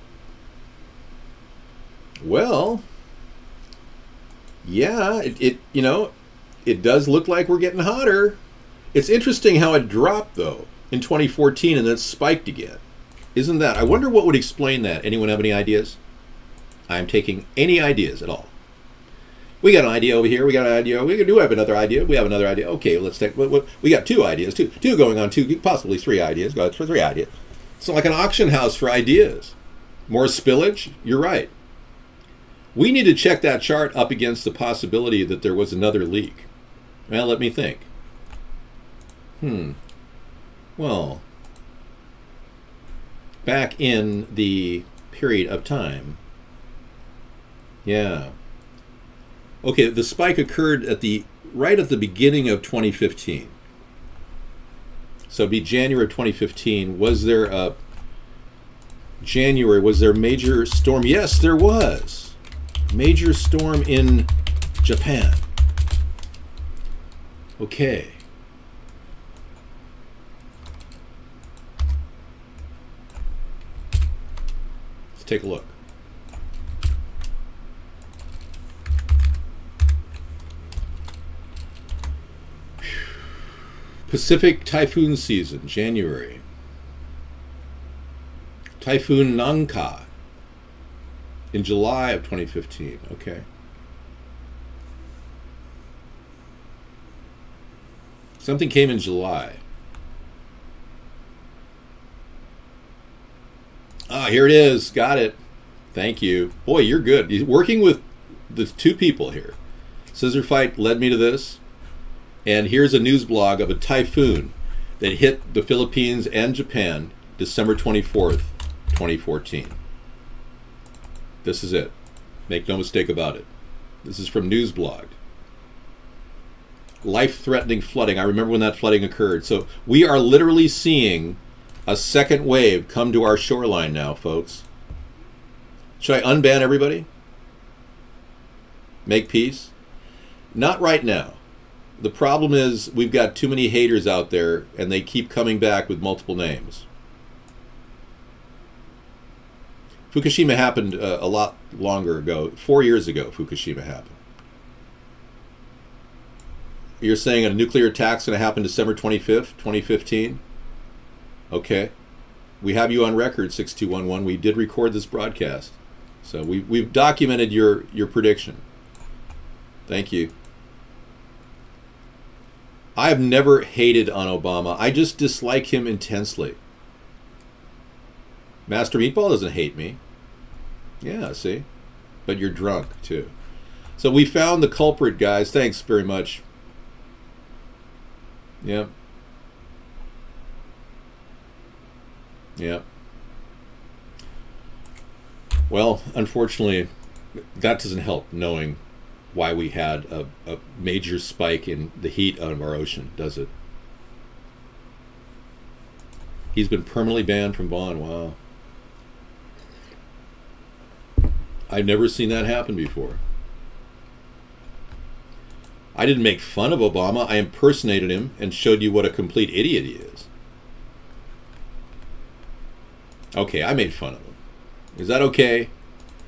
Well, yeah, it does look like we're getting hotter. It's interesting how it dropped though in 2014 and then spiked again. Isn't that? I wonder what would explain that. Anyone have any ideas? I'm taking any ideas at all. We got an idea over here. We got an idea. We do have another idea. We have another idea. Okay, let's take. We got two ideas. Two going on. Two, possibly three ideas. Got three ideas. It's like an auction house for ideas. More spillage. You're right. We need to check that chart up against the possibility that there was another leak. Well, let me think. Well, back in the period of time. Yeah. Okay, the spike occurred right at the beginning of 2015. So it'd be January of 2015. Was there a major storm? Yes, there was. Major storm in Japan. Let's take a look. Pacific typhoon season, January. Typhoon Nangka in July of 2015. Okay. Something came in July. Ah, here it is. Got it. Thank you. Boy, you're good. You're working with the two people here. Scissor Fight led me to this. And here's a news blog of a typhoon that hit the Philippines and Japan December 24th, 2014. This is it. Make no mistake about it. This is from Newsblog. Life-threatening flooding. I remember when that flooding occurred. So we are literally seeing a second wave come to our shoreline now, folks. Should I unban everybody? Make peace? Not right now. The problem is we've got too many haters out there and they keep coming back with multiple names. Fukushima happened a lot longer ago. 4 years ago, Fukushima happened. You're saying a nuclear attack's going to happen December 25th, 2015? Okay. We have you on record, 6211. We did record this broadcast. So we've documented your prediction. Thank you. I have never hated on Obama. I just dislike him intensely. Master Meatball doesn't hate me. Yeah, see? But you're drunk, too. So we found the culprit, guys. Thanks very much. Yep. Yep. Well, unfortunately, that doesn't help knowing why we had a major spike in the heat out of our ocean, does it? He's been permanently banned from Bonn. Wow. I've never seen that happen before. I didn't make fun of Obama. I impersonated him and showed you what a complete idiot he is. Okay, I made fun of him. Is that okay?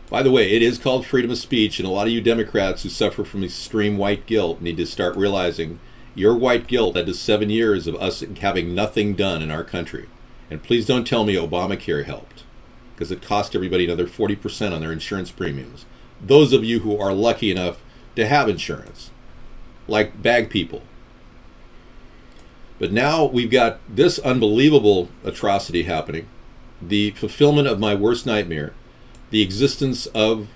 By the way, it is called freedom of speech, and a lot of you Democrats who suffer from extreme white guilt need to start realizing your white guilt led to 7 years of us having nothing done in our country. And please don't tell me Obamacare helped, because it cost everybody another 40% on their insurance premiums. Those of you who are lucky enough to have insurance, like bag people. But now we've got this unbelievable atrocity happening, the fulfillment of my worst nightmare, the existence of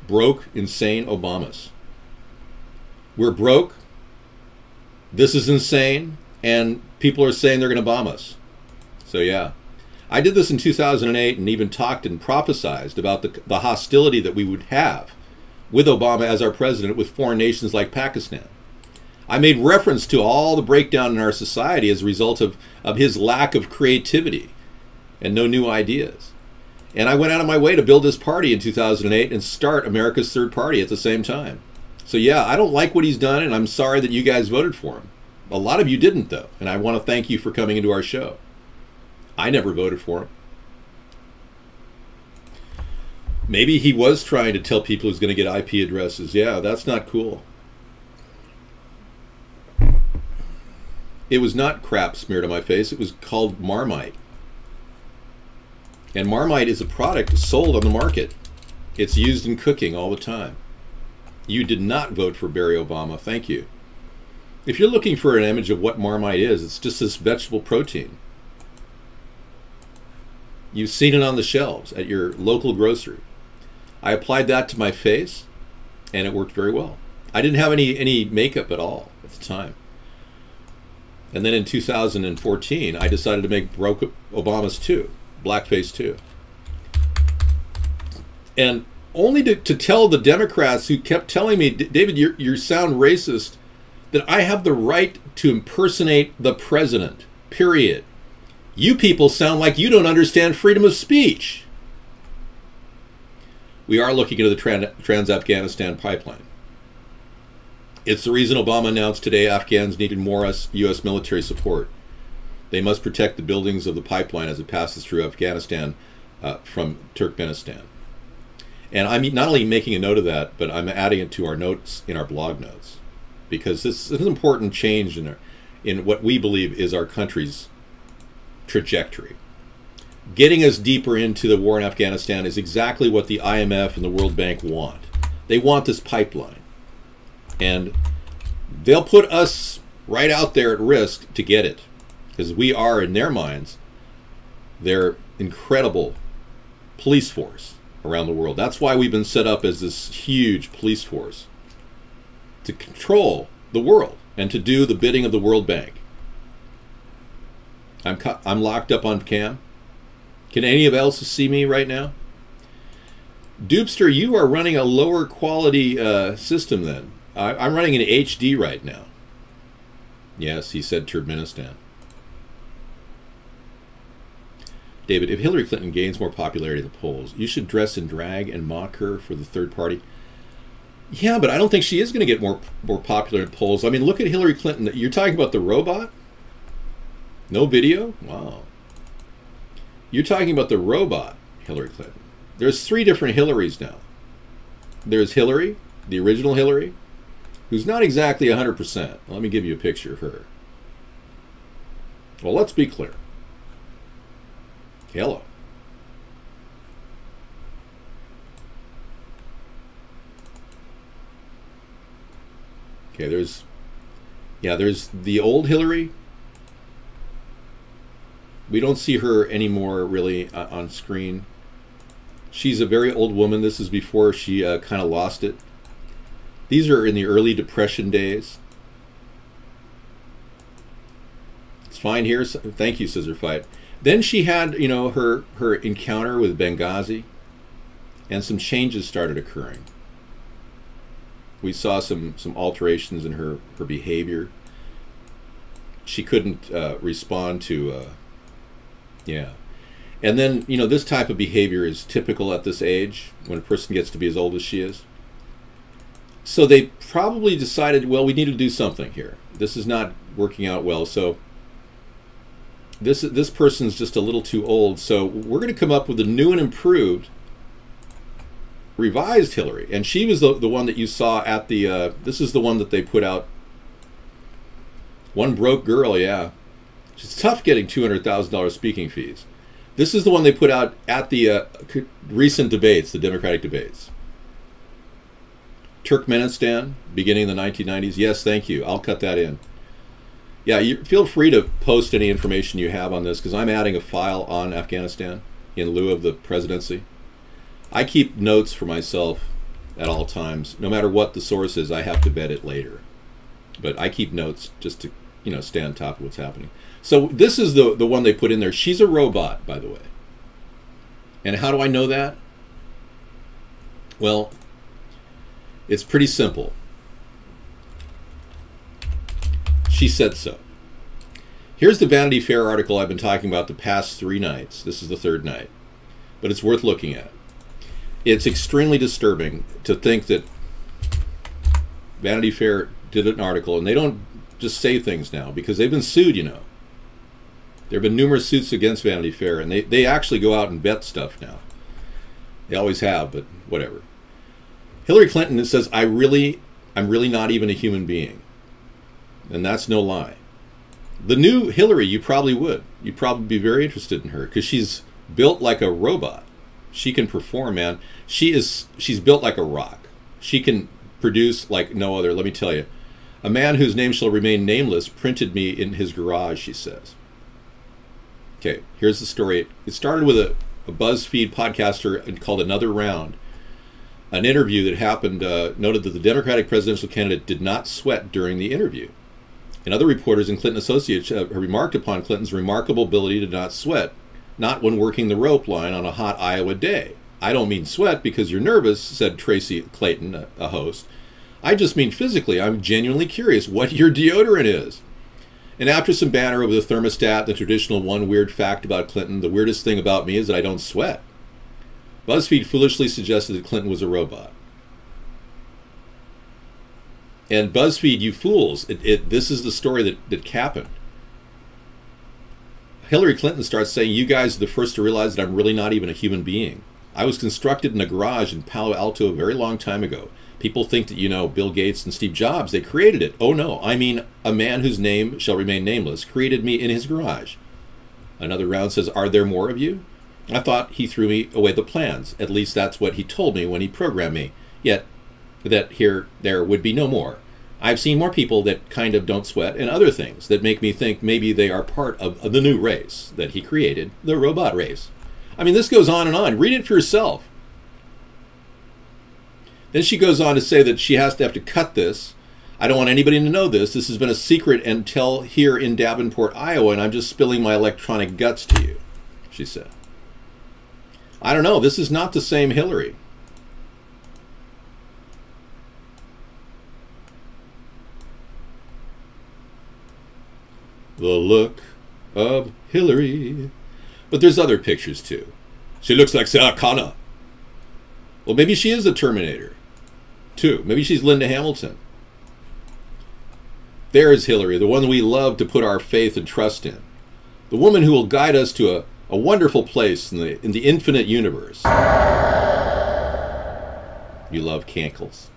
broke, insane Obamas. We're broke, this is insane, and people are saying they're going to bomb us. So yeah. I did this in 2008 and even talked and prophesized about the hostility that we would have with Obama as our president with foreign nations like Pakistan. I made reference to all the breakdown in our society as a result of his lack of creativity and no new ideas. And I went out of my way to build this party in 2008 and start America's Third Party at the same time. So yeah, I don't like what he's done, and I'm sorry that you guys voted for him. A lot of you didn't, though, and I want to thank you for coming into our show. I never voted for him. Maybe he was trying to tell people he's going to get IP addresses. Yeah, that's not cool. It was not crap smeared on my face. It was called Marmite. And Marmite is a product sold on the market. It's used in cooking all the time. You did not vote for Barry Obama. Thank you. If you're looking for an image of what Marmite is, it's just this vegetable protein. You've seen it on the shelves at your local grocery. I applied that to my face, and it worked very well. I didn't have any makeup at all at the time. And then in 2014, I decided to make Broke Obamas 2, Blackface 2. And only to tell the Democrats who kept telling me, David, you sound racist, that I have the right to impersonate the president, period. You people sound like you don't understand freedom of speech. We are looking into the Trans-Afghanistan pipeline. It's the reason Obama announced today Afghans needed more U.S. military support. They must protect the buildings of the pipeline as it passes through Afghanistan from Turkmenistan. And I'm not only making a note of that, but I'm adding it to our notes in our blog notes, because this is an important change in what we believe is our country's trajectory. Getting us deeper into the war in Afghanistan is exactly what the IMF and the World Bank want. They want this pipeline. And they'll put us right out there at risk to get it, because we are, in their minds, their incredible police force around the world. That's why we've been set up as this huge police force to control the world and to do the bidding of the World Bank. I'm locked up on cam. Can any of else see me right now? Dupster, you are running a lower quality system then. I'm running an HD right now. Yes, he said Turkmenistan. David, if Hillary Clinton gains more popularity in the polls, you should dress in drag and mock her for the third party. Yeah, but I don't think she is going to get more popular in polls. I mean, look at Hillary Clinton. You're talking about the robot? No video? Wow. You're talking about the robot, Hillary Clinton. There's 3 different Hillarys now. There's Hillary, the original Hillary, who's not exactly 100%. Let me give you a picture of her. Well, let's be clear. Hello. Okay, there's the old Hillary. We don't see her anymore really on screen. She's a very old woman. This is before she kind of lost it. These are in the early Depression days. It's fine here. Thank you, Scissor Fight. Then she had, you know, her encounter with Benghazi, and some changes started occurring. We saw some alterations in her behavior. She couldn't respond to, yeah. And then, you know, this type of behavior is typical at this age, when a person gets to be as old as she is. So they probably decided, well, we need to do something here. This is not working out well, so this person's just a little too old, so we're going to come up with a new and improved, revised Hillary. And she was the one that you saw at the, this is the one that they put out. One broke girl, yeah. It's tough getting $200,000 speaking fees. This is the one they put out at the recent debates, the Democratic debates. Turkmenistan, beginning of the 1990s. Yes, thank you. I'll cut that in. Yeah, you feel free to post any information you have on this, because I'm adding a file on Afghanistan in lieu of the presidency. I keep notes for myself at all times. No matter what the source is, I have to vet it later. But I keep notes just to, you know, stay on top of what's happening. So this is the one they put in there. She's a robot, by the way. And how do I know that? Well, it's pretty simple. She said so. Here's the Vanity Fair article I've been talking about the past 3 nights. This is the 3rd night. But it's worth looking at. It's extremely disturbing to think that Vanity Fair did an article, and they don't just say things now, because they've been sued, you know. There have been numerous suits against Vanity Fair, and they actually go out and vet stuff now. They always have, but whatever. Hillary Clinton says, I'm really not even a human being. And that's no lie. The new Hillary, you probably would. You'd probably be very interested in her, because she's built like a robot. She can perform, man. She's built like a rock. She can produce like no other. Let me tell you. A man whose name shall remain nameless printed me in his garage, she says. Okay, here's the story. It started with a BuzzFeed podcaster called Another Round. An interview that happened noted that the Democratic presidential candidate did not sweat during the interview. And other reporters and Clinton associates remarked upon Clinton's remarkable ability to not sweat, not when working the rope line on a hot Iowa day. I don't mean sweat because you're nervous, said Tracy Clayton, a host. I just mean physically. I'm genuinely curious what your deodorant is. And after some banter over the thermostat, the traditional one weird fact about Clinton, the weirdest thing about me is that I don't sweat. BuzzFeed foolishly suggested that Clinton was a robot. And BuzzFeed, you fools, this is the story that happened. Hillary Clinton starts saying, you guys are the first to realize that I'm really not even a human being. I was constructed in a garage in Palo Alto a very long time ago. People think that, you know, Bill Gates and Steve Jobs, they created it. Oh no, I mean a man whose name shall remain nameless created me in his garage. Another round says, are there more of you? I thought he threw me away the plans. At least that's what he told me when he programmed me. Yet, that there would be no more. I've seen more people that kind of don't sweat and other things that make me think maybe they are part of the new race that he created, the robot race. I mean, this goes on and on. Read it for yourself. Then she goes on to say that she has to cut this. I don't want anybody to know this. This has been a secret until here in Davenport, Iowa, and I'm just spilling my electronic guts to you, she said. I don't know. This is not the same Hillary. The look of Hillary. But there's other pictures too. She looks like Sarah Connor. Well, maybe she is the Terminator too. Maybe she's Linda Hamilton. There's Hillary, the one we love to put our faith and trust in. The woman who will guide us to a wonderful place in the infinite universe. You love cankles.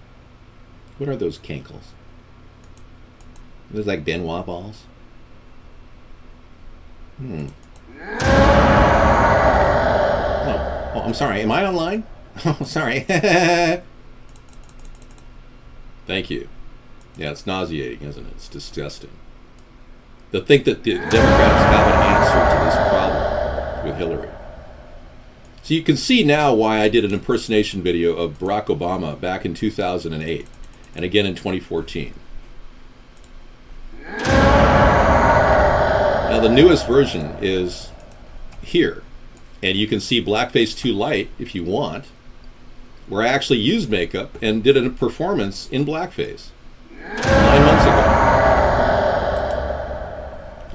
What are those cankles? Those like Benoit balls? Oh, I'm sorry. Am I online? Oh, sorry. Thank you. Yeah, it's nauseating, isn't it? It's disgusting. To think that the Democrats have an answer to this problem with Hillary. So you can see now why I did an impersonation video of Barack Obama back in 2008 and again in 2014. Now the newest version is here, and you can see Blackface Too Light if you want, where I actually used makeup and did a performance in blackface 9 months ago.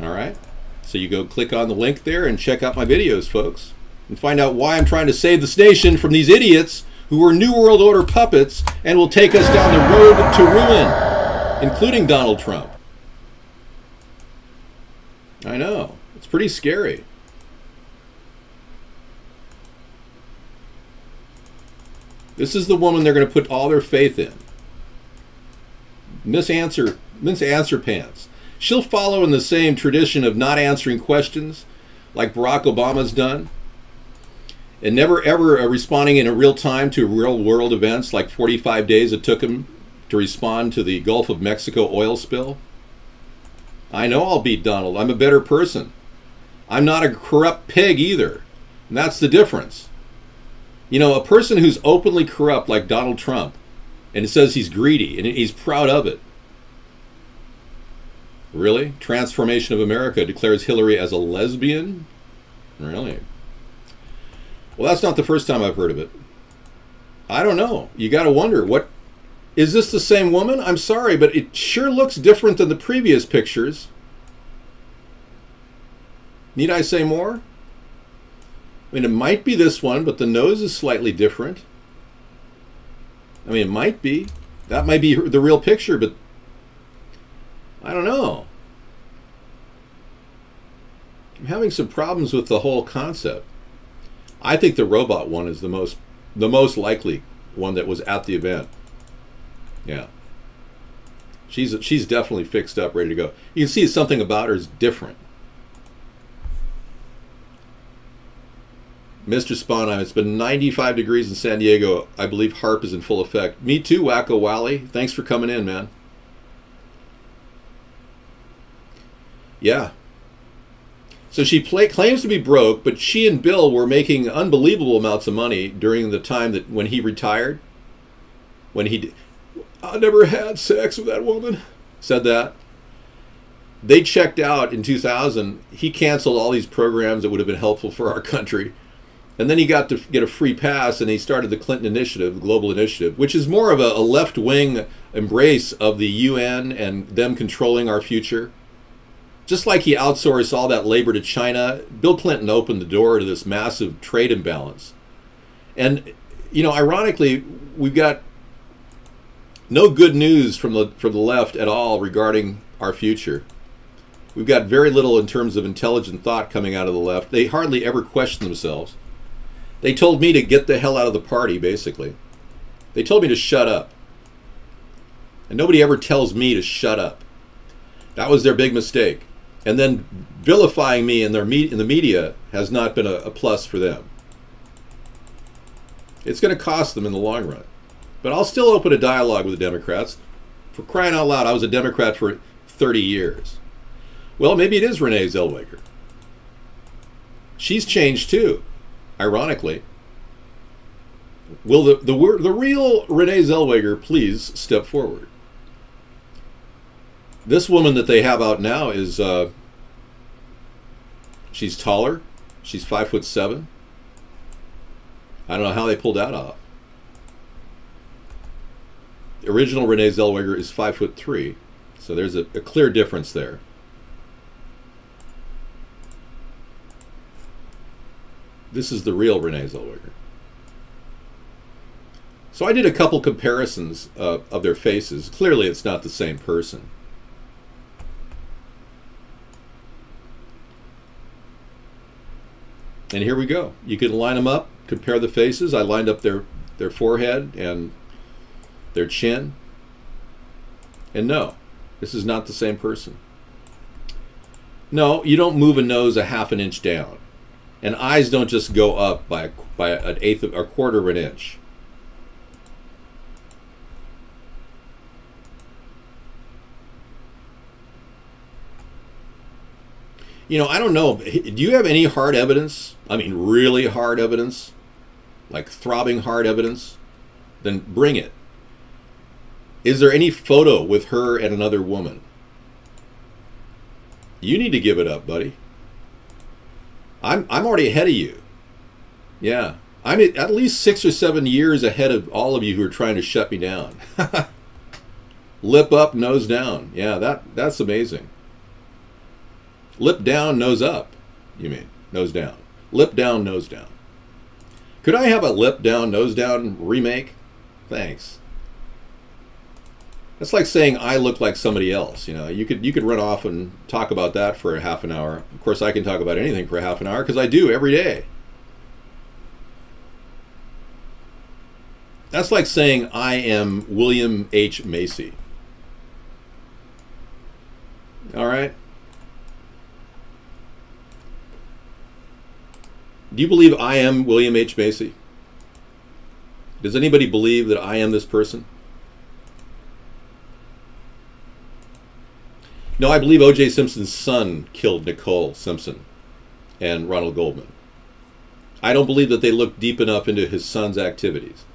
Alright, so you go click on the link there and check out my videos, folks, and find out why I'm trying to save this nation from these idiots who are New World Order puppets and will take us down the road to ruin, including Donald Trump. I know. It's pretty scary. This is the woman they're going to put all their faith in. Miss Answer Pants. She'll follow in the same tradition of not answering questions like Barack Obama's done, and never ever responding in a real time to real world events like 45 days it took him to respond to the Gulf of Mexico oil spill. I know I'll beat Donald. I'm a better person. I'm not a corrupt pig either. And that's the difference. You know, a person who's openly corrupt like Donald Trump, and it says he's greedy, and he's proud of it. Really? Transformation of America declares Hillary as a lesbian? Really? Well, that's not the first time I've heard of it. I don't know. You got to wonder, what is this the same woman? I'm sorry, but it sure looks different than the previous pictures. Need I say more? I mean, it might be this one, but the nose is slightly different. I mean, it might be. That might be the real picture, but I don't know. I'm having some problems with the whole concept. I think the robot one is the most likely one that was at the event. Yeah. She's definitely fixed up, ready to go. You can see something about her is different. Mr. Sponheim, it's been 95 degrees in San Diego. I believe HARP is in full effect. Me too, Wacko Wally. Thanks for coming in, man. Yeah. So she claims to be broke, but she and Bill were making unbelievable amounts of money during the time that when he retired. When he I never had sex with that woman, said that. They checked out in 2000. He canceled all these programs that would have been helpful for our country. And then he got to get a free pass, and he started the Clinton Initiative, the Global Initiative, which is more of a left-wing embrace of the UN and them controlling our future. Just like he outsourced all that labor to China, Bill Clinton opened the door to this massive trade imbalance. And, you know, ironically, we've got no good news from the left at all regarding our future. We've got very little in terms of intelligent thought coming out of the left. They hardly ever question themselves. They told me to get the hell out of the party, basically. They told me to shut up. And nobody ever tells me to shut up. That was their big mistake. And then vilifying me in the media has not been a plus for them. It's going to cost them in the long run. But I'll still open a dialogue with the Democrats. For crying out loud, I was a Democrat for 30 years. Well, maybe it is Renee Zellweger. She's changed too, ironically. Will the real Renee Zellweger please step forward? This woman that they have out now is, she's taller. She's 5'7". I don't know how they pulled that off. The original Renee Zellweger is 5'3", so there's a clear difference there. This is the real Renee Zellweger. So I did a couple comparisons of their faces. Clearly it's not the same person. And here we go. You can line them up, compare the faces. I lined up their forehead and their chin. And no, this is not the same person. No, you don't move a nose a half an inch down. And eyes don't just go up by an eighth of or quarter of an inch. You know, I don't know. Do you have any hard evidence? I mean, really hard evidence? Like throbbing hard evidence? Then bring it. Is there any photo with her and another woman? You need to give it up, buddy. I'm already ahead of you. Yeah. I'm at least 6 or 7 years ahead of all of you who are trying to shut me down. Lip up, nose down. Yeah, that's amazing. Lip down, nose up, you mean. Nose down. Lip down, nose down. Could I have a lip down, nose down remake? Thanks. That's like saying I look like somebody else. You know, you could run off and talk about that for a half an hour. Of course, I can talk about anything for a half an hour because I do every day. That's like saying I am William H. Macy. All right? Do you believe I am William H. Macy? Does anybody believe that I am this person? No, I believe O.J. Simpson's son killed Nicole Simpson and Ronald Goldman. I don't believe that they looked deep enough into his son's activities.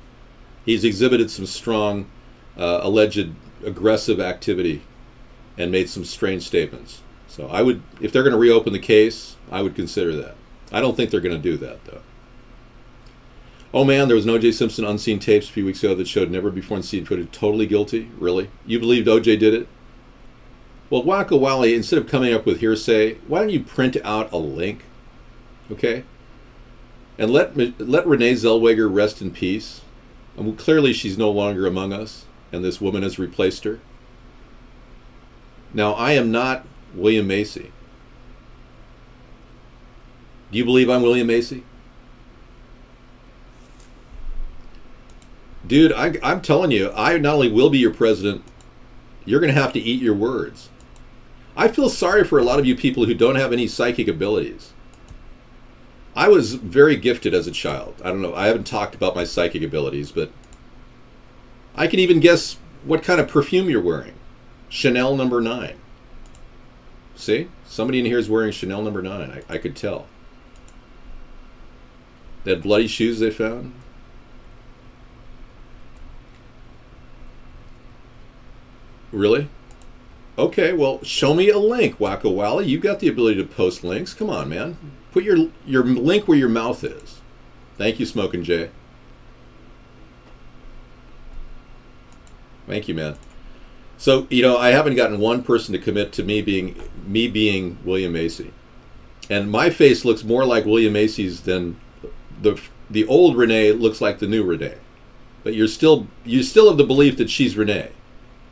He's exhibited some strong, alleged aggressive activity and made some strange statements. So I would, if they're going to reopen the case, I would consider that. I don't think they're going to do that, though. Oh man, there was an O.J. Simpson unseen tapes a few weeks ago that showed never before seen footage. Totally guilty? Really? You believed O.J. did it? Well, Wacko Wally, instead of coming up with hearsay, why don't you print out a link, okay? And let Renee Zellweger rest in peace. And clearly she's no longer among us, and this woman has replaced her. Now, I am not William Macy. Do you believe I'm William Macy? Dude, I'm telling you, I not only will be your president, you're going to have to eat your words. I feel sorry for a lot of you people who don't have any psychic abilities. I was very gifted as a child. I don't know, I haven't talked about my psychic abilities, but I can even guess what kind of perfume you're wearing. Chanel No. 9. See? Somebody in here is wearing Chanel No. 9. I could tell. That bloody shoes they found? Really? Okay, well, show me a link, Wacko Wally. You got the ability to post links. Come on, man. Put your link where your mouth is. Thank you, Smokin' Jay. Thank you, man. So, you know, I haven't gotten one person to commit to me being William Macy. And my face looks more like William Macy's than the old Renee looks like the new Renee. But you still have the belief that she's Renee.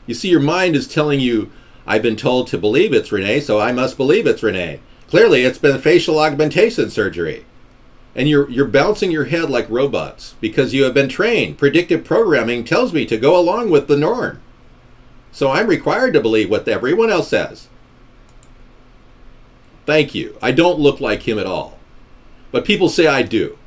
You see, your mind is telling you, I've been told to believe it's Renee, so I must believe it's Renee. Clearly, it's been facial augmentation surgery. And you're bouncing your head like robots because you have been trained. Predictive programming tells me to go along with the norm. So I'm required to believe what everyone else says. Thank you. I don't look like him at all. But people say I do.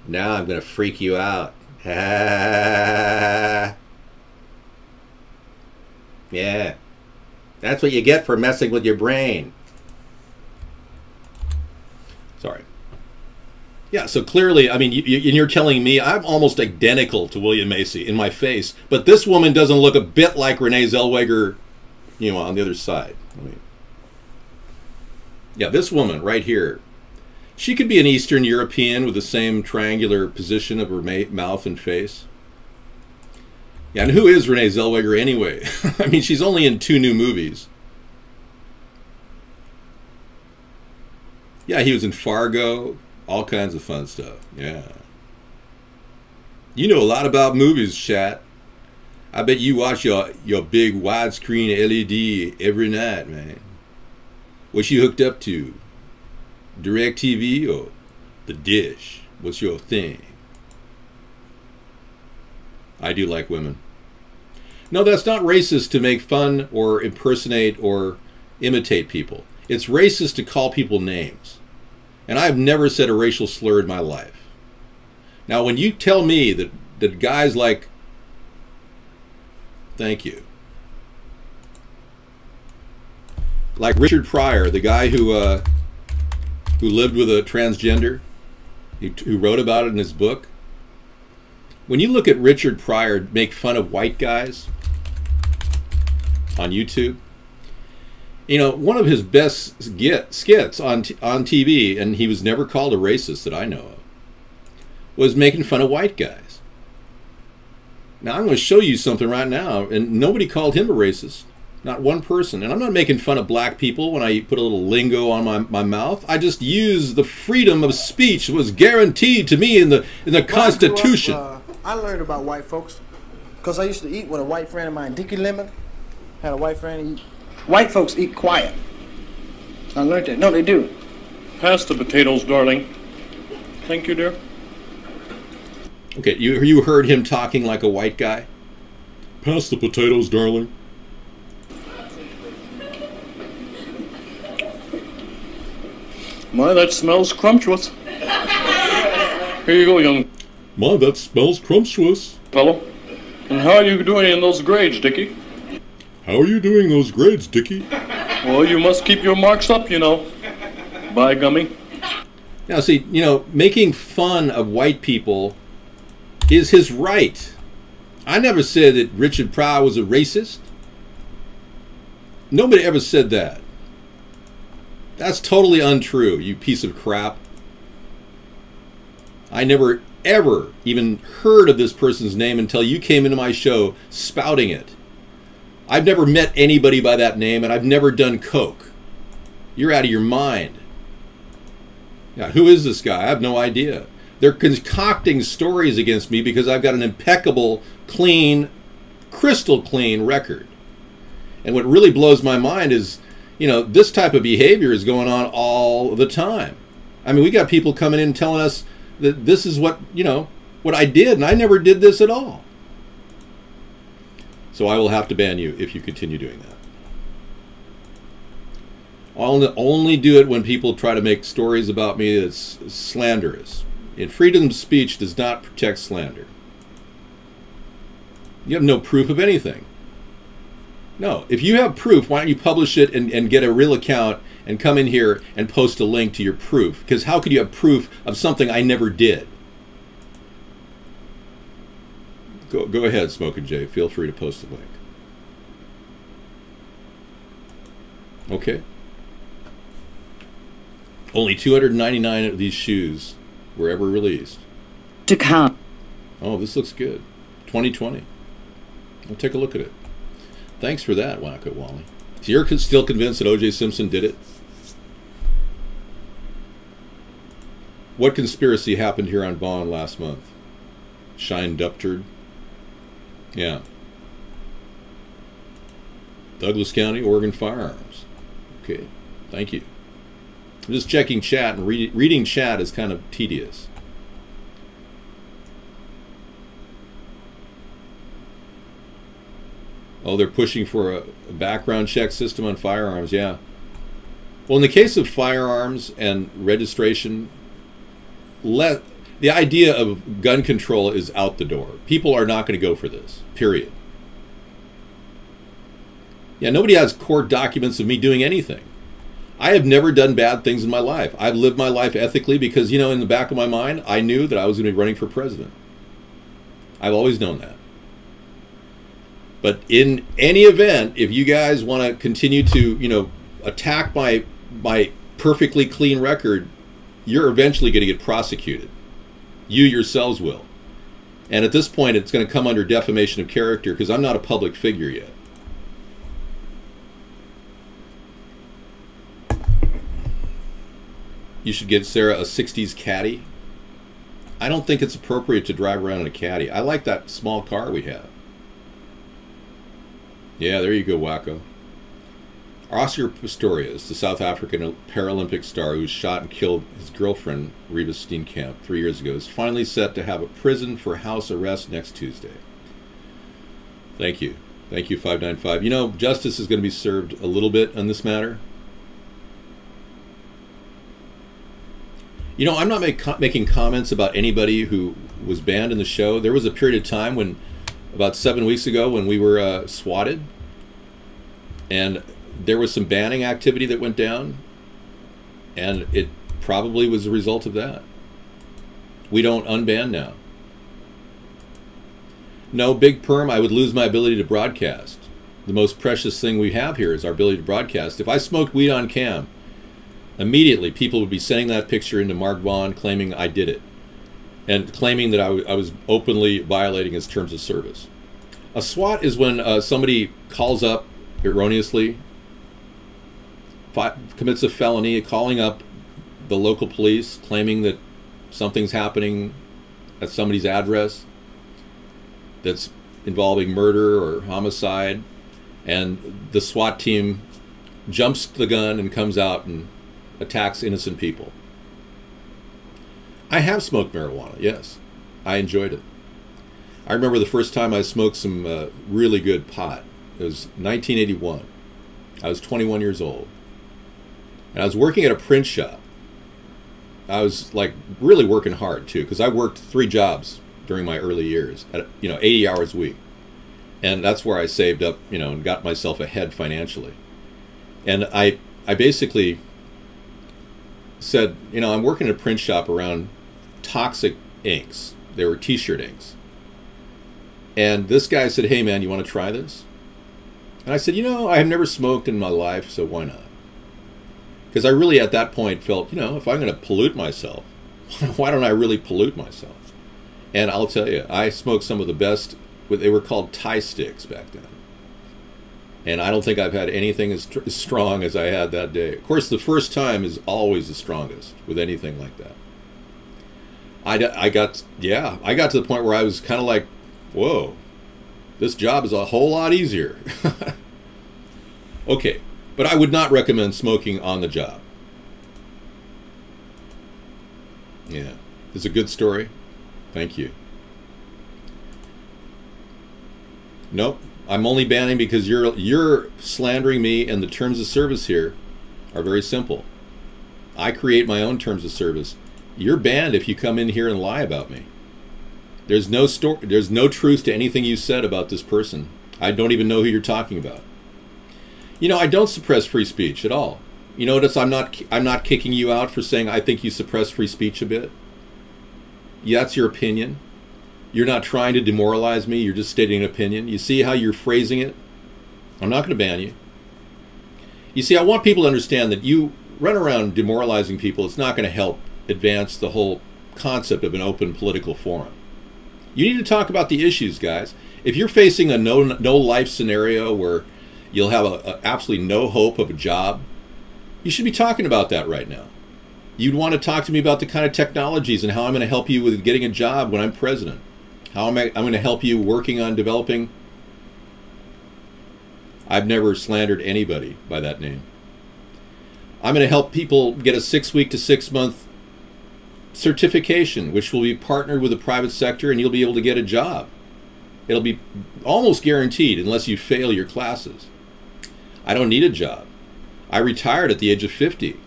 Now I'm going to freak you out. Yeah. That's what you get for messing with your brain. Sorry. Yeah, so clearly, I mean, you're telling me I'm almost identical to William Macy in my face, but this woman doesn't look a bit like Renee Zellweger, you know, on the other side. I mean, yeah, this woman right here, she could be an Eastern European with the same triangular position of her mouth and face. Yeah, and who is Renee Zellweger anyway? I mean, she's only in 2 new movies. Yeah, he was in Fargo, all kinds of fun stuff. Yeah. You know a lot about movies, chat. I bet you watch your big widescreen LED every night, man. What's you hooked up to? DirecTV or the dish? What's your thing? I do like women. No, that's not racist to make fun or impersonate or imitate people. It's racist to call people names. And I've never said a racial slur in my life. Now, when you tell me that guys like... Thank you. Like Richard Pryor, the guy who lived with a transgender, who wrote about it in his book. When you look at Richard Pryor make fun of white guys on YouTube, you know, one of his best skits on TV, and he was never called a racist that I know of, was making fun of white guys. Now, I'm going to show you something right now, and nobody called him a racist. Not one person. And I'm not making fun of black people when I put a little lingo on my mouth. I just use the freedom of speech that was guaranteed to me in the Constitution. I learned about white folks because I used to eat with a white friend of mine, Dickie Lemon. Had a white friend. White folks eat quiet. I learned that. No, they do. Pass the potatoes, darling. Thank you, dear. Okay, you heard him talking like a white guy? Pass the potatoes, darling. My, that smells scrumptious. Here you go, young. My, that smells scrumptious. Fellow. And how are you doing in those grades, Dickie? How are you doing those grades, Dickie? Well, you must keep your marks up, you know. By gummy. Now, see, you know, making fun of white people is his right. I never said that Richard Pryor was a racist. Nobody ever said that. That's totally untrue, you piece of crap. I never, ever even heard of this person's name until you came into my show spouting it. I've never met anybody by that name, and I've never done coke. You're out of your mind. Yeah, who is this guy? I have no idea. They're concocting stories against me because I've got an impeccable, clean, crystal clean record. And what really blows my mind is, you know, this type of behavior is going on all the time. I mean, we got people coming in telling us that this is what, you know, what I did, and I never did this at all. So I will have to ban you if you continue doing that. I'll only do it when people try to make stories about me that's slanderous. And freedom of speech does not protect slander. You have no proof of anything. No, if you have proof, why don't you publish it and get a real account and come in here and post a link to your proof? Because how could you have proof of something I never did? Go ahead, Smokin' Jay. Feel free to post a link. Okay. Only 299 of these shoes were ever released. To come. Oh, this looks good. 2020. We'll take a look at it. Thanks for that, Wacko Wally. So you're still convinced that O.J. Simpson did it? What conspiracy happened here on Vaughn last month? Shine Dupturd? Yeah. Douglas County, Oregon Firearms. Okay, thank you. I'm just checking chat, and reading chat is kind of tedious. Oh, they're pushing for a background check system on firearms, yeah. Well, in the case of firearms and registration, the idea of gun control is out the door. People are not going to go for this, period. Yeah, nobody has court documents of me doing anything. I have never done bad things in my life. I've lived my life ethically because, you know, in the back of my mind, I knew that I was going to be running for president. I've always known that. But in any event, if you guys want to continue to, you know, attack my perfectly clean record, you're eventually going to get prosecuted. You yourselves will. And at this point, it's going to come under defamation of character because I'm not a public figure yet. You should get Sarah a 60s caddy. I don't think it's appropriate to drive around in a caddy. I like that small car we have. Yeah, there you go, Wacko. Oscar Pistorius, the South African Paralympic star who shot and killed his girlfriend, Reva Steenkamp, 3 years ago, is finally set to have a prison for house arrest next Tuesday. Thank you. Thank you, 595. You know, justice is going to be served a little bit on this matter. You know, I'm not making comments about anybody who was banned in the show. There was a period of time when, about 7 weeks ago, when we were swatted, and there was some banning activity that went down, and it probably was a result of that. We don't unban now. No, Big Perm, I would lose my ability to broadcast. The most precious thing we have here is our ability to broadcast. If I smoked weed on cam, immediately people would be sending that picture into Mark Vaughn claiming I did it, and claiming that I was openly violating his terms of service. A SWAT is when somebody calls up erroneously, commits a felony, calling up the local police, claiming that something's happening at somebody's address that's involving murder or homicide, and the SWAT team jumps the gun and comes out and attacks innocent people. I have smoked marijuana, yes. I enjoyed it. I remember the first time I smoked some really good pot. It was 1981. I was 21 years old. And I was working at a print shop. I was like really working hard too, because I worked 3 jobs during my early years at, 80 hours a week. And that's where I saved up, and got myself ahead financially. And I basically said, I'm working at a print shop around toxic inks. They were t-shirt inks. And this guy said, hey man, you want to try this? And I said, I have never smoked in my life, so why not? Because I really at that point felt, if I'm going to pollute myself, why don't I really pollute myself? And I'll tell you, I smoked some of the best, they were called tie sticks back then. And I don't think I've had anything as strong as I had that day. Of course, the first time is always the strongest with anything like that. I got to the point where I was kind of like, whoa, this job is a whole lot easier. Okay, but I would not recommend smoking on the job. Yeah, it's a good story. Thank you. Nope, I'm only banning because you're slandering me, and the terms of service here are very simple. I create my own terms of service. You're banned if you come in here and lie about me. There's no truth to anything you said about this person. I don't even know who you're talking about. I don't suppress free speech at all. You notice I'm not kicking you out for saying I think you suppress free speech a bit. Yeah, that's your opinion. You're not trying to demoralize me. You're just stating an opinion. You see how you're phrasing it? I'm not going to ban you. You see, I want people to understand that you run around demoralizing people. It's not going to help advance the whole concept of an open political forum. You need to talk about the issues, guys. If you're facing a no life scenario where you'll have absolutely no hope of a job, you should be talking about that right now. You'd want to talk to me about the kind of technologies and how I'm going to help you with getting a job when I'm president. How I'm going to help you working on developing. I've never slandered anybody by that name. I'm going to help people get a 6-week to 6-month certification, which will be partnered with the private sector, and you'll be able to get a job. It'll be almost guaranteed unless you fail your classes. I don't need a job. I retired at the age of 50.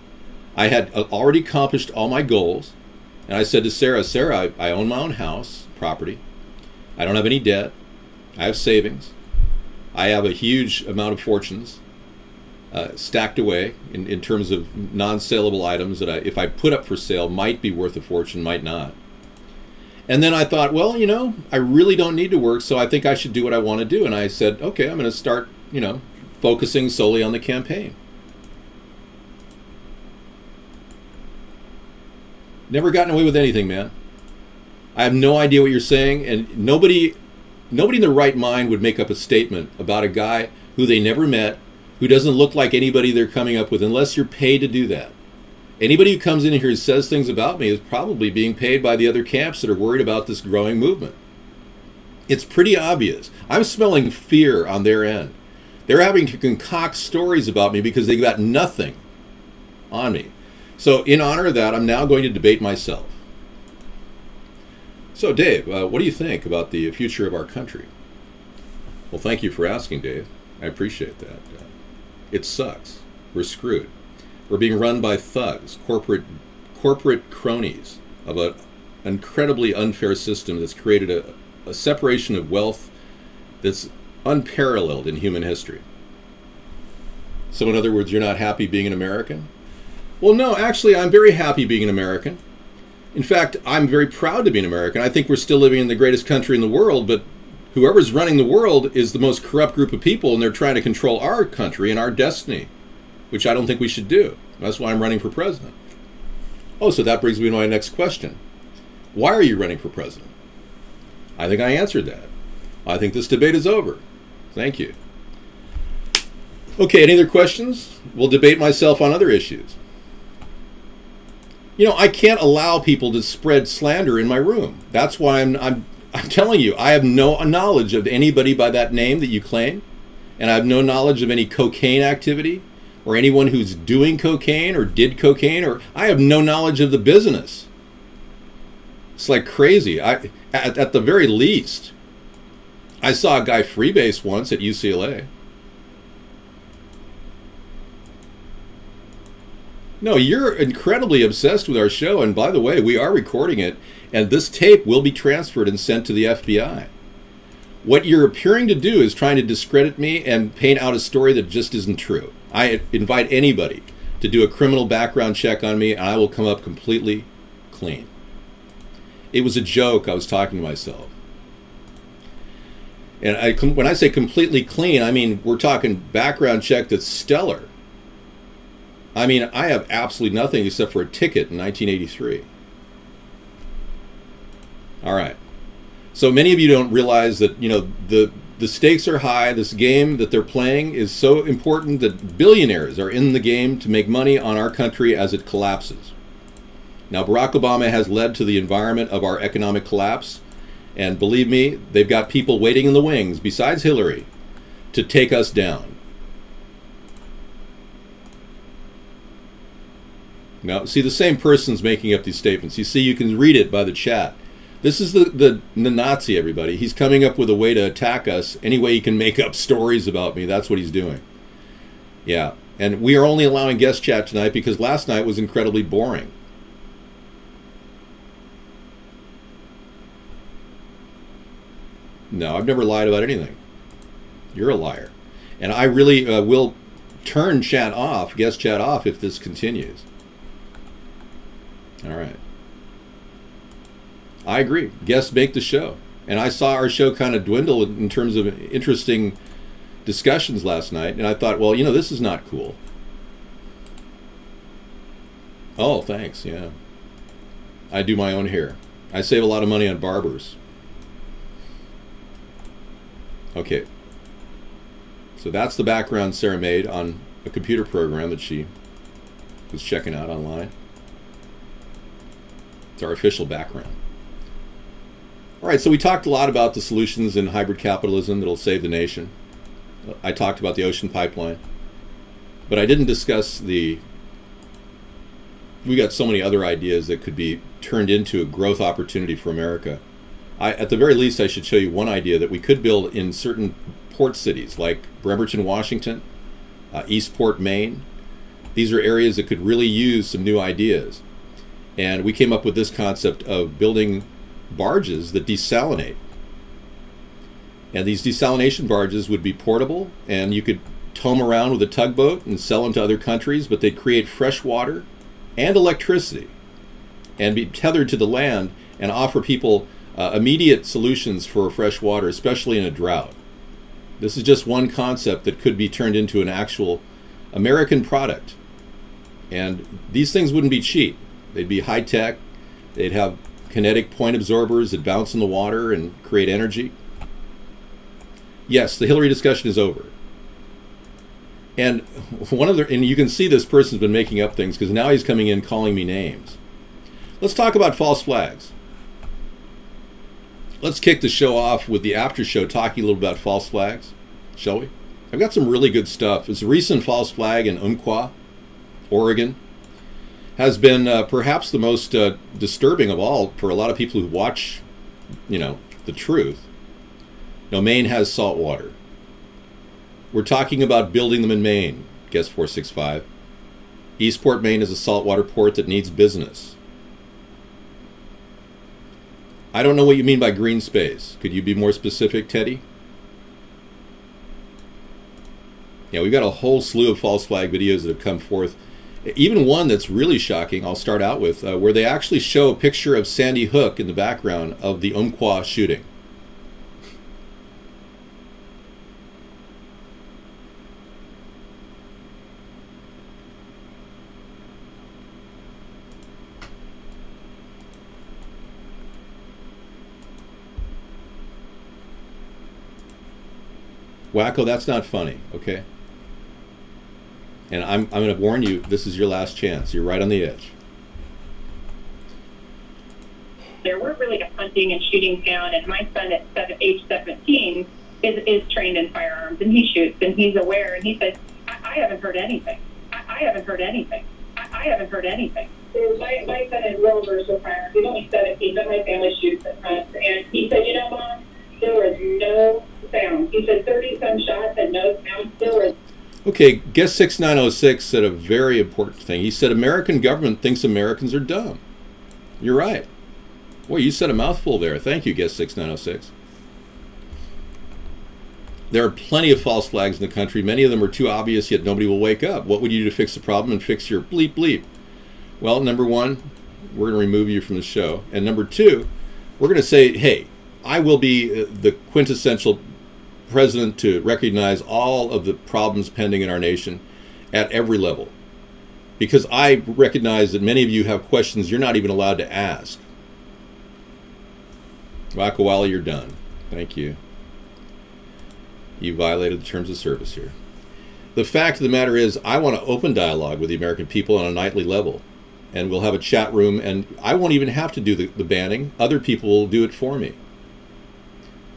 I had already accomplished all my goals, and I said to Sarah, Sarah, I own my own house, property. I don't have any debt. I have savings. I have a huge amount of fortunes stacked away in terms of non-saleable items that if I put up for sale might be worth a fortune, might not. And then I thought, well, you know, I really don't need to work, so I think I should do what I want to do. And I said, okay, I'm going to start, you know, focusing solely on the campaign. Never gotten away with anything, man. I have no idea what you're saying, and nobody in their right mind would make up a statement about a guy who they never met, who doesn't look like anybody they're coming up with, unless you're paid to do that. Anybody who comes in here and says things about me is probably being paid by the other camps that are worried about this growing movement. It's pretty obvious. I'm smelling fear on their end. They're having to concoct stories about me because they got nothing on me. So in honor of that, I'm now going to debate myself. So Dave, what do you think about the future of our country? Well, thank you for asking, Dave. I appreciate that. It sucks. We're screwed. We're being run by thugs, corporate cronies of an incredibly unfair system that's created a separation of wealth that's unparalleled in human history. So in other words, you're not happy being an American? Well, no, actually, I'm very happy being an American. In fact, I'm very proud to be an American. I think we're still living in the greatest country in the world, but whoever's running the world is the most corrupt group of people, and they're trying to control our country and our destiny, which I don't think we should do. That's why I'm running for president. Oh, so that brings me to my next question. Why are you running for president? I think I answered that. I think this debate is over. Thank you. Okay, any other questions? We'll debate myself on other issues. You know, I can't allow people to spread slander in my room. That's why I'm telling you, I have no knowledge of anybody by that name that you claim, and I have no knowledge of any cocaine activity or anyone who's doing cocaine or did cocaine, or I have no knowledge of the business. It's like crazy. At the very least, I saw a guy freebase once at UCLA. No, you're incredibly obsessed with our show, and by the way, we are recording it, and this tape will be transferred and sent to the FBI. What you're appearing to do is trying to discredit me and paint out a story that just isn't true. I invite anybody to do a criminal background check on me, and I will come up completely clean. It was a joke. I was talking to myself. And when I say completely clean, I mean we're talking background check that's stellar. I mean, I have absolutely nothing except for a ticket in 1983. All right. So many of you don't realize that, you know, the stakes are high. This game that they're playing is so important that billionaires are in the game to make money on our country as it collapses. Now, Barack Obama has led to the environment of our economic collapse. And believe me, they've got people waiting in the wings, besides Hillary, to take us down. Now, see, the same person's making up these statements. You see, you can read it by the chat. This is the Nazi, everybody. He's coming up with a way to attack us any way he can make up stories about me. That's what he's doing. Yeah, and we are only allowing guest chat tonight because last night was incredibly boring. No, I've never lied about anything. You're a liar. And I really will turn chat off, guest chat off, if this continues. All right. I agree. Guests make the show. And I saw our show kind of dwindle in terms of interesting discussions last night. And I thought, well, you know, this is not cool. Oh, thanks. Yeah. I do my own hair. I save a lot of money on barbers. Okay. So that's the background Sarah made on a computer program that she was checking out online. It's our official background. All right, so we talked a lot about the solutions in hybrid capitalism that'll save the nation. I talked about the ocean pipeline. But I didn't discuss we got so many other ideas that could be turned into a growth opportunity for America. At the very least, I should show you one idea that we could build in certain port cities like Bremerton, Washington, Eastport, Maine. These are areas that could really use some new ideas. And we came up with this concept of building barges that desalinate. And these desalination barges would be portable, and you could tow them around with a tugboat and sell them to other countries, but they'd create fresh water and electricity and be tethered to the land and offer people immediate solutions for fresh water, especially in a drought. This is just one concept that could be turned into an actual American product. And these things wouldn't be cheap. They'd be high-tech. They'd have kinetic point absorbers that bounce in the water and create energy. Yes, the Hillary discussion is over. And and you can see this person's been making up things because now he's coming in calling me names. Let's talk about false flags. Let's kick the show off with the after show talking a little about false flags, shall we? I've got some really good stuff. It's a recent false flag in Umpqua, Oregon. Has been perhaps the most disturbing of all for a lot of people who watch, the truth. Now, Maine has salt water. We're talking about building them in Maine, guess 465. Eastport, Maine is a saltwater port that needs business. I don't know what you mean by green space. Could you be more specific, Teddy? Yeah, we've got a whole slew of false flag videos that have come forth. Even one that's really shocking, I'll start out with, where they actually show a picture of Sandy Hook in the background of the Umpqua shooting. Wacko, that's not funny, okay? And I'm going to warn you, this is your last chance. You're right on the edge. We're really a hunting and shooting town, and my son at age 17 is trained in firearms, and he shoots, and he's aware, and he says, I haven't heard anything. I haven't heard anything. I haven't heard anything. My son is real versed with firearms. He's only 17, but my family shoots at hunts, and he said, Mom, there was no sound. He said 30-some shots and no sound. There was. Okay, guest 6906 said a very important thing. He said American government thinks Americans are dumb. You're right. Boy, you said a mouthful there. Thank you, guest 6906. There are plenty of false flags in the country. Many of them are too obvious, yet nobody will wake up. What would you do to fix the problem and fix your bleep bleep? Well, number one, we're going to remove you from the show. And number two, we're going to say, hey, I will be the quintessential president to recognize all of the problems pending in our nation at every level. Because I recognize that many of you have questions you're not even allowed to ask. Wakawali, you're done. Thank you. You violated the terms of service here. The fact of the matter is, I want to open dialogue with the American people on a nightly level. And we'll have a chat room, and I won't even have to do the banning. Other people will do it for me.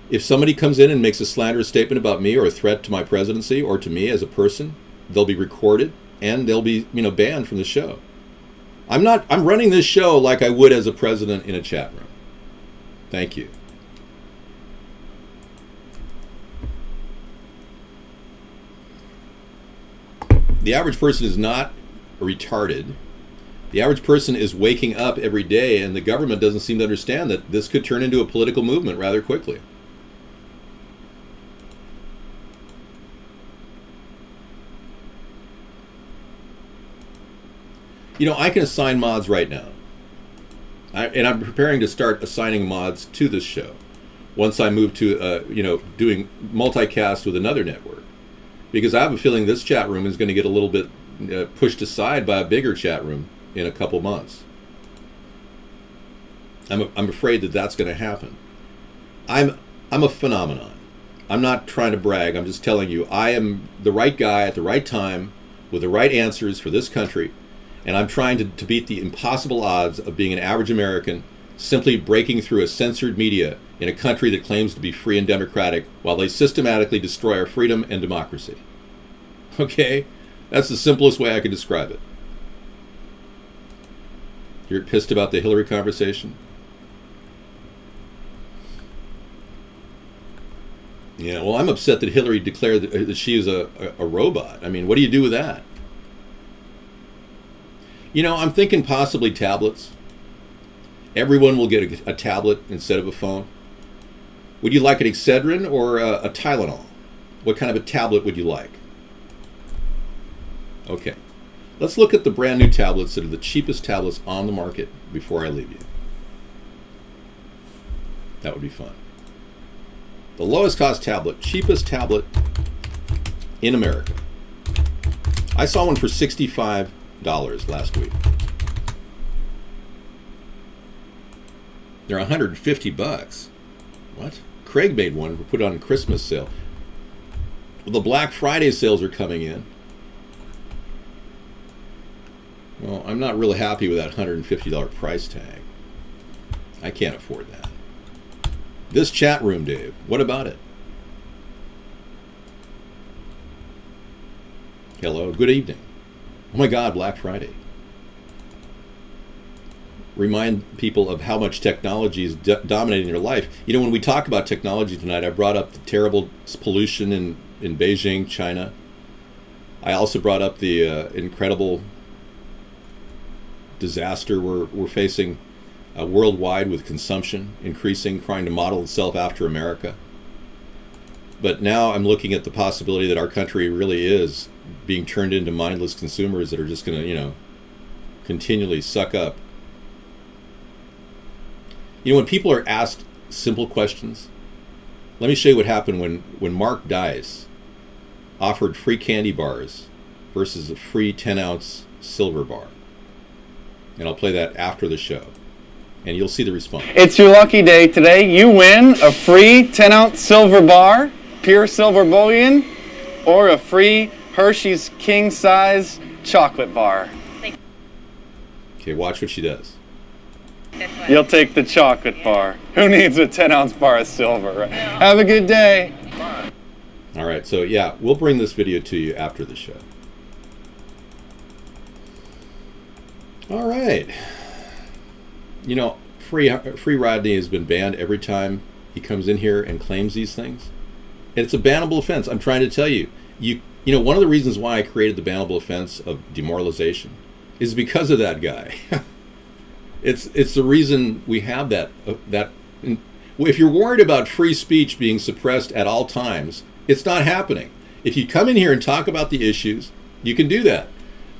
If somebody comes in and makes a slanderous statement about me or a threat to my presidency or to me as a person, they'll be recorded and they'll be, banned from the show. I'm running this show like I would as a president in a chat room. Thank you. The average person is not retarded. The average person is waking up every day, and the government doesn't seem to understand that this could turn into a political movement rather quickly. I can assign mods right now. And I'm preparing to start assigning mods to this show once I move to, doing multicast with another network. Because I have a feeling this chat room is going to get a little bit pushed aside by a bigger chat room in a couple months. I'm afraid that that's going to happen. I'm a phenomenon. I'm not trying to brag. I'm just telling you, I am the right guy at the right time with the right answers for this country. And I'm trying to beat the impossible odds of being an average American, simply breaking through a censored media in a country that claims to be free and democratic while they systematically destroy our freedom and democracy. Okay? That's the simplest way I can describe it. You're pissed about the Hillary conversation? Yeah, well, I'm upset that Hillary declared that she is a robot. I mean, what do you do with that? You know, I'm thinking possibly tablets. Everyone will get a tablet instead of a phone. Would you like an Excedrin or a Tylenol? What kind of a tablet would you like? Okay. Let's look at the brand new tablets that are the cheapest tablets on the market before I leave you. That would be fun. The lowest cost tablet, cheapest tablet in America. I saw one for $65 last week. They're $150. What? Craig made one, put it on a Christmas sale. Well, the Black Friday sales are coming in. Well, I'm not really happy with that $150 price tag. I can't afford that. This chat room, Dave, what about it? Hello, good evening. Oh my God, Black Friday. Remind people of how much technology is dominating your life. You know, when we talk about technology tonight, I brought up the terrible pollution in Beijing, China. I also brought up the incredible disaster we're facing worldwide with consumption increasing, trying to model itself after America. But now I'm looking at the possibility that our country really is being turned into mindless consumers that are just going to, you know, continually suck up. You know, when people are asked simple questions, let me show you what happened when Mark Dice offered free candy bars versus a free 10-ounce silver bar. And I'll play that after the show. And you'll see the response. It's your lucky day today. You win a free 10-ounce silver bar, pure silver bullion, or a free Hershey's king-size chocolate bar. Okay, watch what she does. You'll take the chocolate bar. Who needs a 10-ounce bar of silver? Right? Have a good day. All right, so yeah, we'll bring this video to you after the show. All right. You know, Free Rodney has been banned every time he comes in here and claims these things. And it's a bannable offense. I'm trying to tell you. You know, one of the reasons why I created the bannable offense of demoralization is because of that guy. It's the reason we have that. If you're worried about free speech being suppressed at all times, it's not happening. If you come in here and talk about the issues, you can do that.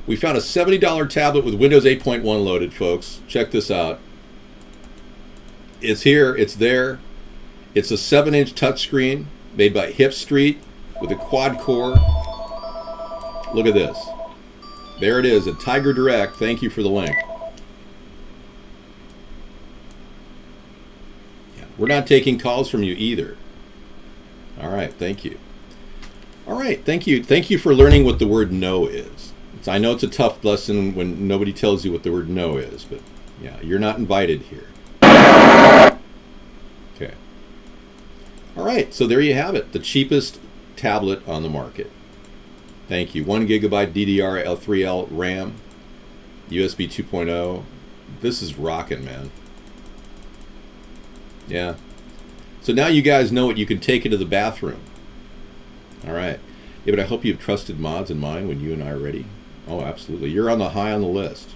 We found a $70 tablet with Windows 8.1 loaded, folks. Check this out. It's here. It's there. It's a 7-inch touchscreen made by Hip Street with a quad core. Look at this. There it is, a Tiger Direct. Thank you for the link. Yeah, we're not taking calls from you either. All right, thank you. All right, thank you. Thank you for learning what the word no is. I know it's a tough lesson when nobody tells you what the word no is, but yeah, you're not invited here. Okay. All right, so there you have it. The cheapest tablet on the market. Thank you. 1 gigabyte DDR3L RAM, USB 2.0. This is rocking, man. Yeah. So now you guys know what you can take into the bathroom. All right. Yeah, but I hope you have trusted mods in mind when you and I are ready. Oh, absolutely. You're on the high on the list.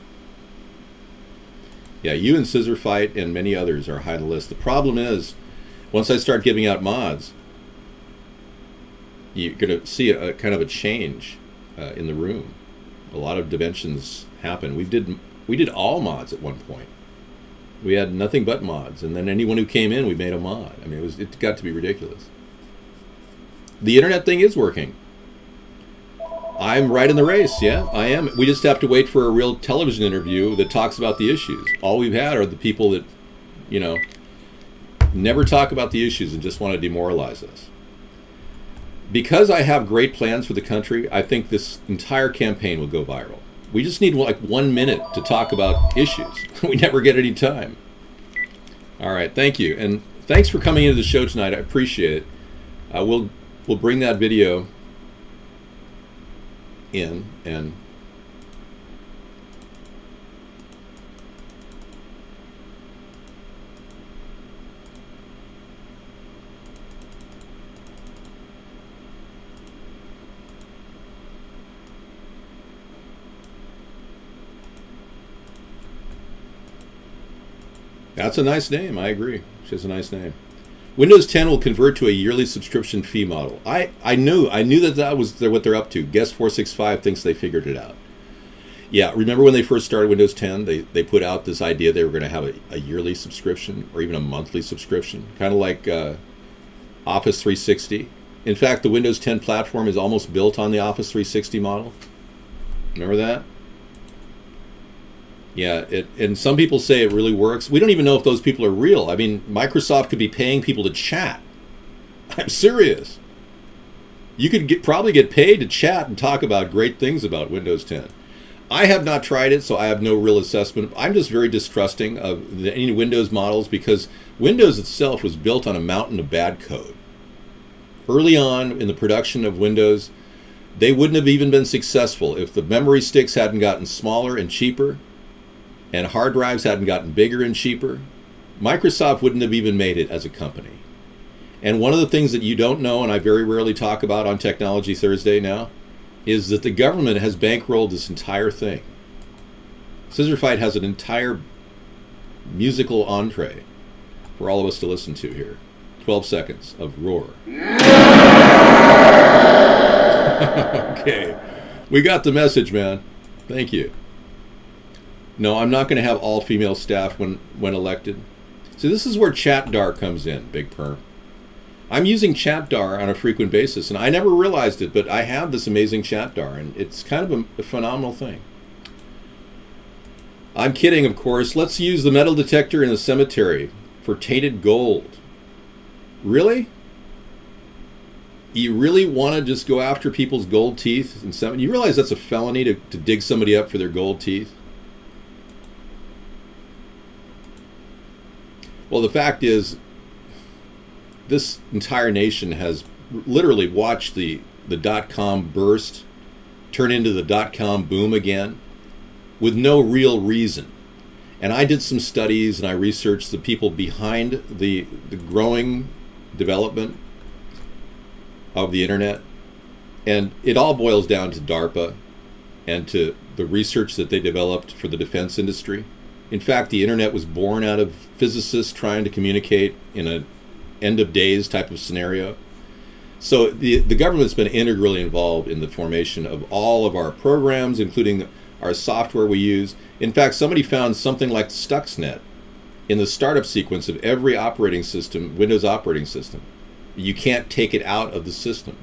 Yeah, you and Scissor Fight and many others are high on the list. The problem is, once I start giving out mods, you're going to see a kind of a change in the room. A lot of dimensions happen. We did all mods at one point. We had nothing but mods, and then anyone who came in, we made a mod. I mean, it got to be ridiculous. The internet thing is working. I'm right in the race, yeah, I am. We just have to wait for a real television interview that talks about the issues. All we've had are the people that, you know, never talk about the issues and just want to demoralize us. because I have great plans for the country, I think this entire campaign will go viral. We just need like 1 minute to talk about issues. We never get any time. All right, thank you. And thanks for coming into the show tonight. I appreciate it. We'll bring that video in and that's a nice name. I agree. She has a nice name. Windows 10 will convert to a yearly subscription fee model. I knew that was what they're up to. Guest 465 thinks they figured it out. Yeah, remember when they first started Windows 10, they put out this idea they were going to have a yearly subscription or even a monthly subscription, kind of like Office 360. In fact, the Windows 10 platform is almost built on the Office 360 model. Remember that? Yeah, and some people say it really works. We don't even know if those people are real. I mean, Microsoft could be paying people to chat. I'm serious. You could probably get paid to chat and talk about great things about Windows 10. I have not tried it, so I have no real assessment. I'm just very distrusting of any Windows models because Windows itself was built on a mountain of bad code. Early on in the production of Windows, they wouldn't have even been successful if the memory sticks hadn't gotten smaller and cheaper and hard drives hadn't gotten bigger and cheaper. Microsoft wouldn't have even made it as a company. And one of the things that you don't know, and I very rarely talk about on Technology Thursday now, is that the government has bankrolled this entire thing. Scissor Fight has an entire musical entree for all of us to listen to here. 12 seconds of roar. Okay. We got the message, man. Thank you. No, I'm not going to have all female staff when elected. So this is where ChatDar comes in, Big Perm. I'm using ChatDar on a frequent basis, and I never realized it, but I have this amazing ChatDar, and it's kind of a phenomenal thing. I'm kidding, of course. Let's use the metal detector in the cemetery for tainted gold. Really? You really want to just go after people's gold teeth? You realize that's a felony to dig somebody up for their gold teeth? Well, the fact is, this entire nation has literally watched the dot-com burst turn into the dot-com boom again with no real reason. And I did some studies and I researched the people behind the growing development of the internet. And it all boils down to DARPA and to the research that they developed for the defense industry. In fact, the internet was born out of physicists trying to communicate in an end of days type of scenario. So the government's been integrally involved in the formation of all of our programs, including our software we use. In fact, somebody found something like Stuxnet in the startup sequence of every operating system, Windows operating system. You can't take it out of the system.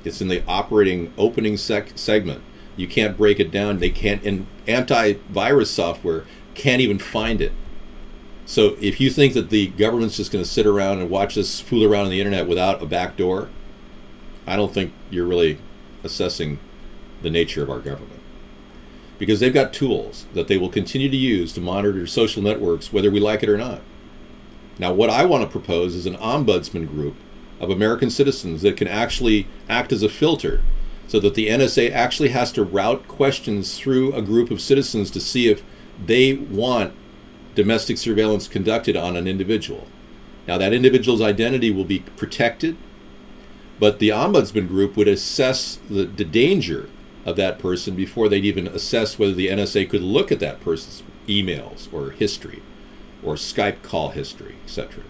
It's in the operating opening segment. You can't break it down. They can't, and antivirus software can't even find it. So if you think that the government's just going to sit around and watch us fool around on the internet without a back door, I don't think you're really assessing the nature of our government. Because they've got tools that they will continue to use to monitor social networks whether we like it or not. Now what I want to propose is an ombudsman group of American citizens that can actually act as a filter so that the NSA actually has to route questions through a group of citizens to see if they want domestic surveillance conducted on an individual. Now that individual's identity will be protected, but the ombudsman group would assess the danger of that person before they'd even assess whether the NSA could look at that person's emails or history or Skype call history, etc.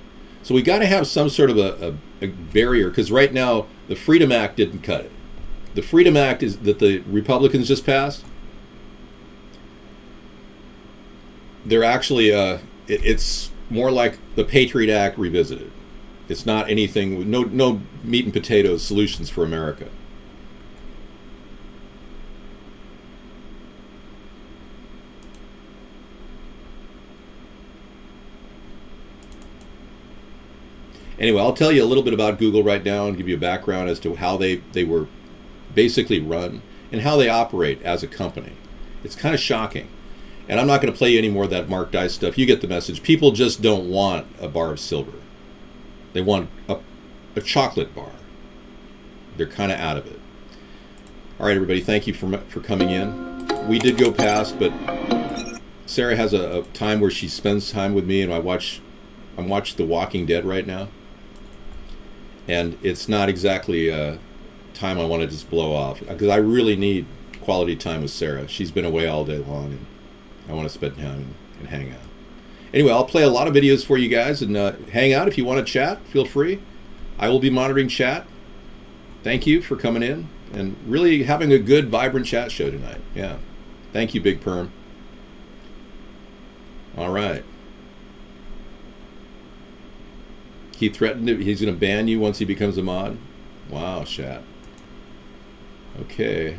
So we got to have some sort of a barrier, because right now the Freedom Act didn't cut it. The Freedom Act is that the Republicans just passed. They're actually, it's more like the Patriot Act revisited. It's not anything, no meat and potatoes solutions for America. Anyway, I'll tell you a little bit about Google right now and give you a background as to how they were basically run and how they operate as a company. It's kind of shocking. And I'm not going to play you any more of that Mark Dice stuff. You get the message. People just don't want a bar of silver. They want a chocolate bar. They're kind of out of it. All right, everybody, thank you for coming in. We did go past, but Sarah has a time where she spends time with me, and I'm watching The Walking Dead right now. And it's not exactly a time I want to just blow off, because I really need quality time with Sarah. She's been away all day long, and I want to spend time and hang out. Anyway, I'll play a lot of videos for you guys, and hang out if you want to chat. Feel free. I will be monitoring chat. Thank you for coming in and really having a good, vibrant chat show tonight. Yeah. Thank you, Big Perm. All right. He threatened he's going to ban you once he becomes a mod. Wow, chat. Okay.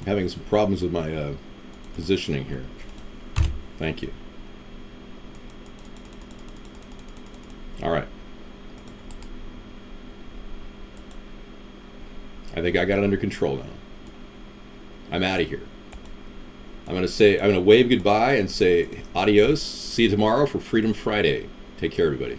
Having some problems with my positioning here. Thank you. All right. I think I got it under control now. I'm out of here. I'm gonna wave goodbye and say adios. See you tomorrow for Freedom Friday. Take care, everybody.